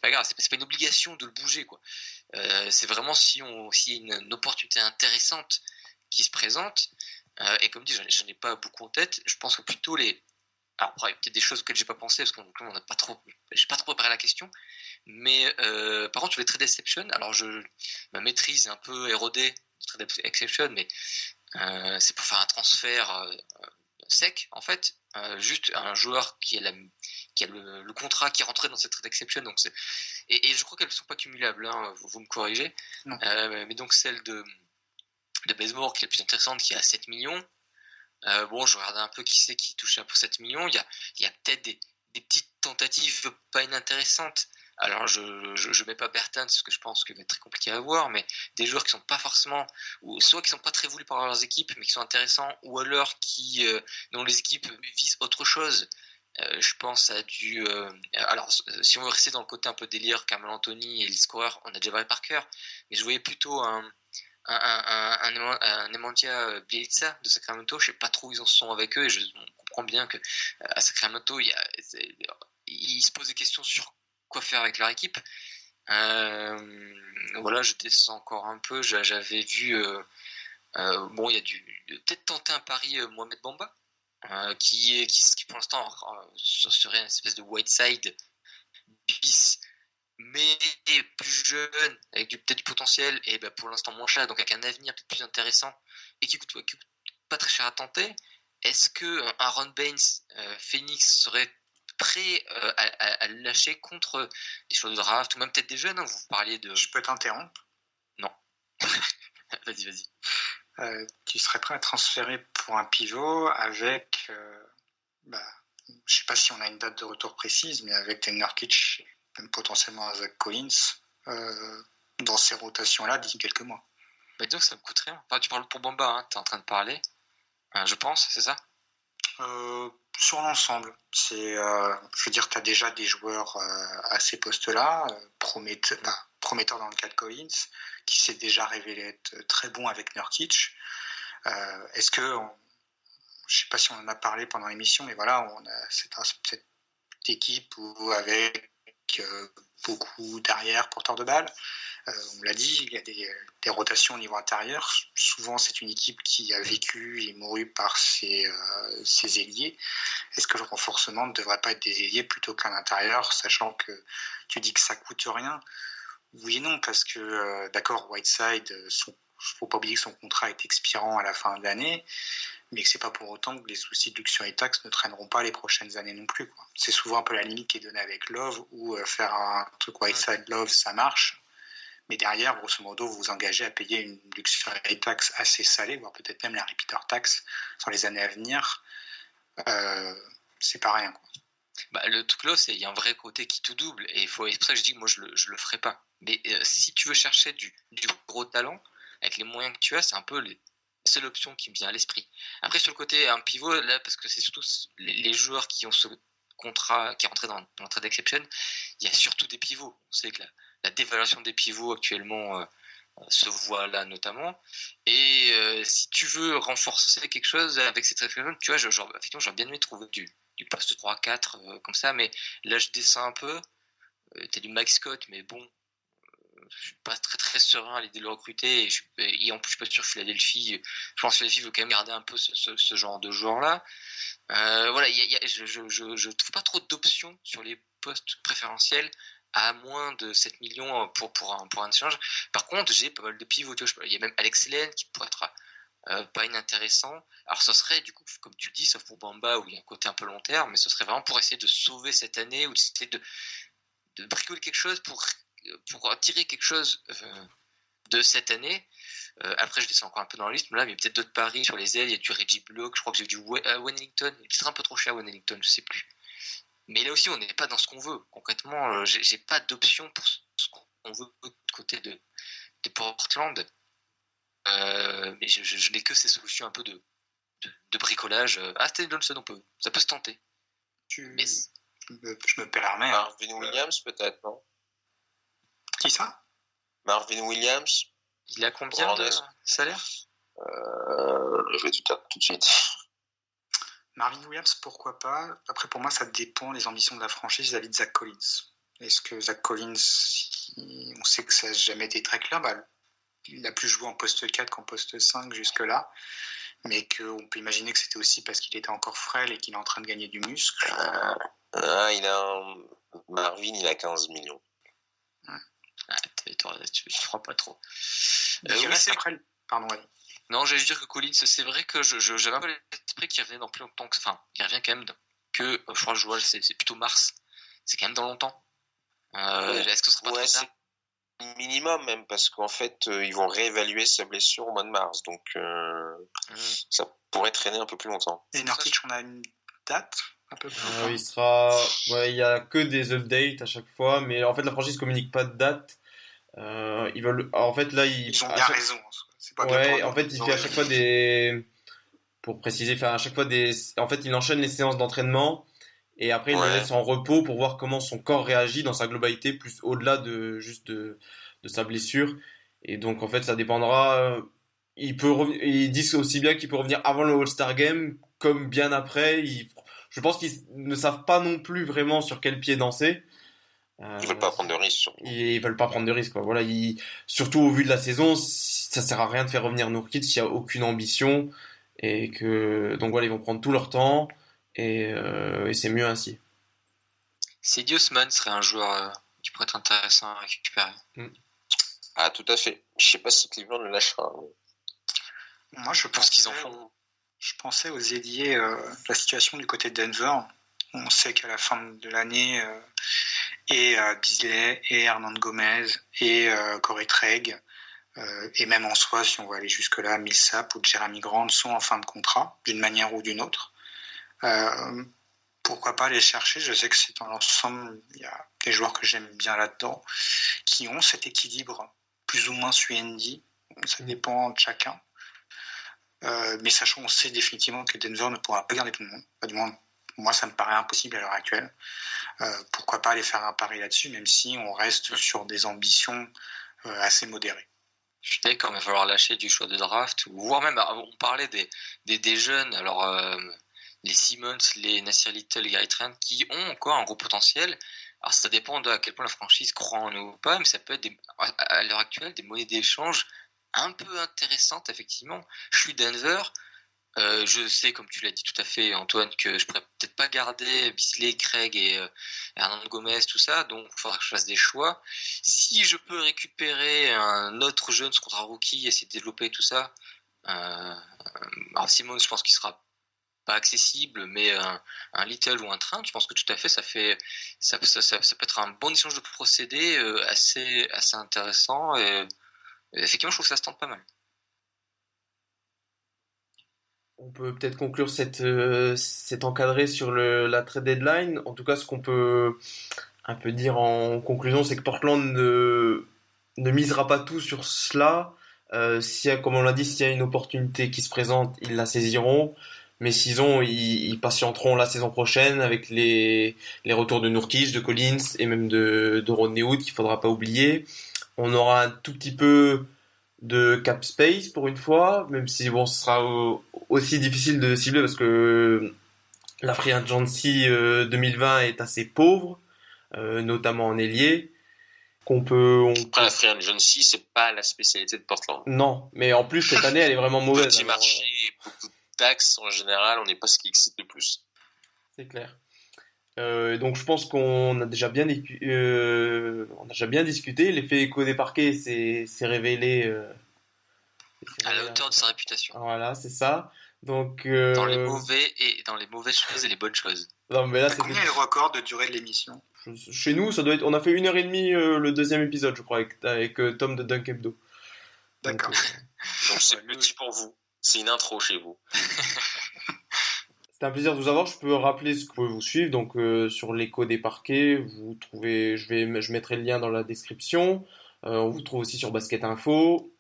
grave, c'est pas une obligation de le bouger quoi. C'est vraiment si y a une opportunité intéressante qui se présente, et comme dit j'en ai pas beaucoup en tête, je pense que plutôt alors après il y a peut-être des choses auxquelles j'ai pas pensé parce qu'on n'a pas trop, j'ai pas trop préparé la question, mais par contre sur les trade exception, alors ma maîtrise est un peu érodée de trade exception, mais c'est pour faire un transfert sec en fait, juste un joueur qui a le contrat qui est rentré dans cette trade exception, donc et je crois qu'elles ne sont pas cumulables, hein, vous me corrigez, mais donc celle de Bazemore qui est la plus intéressante, qui est à 7 millions. Je regarde un peu qui c'est qui touche pour 7 millions. Il y a peut-être des petites tentatives pas inintéressantes. Alors je mets pas Bertans parce que je pense que ça va être très compliqué à voir, mais des joueurs qui sont pas forcément, ou soit qui sont pas très voulus par leurs équipes mais qui sont intéressants, ou alors dont les équipes visent autre chose. Je pense à alors si on veut rester dans le côté un peu délire, Carmelo Anthony et les scoreurs, on a déjà parlé par cœur, mais je voyais plutôt un Nemanja Bjelica de Sacramento. Je sais pas trop où ils en sont avec eux, et on comprend bien que à Sacramento ils se posent des questions sur quoi faire avec leur équipe. Voilà, je descends encore un peu. J'avais vu il y a peut-être tenter un pari Mohamed Bamba, qui pour l'instant serait une espèce de Whiteside bis, mais plus jeune, avec peut-être du potentiel, et pour l'instant moins cher, donc avec un avenir peut-être plus intéressant, et qui coûte pas très cher à tenter. Est-ce que Aaron Baines Phoenix serait prêt à le lâcher contre des choix de draft, ou même peut-être des jeunes, hein, vous parliez de... Je peux t'interrompre? Non. Vas-y. tu serais prêt à transférer pour un pivot avec, je ne sais pas si on a une date de retour précise, mais avec des Nurkic, même potentiellement Zach Collins, dans ces rotations-là d'ici quelques mois. Disons que ça me coûte rien. Enfin, tu parles pour Bamba, hein, tu es en train de parler. Je pense, c'est ça? Sur l'ensemble, je veux dire, tu as déjà des joueurs à ces postes-là, prometteurs dans le cas de Collins, qui s'est déjà révélé être très bon avec Nurkic. Est-ce que, je sais pas si on en a parlé pendant l'émission, mais voilà, on a cette équipe avec beaucoup d'arrière porteurs de balles. On l'a dit, il y a des rotations au niveau intérieur. Souvent, c'est une équipe qui a vécu et mouru par ses ailiers. Est-ce que le renforcement ne devrait pas être des ailiers plutôt qu'un intérieur, sachant que tu dis que ça coûte rien? Oui et non, parce que, d'accord, Whiteside, faut pas oublier que son contrat est expirant à la fin de l'année, mais que c'est pas pour autant que les soucis de luxury tax ne traîneront pas les prochaines années non plus, quoi. C'est souvent un peu la limite qui est donnée avec Love, où faire un truc Whiteside Love, ça marche. Mais derrière, grosso modo, vous vous engagez à payer une luxury tax assez salée, voire peut-être même la repeater tax sur les années à venir. C'est pas rien, quoi. Le truc là, il y a un vrai côté qui tout double. Et c'est pour ça que je dis que moi, je le ferai pas. Mais si tu veux chercher du gros talent, avec les moyens que tu as, c'est un peu la seule option qui me vient à l'esprit. Après, sur le côté un pivot, là, parce que c'est surtout les joueurs qui ont ce contrat, qui est rentré dans le trade exception, il y a surtout des pivots. On sait que la dévaluation des pivots actuellement se voit là notamment. Et si tu veux renforcer quelque chose avec cette réflexion, tu vois, effectivement, j'aurais bien aimé trouver du poste 3-4 comme ça, mais là je descends un peu. T'as du Mike Scott, mais bon, je suis pas très très serein à l'idée de le recruter. Et en plus, je suis pas sûr que Philadelphie. Je pense que Philadelphie veut quand même garder un peu ce genre de joueur-là. Voilà, je trouve pas trop d'options sur les postes préférentiels à moins de 7 millions pour un échange. Par contre, j'ai pas mal de pivots. Il y a même Alex Len qui pourrait être pas inintéressant. Alors, ce serait, du coup, comme tu le dis, sauf pour Bamba, où il y a un côté un peu long terme, mais ce serait vraiment pour essayer de sauver cette année ou d'essayer de bricoler quelque chose pour tirer quelque chose de cette année. Après, je descends encore un peu dans la liste, mais là, il y a peut-être d'autres paris sur les ailes. Il y a du Reggie Block, je crois que j'ai du Wellington. Il est peut-être un peu trop cher, Wellington, je sais plus. Mais là aussi, on n'est pas dans ce qu'on veut. Concrètement, j'ai pas d'option pour ce qu'on veut de côté de Portland. Mais je n'ai que ces solutions un peu de bricolage. Stan Johnson, ça peut se tenter. Je me permets. Marvin Williams, peut-être, non? Qui ça? Marvin Williams. Il a combien de salaire? Je vais tout dire tout de suite. Marvin Williams, pourquoi pas? Après, pour moi, ça dépend des ambitions de la franchise vis-à-vis de Zach Collins. Est-ce que Zach Collins, on sait que ça n'a jamais été très clair, il a plus joué en poste 4 qu'en poste 5 jusque-là, mais qu'on peut imaginer que c'était aussi parce qu'il était encore frêle et qu'il est en train de gagner du muscle. Marvin, il a 15 millions. Je crois pas trop. Après... Pardon, ouais. Non, j'allais dire que Collins, c'est vrai que j'avais un peu l'esprit qu'il revenait dans plus longtemps que... Enfin, il revient quand même que, je crois que je vois, c'est plutôt mars. C'est quand même dans longtemps. Est-ce que ce sera pas trop tard? C'est minimum même, parce qu'en fait, ils vont réévaluer sa blessure au mois de mars. Donc, ça pourrait traîner un peu plus longtemps. Et Nurkic, on a une date à peu près? Il y a que des updates à chaque fois, mais en fait, la franchise communique pas de date. Ils veulent... En fait, là, ils ont bien raison. C'est pas en fait, il fait à chaque fois pour préciser, à chaque fois en fait, il enchaîne les séances d'entraînement et après il le laisse en repos pour voir comment son corps réagit dans sa globalité, plus au-delà de sa blessure. Et donc, en fait, ça dépendra. Ils disent aussi bien qu'il peut revenir avant le All-Star Game comme bien après. Je pense qu'ils ne savent pas non plus vraiment sur quel pied danser. Ils veulent pas prendre de risques, surtout. Ils veulent pas prendre de risques, quoi. Voilà, surtout au vu de la saison, ça sert à rien de faire revenir Nurkic s'il y a aucune ambition et donc voilà, ils vont prendre tout leur temps et c'est mieux ainsi. Cedi Osman serait un joueur qui pourrait être intéressant à récupérer. Ah, tout à fait. Je sais pas si Cleveland le lâchera. Moi, je pense qu'ils en font. Je pensais aux ailiers, la situation du côté de Denver. On sait qu'à la fin de l'année, et Beasley, et Hernan Gomez, et Corey Craig Et même en soi, si on veut aller jusque-là, Millsap ou Jeremy Grant sont en fin de contrat, d'une manière ou d'une autre. Pourquoi pas les chercher? Je sais que c'est dans l'ensemble, il y a des joueurs que j'aime bien là-dedans, qui ont cet équilibre plus ou moins suivi. Ça dépend de chacun. Mais sachant, on sait définitivement que Denver ne pourra pas garder tout le monde. Du moins, moi, ça me paraît impossible à l'heure actuelle. Pourquoi pas aller faire un pari là-dessus, même si on reste sur des ambitions assez modérées. Je suis d'accord, mais il va falloir lâcher du choix de draft, ou voire même, on parlait des jeunes, alors les Simmons, les Nasir Little, les Gary Trent, qui ont encore un gros potentiel. Alors ça dépend de à quel point la franchise croit en eux ou pas, mais ça peut être à l'heure actuelle des monnaies d'échange un peu intéressantes, effectivement. Je suis Denver. Je sais, comme tu l'as dit tout à fait, Antoine, que je pourrais peut-être pas garder Bisley, Craig et Hernando Gomez, tout ça, donc il faudra que je fasse des choix. Si je peux récupérer un autre jeune sous contrat rookie, essayer de développer tout ça, alors Simon, je pense qu'il sera pas accessible, mais un Little ou un Trent, je pense que tout à fait, ça peut être un bon échange de procédés assez intéressant, et effectivement, je trouve que ça se tente pas mal. On peut peut-être conclure cet encadré sur la trade deadline. En tout cas, ce qu'on peut un peu dire en conclusion, c'est que Portland ne misera pas tout sur cela. Comme on l'a dit, s'il y a une opportunité qui se présente, ils la saisiront. Mais sinon, ils patienteront la saison prochaine avec les retours de Nurkic, de Collins et même de Rodney Hood qu'il faudra pas oublier. On aura un tout petit peu de cap space pour une fois, même si bon, ce sera aussi difficile de cibler parce que la free agency 2020 est assez pauvre, notamment en ailier. Après, la free agency, c'est pas la spécialité de Portland. Non, mais en plus cette année elle est vraiment mauvaise. Petit marché, beaucoup de taxes en général, on n'est pas ce qui excite le plus. C'est clair. Donc je pense qu'on a déjà bien discuté. L'effet écho des parquets s'est révélé à la hauteur de sa réputation. Voilà, c'est ça. Donc dans les mauvaises choses et les bonnes choses. Non, mais là, combien est le record de durée de l'émission? Chez nous, ça doit être. On a fait 1h30 le deuxième épisode, je crois, avec Tom de Dunk Hebdo. D'accord. Donc c'est petit pour vous. C'est une intro chez vous. C'était un plaisir de vous avoir. Je peux rappeler ce que vous pouvez vous suivre. Donc sur l'écho des parquets, vous trouvez, je mettrai le lien dans la description. On vous trouve aussi sur Basket Info.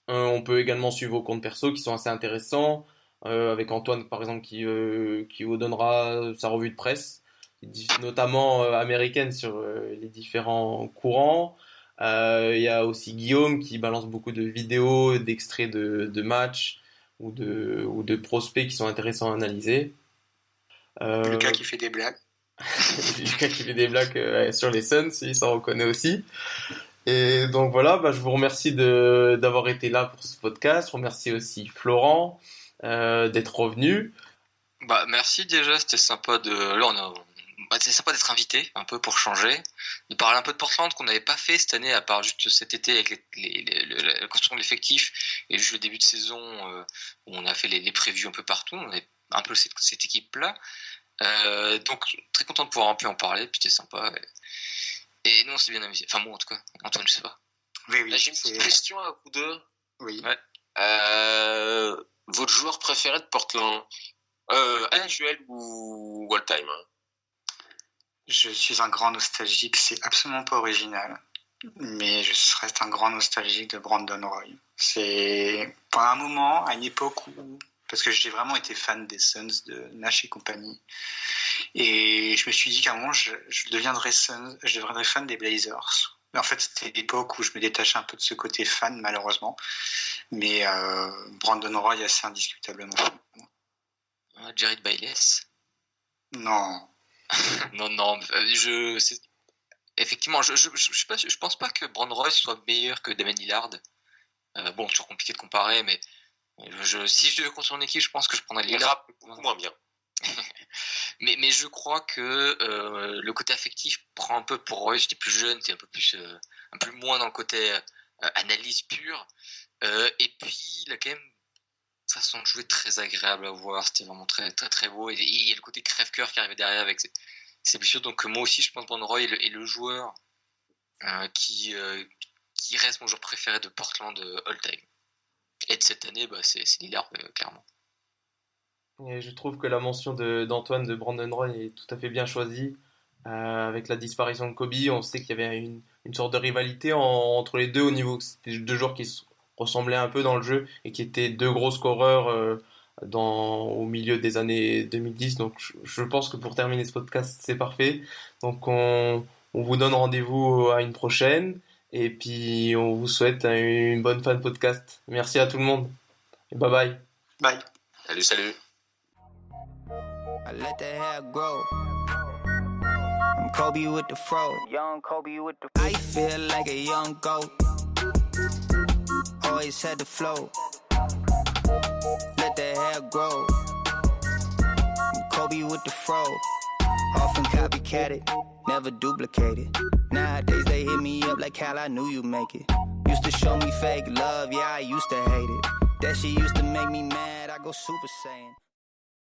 On peut également suivre vos comptes perso qui sont assez intéressants. Avec Antoine par exemple qui vous donnera sa revue de presse, notamment américaine sur les différents courants. Il y a aussi Guillaume qui balance beaucoup de vidéos, d'extraits de matchs ou de prospects qui sont intéressants à analyser. Lucas qui fait des blagues. Lucas qui fait des blagues sur les Suns, il s'en reconnaît aussi. Et donc voilà, je vous remercie d'avoir été là pour ce podcast. Je remercie aussi Florent d'être revenu. Merci déjà, c'était sympa c'est sympa d'être invité un peu pour changer, de parler un peu de Portland qu'on n'avait pas fait cette année à part juste cet été avec la construction de l'effectif et juste le début de saison où on a fait les previews un peu partout, on avait un peu cette équipe-là. Donc très content de pouvoir un peu en parler, puis c'était sympa. Et nous on s'est bien amusé. Enfin moi en tout cas, Antoine je sais pas. Oui, là, j'ai une petite question à vous deux. Oui. Ouais. Votre joueur préféré de Portland, actuel ou all-time? Je suis un grand nostalgique, c'est absolument pas original, mais je reste un grand nostalgique de Brandon Roy. C'est pendant un moment, à une époque où, parce que j'ai vraiment été fan des Suns, de Nash et compagnie, et je me suis dit qu'à un moment, je deviendrais fan des Blazers. Mais en fait, c'était l'époque où je me détachais un peu de ce côté fan, malheureusement. Mais Brandon Roy, assez indiscutablement. Jared Bayless. Non. Non. Effectivement, je pense pas que Brandon Roy soit meilleur que Damian Lillard. Bon, toujours compliqué de comparer, mais si je devais construire une équipe, je pense que je prendrais Lillard. Beaucoup moins bien. mais je crois que le côté affectif prend un peu pour Roy. J'étais plus jeune, t'es un peu moins dans le côté analyse pure. Et puis, il a quand même façon de jouer très agréable à voir, c'était vraiment très très très beau, et il y a le côté crève-cœur qui arrivait derrière avec ses blessures. Donc moi aussi je pense que Brandon Roy est le joueur qui qui reste mon joueur préféré de Portland all time. Et de cette année, c'est Lillard, clairement. Et je trouve que la mention d'Antoine de Brandon Roy est tout à fait bien choisie. Avec la disparition de Kobe, on sait qu'il y avait une sorte de rivalité entre les deux au niveau que c'était deux joueurs qui se ressemblaient un peu dans le jeu et qui étaient deux gros scoreurs au milieu des années 2010. Donc je pense que pour terminer ce podcast, c'est parfait. Donc on vous donne rendez-vous à une prochaine et puis on vous souhaite une bonne fin de podcast. Merci à tout le monde et bye bye. Bye. Salut. I let the hair grow. I'm Kobe with the fro. Young Kobe with the I feel like a young goat. Always had the flow. Let the hair grow. I'm Kobe with the fro. Often copycatted, never duplicated. Nowadays they hit me up like Cal, I knew you'd make it. Used to show me fake love, yeah, I used to hate it. That shit used to make me mad, I go Super Saiyan.